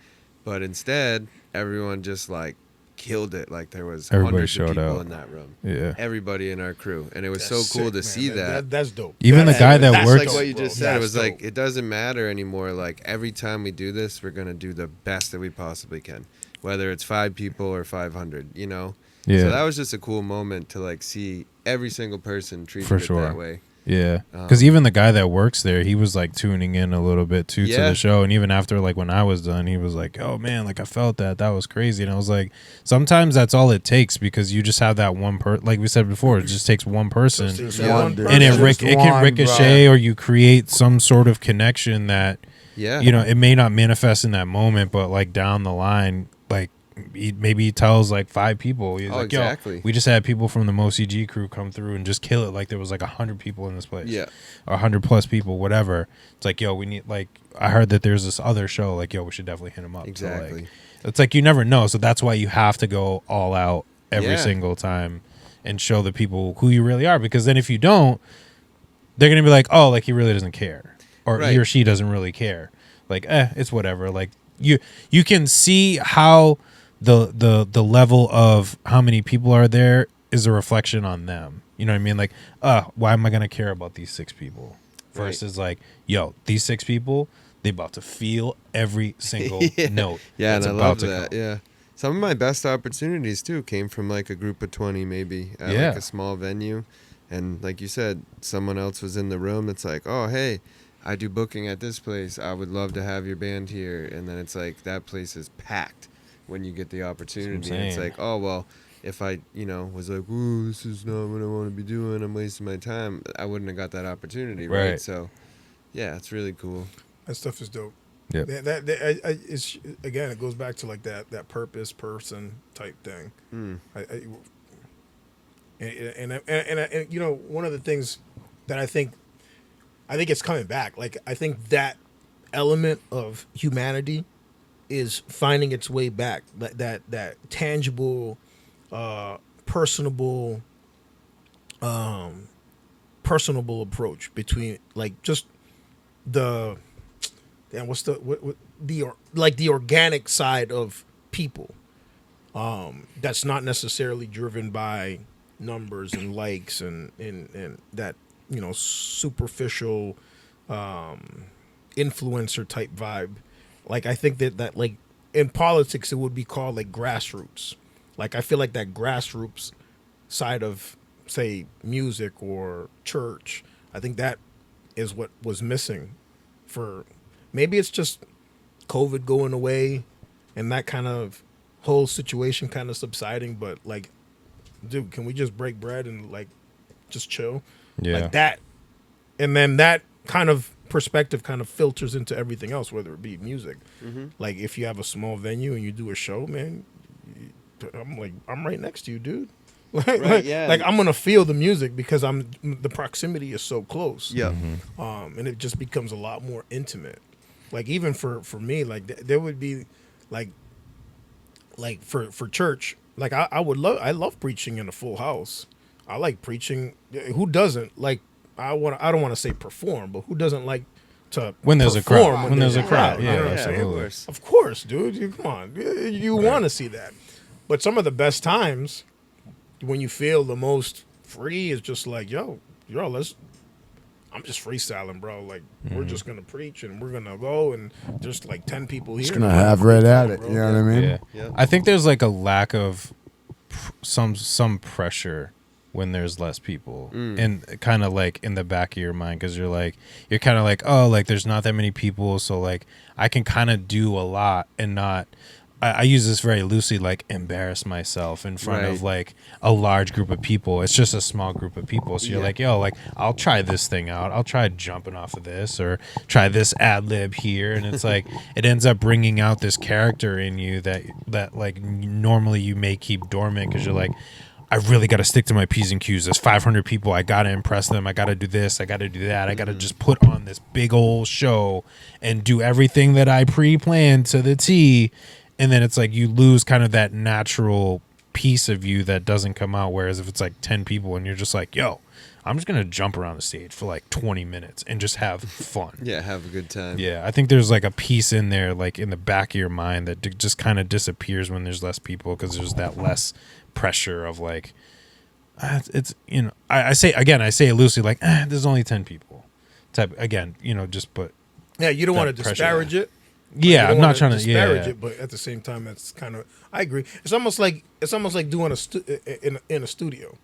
But instead, everyone just like killed it. Like there was Everybody hundreds of showed people up. in that room. Yeah. Everybody in our crew. And it was That's so cool sick, to man. see that. That's dope. Even the guy that That's works- like what you just said. It was like, dope. it doesn't matter anymore. Like every time we do this, we're going to do the best that we possibly can, whether it's 5 people or 500, Yeah. So that was just a cool moment to like see every single person treating For it sure. that way. Yeah, because even the guy that works there, he was like tuning in a little bit too to Yeah. the show, and even after like when I was done, he was like, "Oh man, like I felt that was crazy," and I was like, sometimes that's all it takes because you just have that one like we said before, it just takes one person, Just Yeah. one Dude. and person. it Just can one, ricochet, bro. or you create some sort of connection that Yeah. it may not manifest in that moment, but like down the line, like maybe he tells like 5 people. He's like, exactly. "Yo, we just had people from the MOCG crew come through and just kill it. Like there was like 100 people in this place, Yeah. or 100 plus people, whatever. It's like, yo, we need like I heard that there's this other show. Like, yo, we should definitely hit him up. So, Exactly. like, it's like you never know. So that's why you have to go all out every Yeah. single time and show the people who you really are. Because then if you don't, they're gonna be like, oh, like he really doesn't care, or he Right. or she doesn't really care. Like, it's whatever. Like you can see how the level of how many people are there is a reflection on them. You know what I mean? Like, why am I gonna care about these 6 people? Right. Versus like, yo, these 6 people, they about to feel every single note. Yeah, that's and I about love to that. come. Yeah. Some of my best opportunities too came from like a group of 20 maybe at Yeah. like a small venue. And like you said, someone else was in the room. It's like, oh, hey, I do booking at this place. I would love to have your band here. And then it's like that place is packed when you get the opportunity. And it's saying. like, oh, well, if I, was like, ooh, this is not what I want to be doing, I'm wasting my time, I wouldn't have got that opportunity, right? Right. So, yeah, it's really cool. That stuff is dope. Yep. It's again, it goes back to like that purpose person type thing. And you know, one of the things that I think it's coming back. Like I think that element of humanity is finding its way back. That tangible, personable approach between like just the and what's the organic side of people. That's not necessarily driven by numbers and likes and that, you know, superficial influencer type vibe. Like I think that like in politics it would be called like grassroots. Like I feel like that grassroots side of say music or church, I think that is what was missing for maybe it's just COVID going away and that kind of whole situation kind of subsiding, but like dude, can we just break bread and like just chill? Yeah. Like that. And then that kind of perspective kind of filters into everything else, whether it be music. Like if you have a small venue and you do a show, man, I'm right next to you, dude. Right, yeah. Like I'm gonna feel the music because the proximity is so close. Yeah. And it just becomes a lot more intimate. Like even for me, like there would be like for church, like I love preaching in a full house. I like preaching. Who doesn't like? I don't want to say perform, but who doesn't like to When there's a perform crowd. When there's a crowd. you Yeah, know what I'm Yeah, saying? of course. Of course, dude. Come on, you want to see that. But some of the best times when you feel the most free is just like, yo, I'm just freestyling, bro. Like we're just gonna preach and we're gonna go and just like 10 people here. Just gonna have right at it. You know what I mean? Yeah. Yeah. I think there's like a lack of some pressure when there's less people and kind of like in the back of your mind because you're kind of like, oh, like there's not that many people, so like I can kind of do a lot and not I use this very loosely, like embarrass myself in front of like a large group of people. It's just a small group of people. So you're like, yo, like I'll try this thing out. I'll try jumping off of this or try this ad lib here. And it's like, it ends up bringing out this character in you that like normally you may keep dormant because you're like, I really got to stick to my P's and Q's. There's 500 people. I got to impress them. I got to do this. I got to do that. I got to just put on this big old show and do everything that I pre-planned to the T. And then it's like you lose kind of that natural piece of you that doesn't come out. Whereas if it's like 10 people and you're just like, yo, I'm just going to jump around the stage for like 20 minutes and just have fun. Yeah, have a good time. Yeah, I think there's like a piece in there, like in the back of your mind that just kind of disappears when there's less people because there's that less pressure of like, it's, you know, I say it loosely, like, there's only 10 people. Type again, you know, just put. Yeah, you don't that want to pressure. disparage it. Yeah, You I'm don't not wanna trying to disparage yeah. it, but at the same time, that's kind of I agree. It's almost like doing in a studio,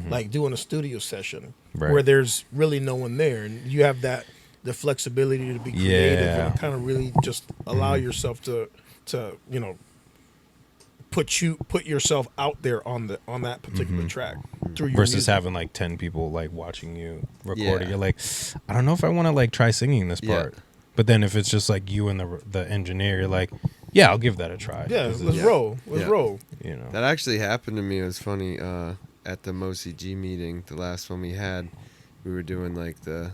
like doing a studio session Right. where there's really no one there, and you have the flexibility to be creative Yeah. and kind of really just allow yourself to you know put yourself out there on that particular track through your Versus music. having like 10 people like watching you record it. Yeah. You're like, I don't know if I want to like try singing this Yeah. part. But then if it's just like you and the engineer, you're like, yeah, I'll give that a try. Yeah, 'Cause let's it's, roll. Let's Yeah. roll. you know. That actually happened to me. It was funny. At the MOCG meeting, the last one we had, we were doing like the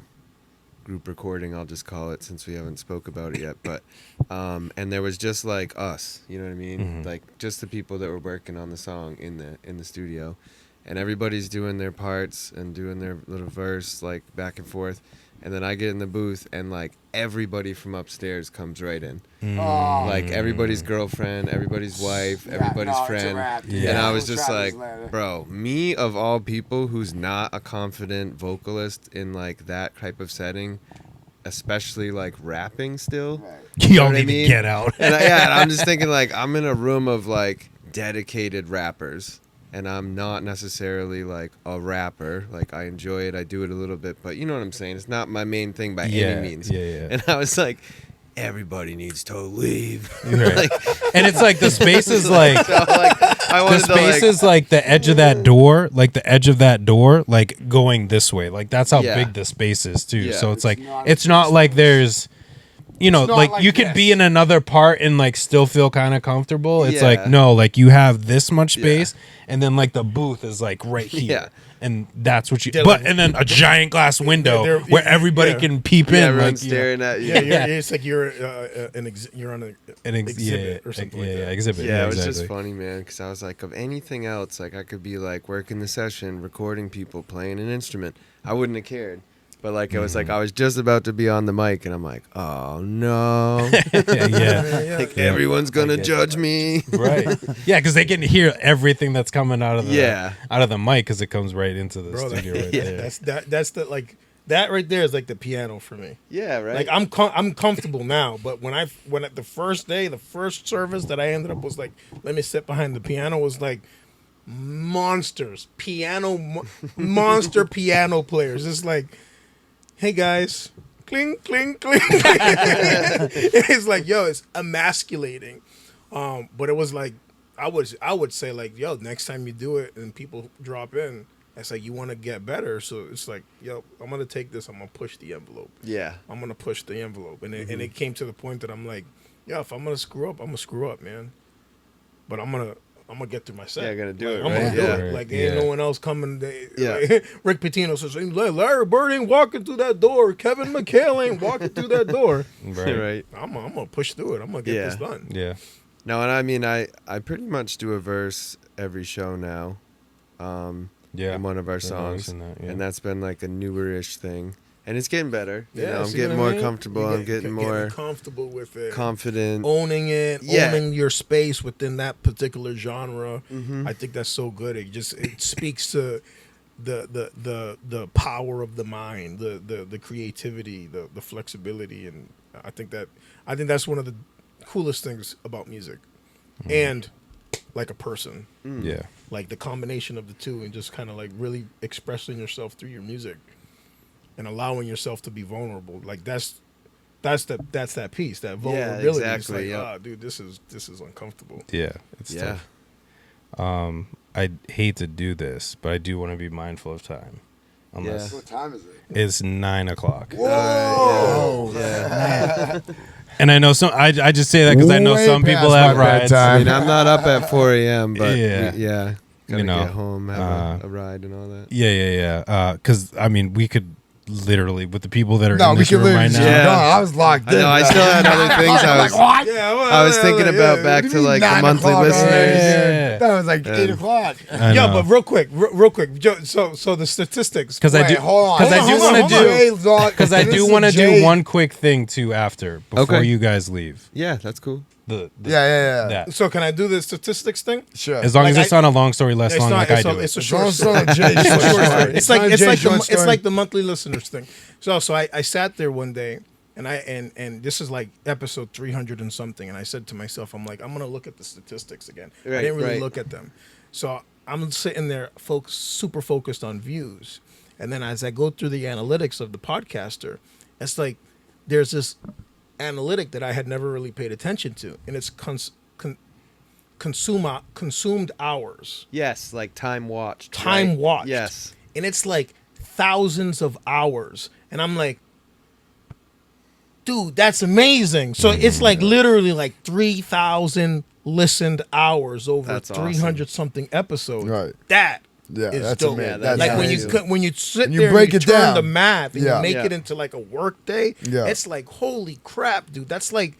group recording, I'll just call it, since we haven't spoke about it yet. But and there was just like us, you know what I mean? Like just the people that were working on the song in the studio, and everybody's doing their parts and doing their little verse like back and forth. And then I get in the booth and like everybody from upstairs comes right in. Like everybody's girlfriend, everybody's wife, everybody's friend. And I was just like, bro, me of all people who's not a confident vocalist in like that type of setting, especially like rapping still. Y'all know what I need mean? to get out. And I'm just thinking like I'm in a room of like dedicated rappers. and I'm not necessarily like a rapper. Like I enjoy it, I do it a little bit, but you know what I'm saying. It's not my main thing by any means. Yeah. And I was like, everybody needs to leave. Right. Like, And it's like the space is like so, like I the wanted to, space like, is like the edge of that door, like the edge of that door, like going this way. Like that's how Yeah. big the space is too. Yeah. So it's like not it's not like there's you know, not like like you could be this. in another part and like still feel kind of comfortable. It's Yeah. like no, like you have this much Yeah. space, and then like the booth is like right here, Yeah. and that's what you. Yeah, But like- and then a giant glass window they're- where everybody yeah. can peep yeah, in. everyone's Like, you know, staring at you. Yeah, it's like you're you're on an exhibit or something like that. exhibit. Yeah, it was exactly. just funny, man, because I was like, of anything else, like I could be like working the session, recording people, playing an instrument. I wouldn't have cared. But like it was like I was just about to be on the mic, and I'm like, oh no, yeah. like everyone's gonna judge me. Right. Yeah, because they can hear everything that's coming out of the Yeah. out of the mic because it comes right into the Bro, studio right yeah, there. that's the like that right there is like the piano for me. Yeah, right. Like I'm comfortable now, but when at the first day, the first service that I ended up was like, let me sit behind the piano was like monsters, monster piano players. It's like, hey guys, cling cling cling. It's like, yo, it's emasculating. But it was like I would say like, yo, next time you do it and people drop in, it's like you want to get better. So it's like, yo, I'm gonna take this. I'm gonna push the envelope. yeah, I'm gonna push the envelope, and it came to the point that I'm like, yeah, if I'm gonna screw up, I'm gonna screw up, man. But I'm gonna get through my set. Yeah, gotta do Like, it, I'm right? gonna do Yeah. it. Like ain't Yeah. no one else coming. Yeah. Rick Pitino says, Larry Bird ain't walking through that door. Kevin McHale ain't walking through that door. Right. right. I'm gonna push through it. I'm gonna get Yeah. this done. Yeah. No, and I mean, I pretty much do a verse every show now. Yeah. In one of our I've songs, noticed that, yeah. and that's been like a newer-ish thing, and it's getting better. You know, I'm see getting what I more mean? comfortable. You I'm getting more comfortable with it. confident. Owning it, Yeah. owning your space within that particular genre. Mm-hmm. I think that's so good. It speaks to the power of the mind, the creativity, the flexibility, and I think that's one of the coolest things about music, and like a person, Yeah. like the combination of the two, and just kind of like really expressing yourself through your music, and allowing yourself to be vulnerable. Like that's that piece, that vulnerability. It's exactly, like, yeah. dude, this is uncomfortable. Yeah. It's Yeah. tough. I hate to do this, but I do want to be mindful of time. Unless What time is it? it's 9:00. Whoa! Yeah. And I know some. I just say that because I know Way some people past have my rides. bedtime. I mean, I'm not up at 4 a.m., but Yeah. yeah. Gotta You know, get home, have a ride and all that. Yeah. Because I mean, we could literally with the people that are No, in we this can room literally right just now. Yeah. no, I was locked I in. know, I still had other things I was- what? Yeah, I was thinking about back to like the monthly listeners. Yeah. That was like 8 o'clock. I Yo, know. but real quick, Joe, so the statistics. Because I do, Wait, hold on. because I Hold do on, want to hold on. do, because I This do is want to do Jay. one quick thing too after before Okay. you guys leave. Yeah, that's cool. The Yeah. that. So can I do the statistics thing? Sure. As long as Like it's not a long story less long like I do. It's a As short long as story. it's not a Jay It's a short short story. story. It's not a like Jay the monthly listeners thing. So I sat there one day, and this is like episode 300 and something, and I said to myself, I'm like, I'm gonna look at the statistics again. I Right, didn't really right. look at them, so I'm sitting there, super focused on views, and then as I go through the analytics of the podcaster, it's like there's this analytic that I had never really paid attention to, and it's consumed hours. Yes, like time watched. Time right? watched. Yes. And it's like thousands of hours. And I'm like, dude, that's amazing. So it's like literally like 3,000 listened hours over That's awesome. 300 something episodes. Right. That Yeah, is that's dope. amazing. Yeah, That's like amazing. when you sit When you there break and it you turn down. the math and Yeah. you make Yeah. it into like a work day, Yeah. it's like, holy crap, dude. That's like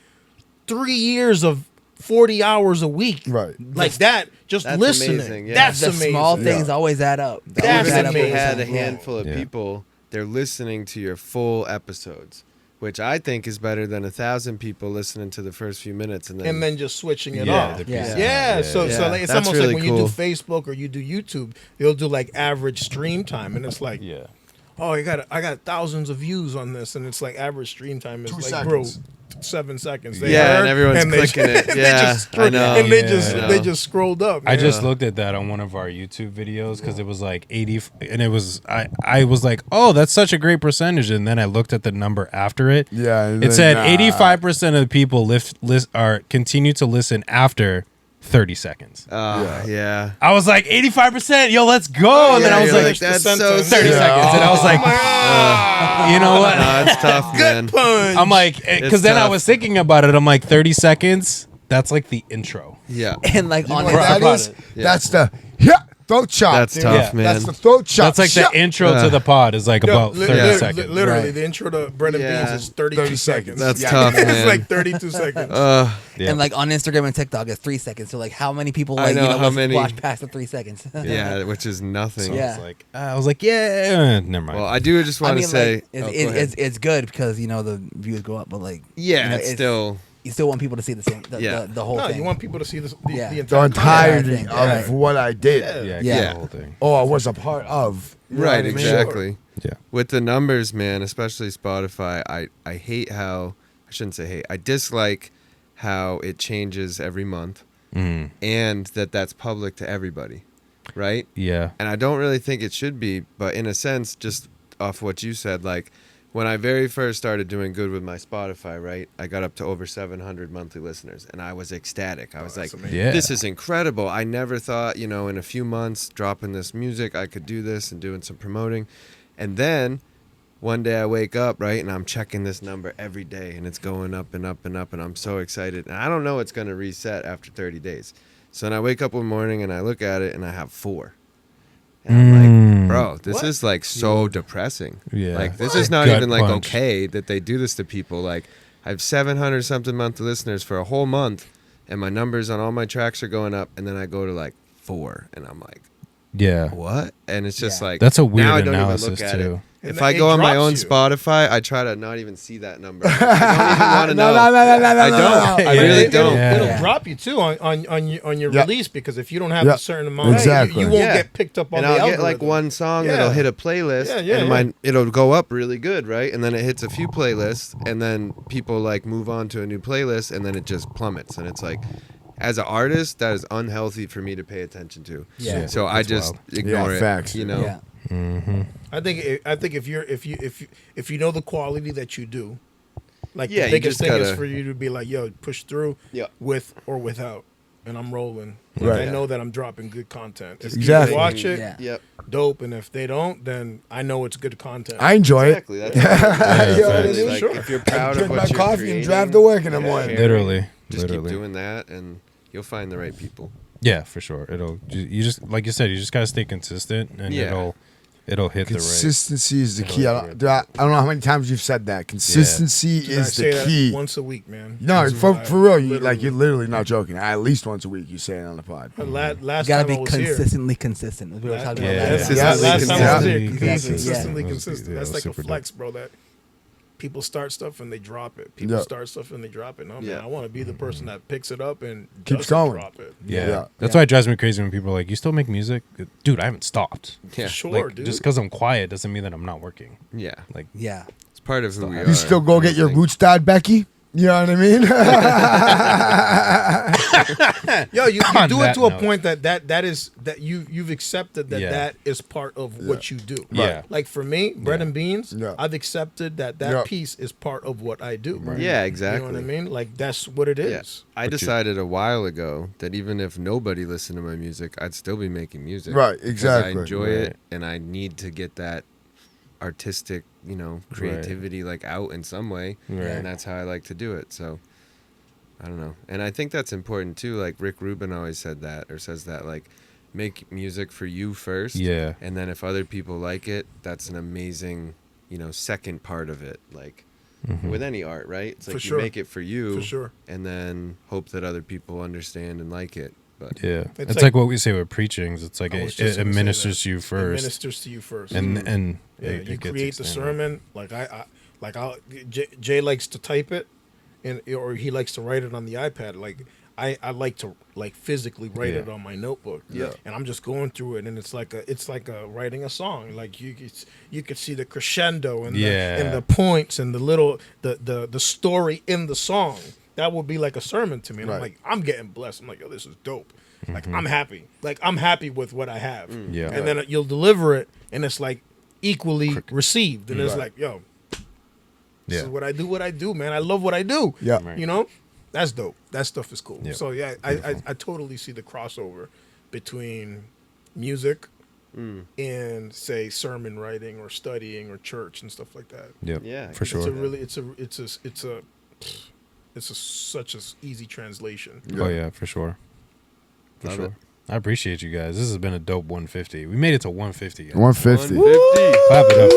3 years of 40 hours a week. Right. Like that, just That's listening. amazing, yeah. That's The amazing. small things always add up. They That's always add Even up if you over had a time. Yeah. handful of Yeah. people, they're listening to your full episodes, which I think is better than 1,000 people listening to the first few minutes and And then just switching it Yeah, off. the Yeah. pieces. Yeah, so Yeah. like, it's That's almost really like when cool. you do Facebook or you do YouTube, they'll do like average stream time, and it's like, Yeah. oh, I got thousands of views on this, and it's like average stream time is 2 like, seconds. bro, first 7 seconds. They Yeah, heard, and everyone's they clicking it. they Yeah, just I know. And they Yeah. they just scrolled up. I man. just looked at that on one of our YouTube videos because it was like 80, and it was I was like, oh, that's such a great percentage, and then I looked at the number after it. Yeah, and It then, said 85% of the people continue to listen after 30 seconds. Yeah. I was like 85%, yo, let's go, and then I was you're like, that's 30 so 30 sick. seconds, and I was like, you know what? No, it's tough, man. Good punch. I'm like, because then I tough. was thinking about it. I'm like, 30 seconds. That's like the intro. Yeah. And like on What Bro, that about is? it. Yeah. That's the throat chop. That's dude. tough, Yeah. man. That's the throat chop. That's like the intro to the pod is like about 30 seconds. Literally, Right. the intro to Bread and Yeah. Beans is 32 30 seconds. That's Yeah. tough, It's man. like 32 seconds. Yeah. And like on Instagram and TikTok, it's 3 seconds. So like, how many people I like know, how let's many- watch past the 3 seconds? Yeah, which is nothing. Yeah. I was like, yeah, never mind. Well, I do just I want mean, to say, like, oh, go ahead. it's good because the views go up, but like, yeah, you know, it's still, you still want people to see the same, Yeah. the whole No, thing. you want people to see the Yeah. the The entire entirety thing. of Right. what I did. yeah, Yeah. the whole thing. Or I was a part of. You know right, what I mean? exactly. Yeah. With the numbers, man, especially Spotify, I hate how, I shouldn't say hate, I dislike how it changes every month Mm. and that's public to everybody, right? Yeah. And I don't really think it should be, but in a sense, just off what you said, like when I very first started doing good with my Spotify, right, I got up to over 700 monthly listeners, and I was ecstatic. I was like, Yeah. this is incredible. I never thought, in a few months, dropping this music, I could do this and doing some promoting. And then one day I wake up, right, and I'm checking this number every day, and it's going up and up and up, and I'm so excited. And I don't know it's going to reset after 30 days. So then I wake up one morning, and I look at it, and I have 4. And I'm like, bro, this is like so depressing. Yeah. Like, this is not Gut even like punch. okay that they do this to people. Like, I have 700 something monthly listeners for a whole month, and my numbers on all my tracks are going up, and then I go to like 4, and I'm like, Yeah. what? And it's just Yeah. like, That's a now weird I don't even analysis look at too. it. And If I it go on my drops own you. Spotify, I try to not even see that number. I don't even want to know. No. I don't. I Yeah. really It'll, don't. Yeah. it'll drop you too on your Yeah. release, because if you don't have Yeah. a certain amount, Exactly. you won't Yeah. get picked up on And the I'll algorithm. get like one song Yeah. that'll hit a playlist, Yeah, and it'll go up really good, right? And then it hits a few playlists, and then people like move on to a new playlist, and then it just plummets. And it's like, as an artist, that is unhealthy for me to pay attention to. Yeah. So I just ignore it. facts. Yeah. I think if you know the quality that you do, like Yeah, the you biggest just thing is gotta- for you to be like, yo, push through, Yeah. with or without, and I'm rolling. Like, Right. I know that I'm dropping good content. If Exactly. people watch it, Yeah. Yep. dope, and if they don't, then I know it's good content. I enjoy Exactly. That's it. Yeah, You know what I facts. mean? like, Sure. if you're proud of Drink what my you're coffee creating, and drive to work in the morning. Literally. just Literally. keep doing that, and you'll find the right people. Yeah, for sure. You just like you said, you just gotta stay consistent, and Yeah. it'll hit Consistency is the It'll key. hit I don't know how many times you've said that. Consistency Dude, I is say the that key. once a week, man. No, That's for why- real. You're literally not joking. At least once a week, you say it on the pod. Last You time gotta I be was here. consistently consistent. We were talking Yeah. about that. Yeah. Last time I was here, Exactly. consistently Yeah. consistent. Yeah, That's it was like a super flex, bro. That people start stuff and they drop it. People Yeah. start stuff and they drop it. No, man, Yeah. I want to be the person that picks it up and Keeps doesn't going. drop it. Yeah. Yeah. That's why it drives me crazy when people are like, "You still make music, dude?" I haven't stopped. Yeah. Sure, Like, dude. just because I'm quiet doesn't mean that I'm not working. Yeah. Like, Yeah. It's part of who we are. You still go get your I think. roots dyed, Becky? You know what I mean? Yo, you On do it that to a note. point that you've accepted that Yeah. that is part of what you do. Yeah. Like for me, bread Yeah. and beans, Yeah. I've accepted that Yeah. piece is part of what I do. Yeah, You exactly. know what I mean? Like that's what it Yeah. is. I decided a while ago that even if nobody listened to my music, I'd still be making music. Right, 'Cause exactly. I enjoy Right. it, and I need to get that artistic, creativity like out in some way, Right. and that's how I like to do it. So I don't know, and I think that's important too. Like Rick Rubin always said that, or says that, like, make music for you first, yeah, and then if other people like it, that's an amazing, second part of it. Like with any art, right? It's like For you sure. make it for you, For sure. and then hope that other people understand and like it. But yeah. It's It's like- like what we say with preachings. It's like I was it just gonna say administers that. to you It first, ministers to you first. and Yeah, it you gets create the extended. sermon. Like Jay likes to type it, or he likes to write it on the iPad. Like I like to like physically write Yeah. it on my notebook. Yeah. And I'm just going through it, and it's like a writing a song. Like you could see the crescendo and the points and the little the story in the song. That would be like a sermon to me. And I'm Right. like, I'm getting blessed. I'm like, yo, this is dope. Like I'm happy. Like I'm happy with what I have. Yeah. And then you'll deliver it, and it's like equally received. And it's like, yo, this is what I do, man. I love what I do. Yeah. Right. You know? That's dope. That stuff is cool. Yeah. So yeah, I totally see the crossover between music and say sermon writing or studying or church and stuff like that. Yep. Yeah, For sure. It's a really it's a such a easy translation. Oh yeah, for sure. For Love sure. it. I appreciate you guys. This has been a dope 150. We made it to 150. Guys. 150. 150. Clap it up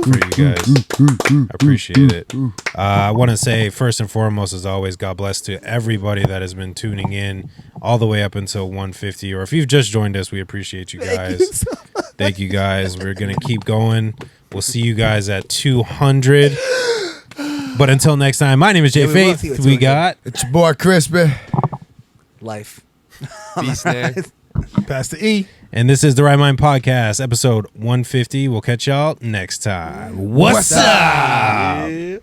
for you guys. I appreciate it. I want to say, first and foremost, as always, God bless to everybody that has been tuning in all the way up until 150. Or if you've just joined us, we appreciate you guys. Thank you guys. We're going to keep going. We'll see you guys at 200. But until next time, my name is Jay Yeah, we will Faith. see you at We 200. got It's your boy Crispy. Life. Beast there. Pastor E. And this is the Right Mind Podcast, episode 150. We'll catch y'all next time. What's up? Yeah.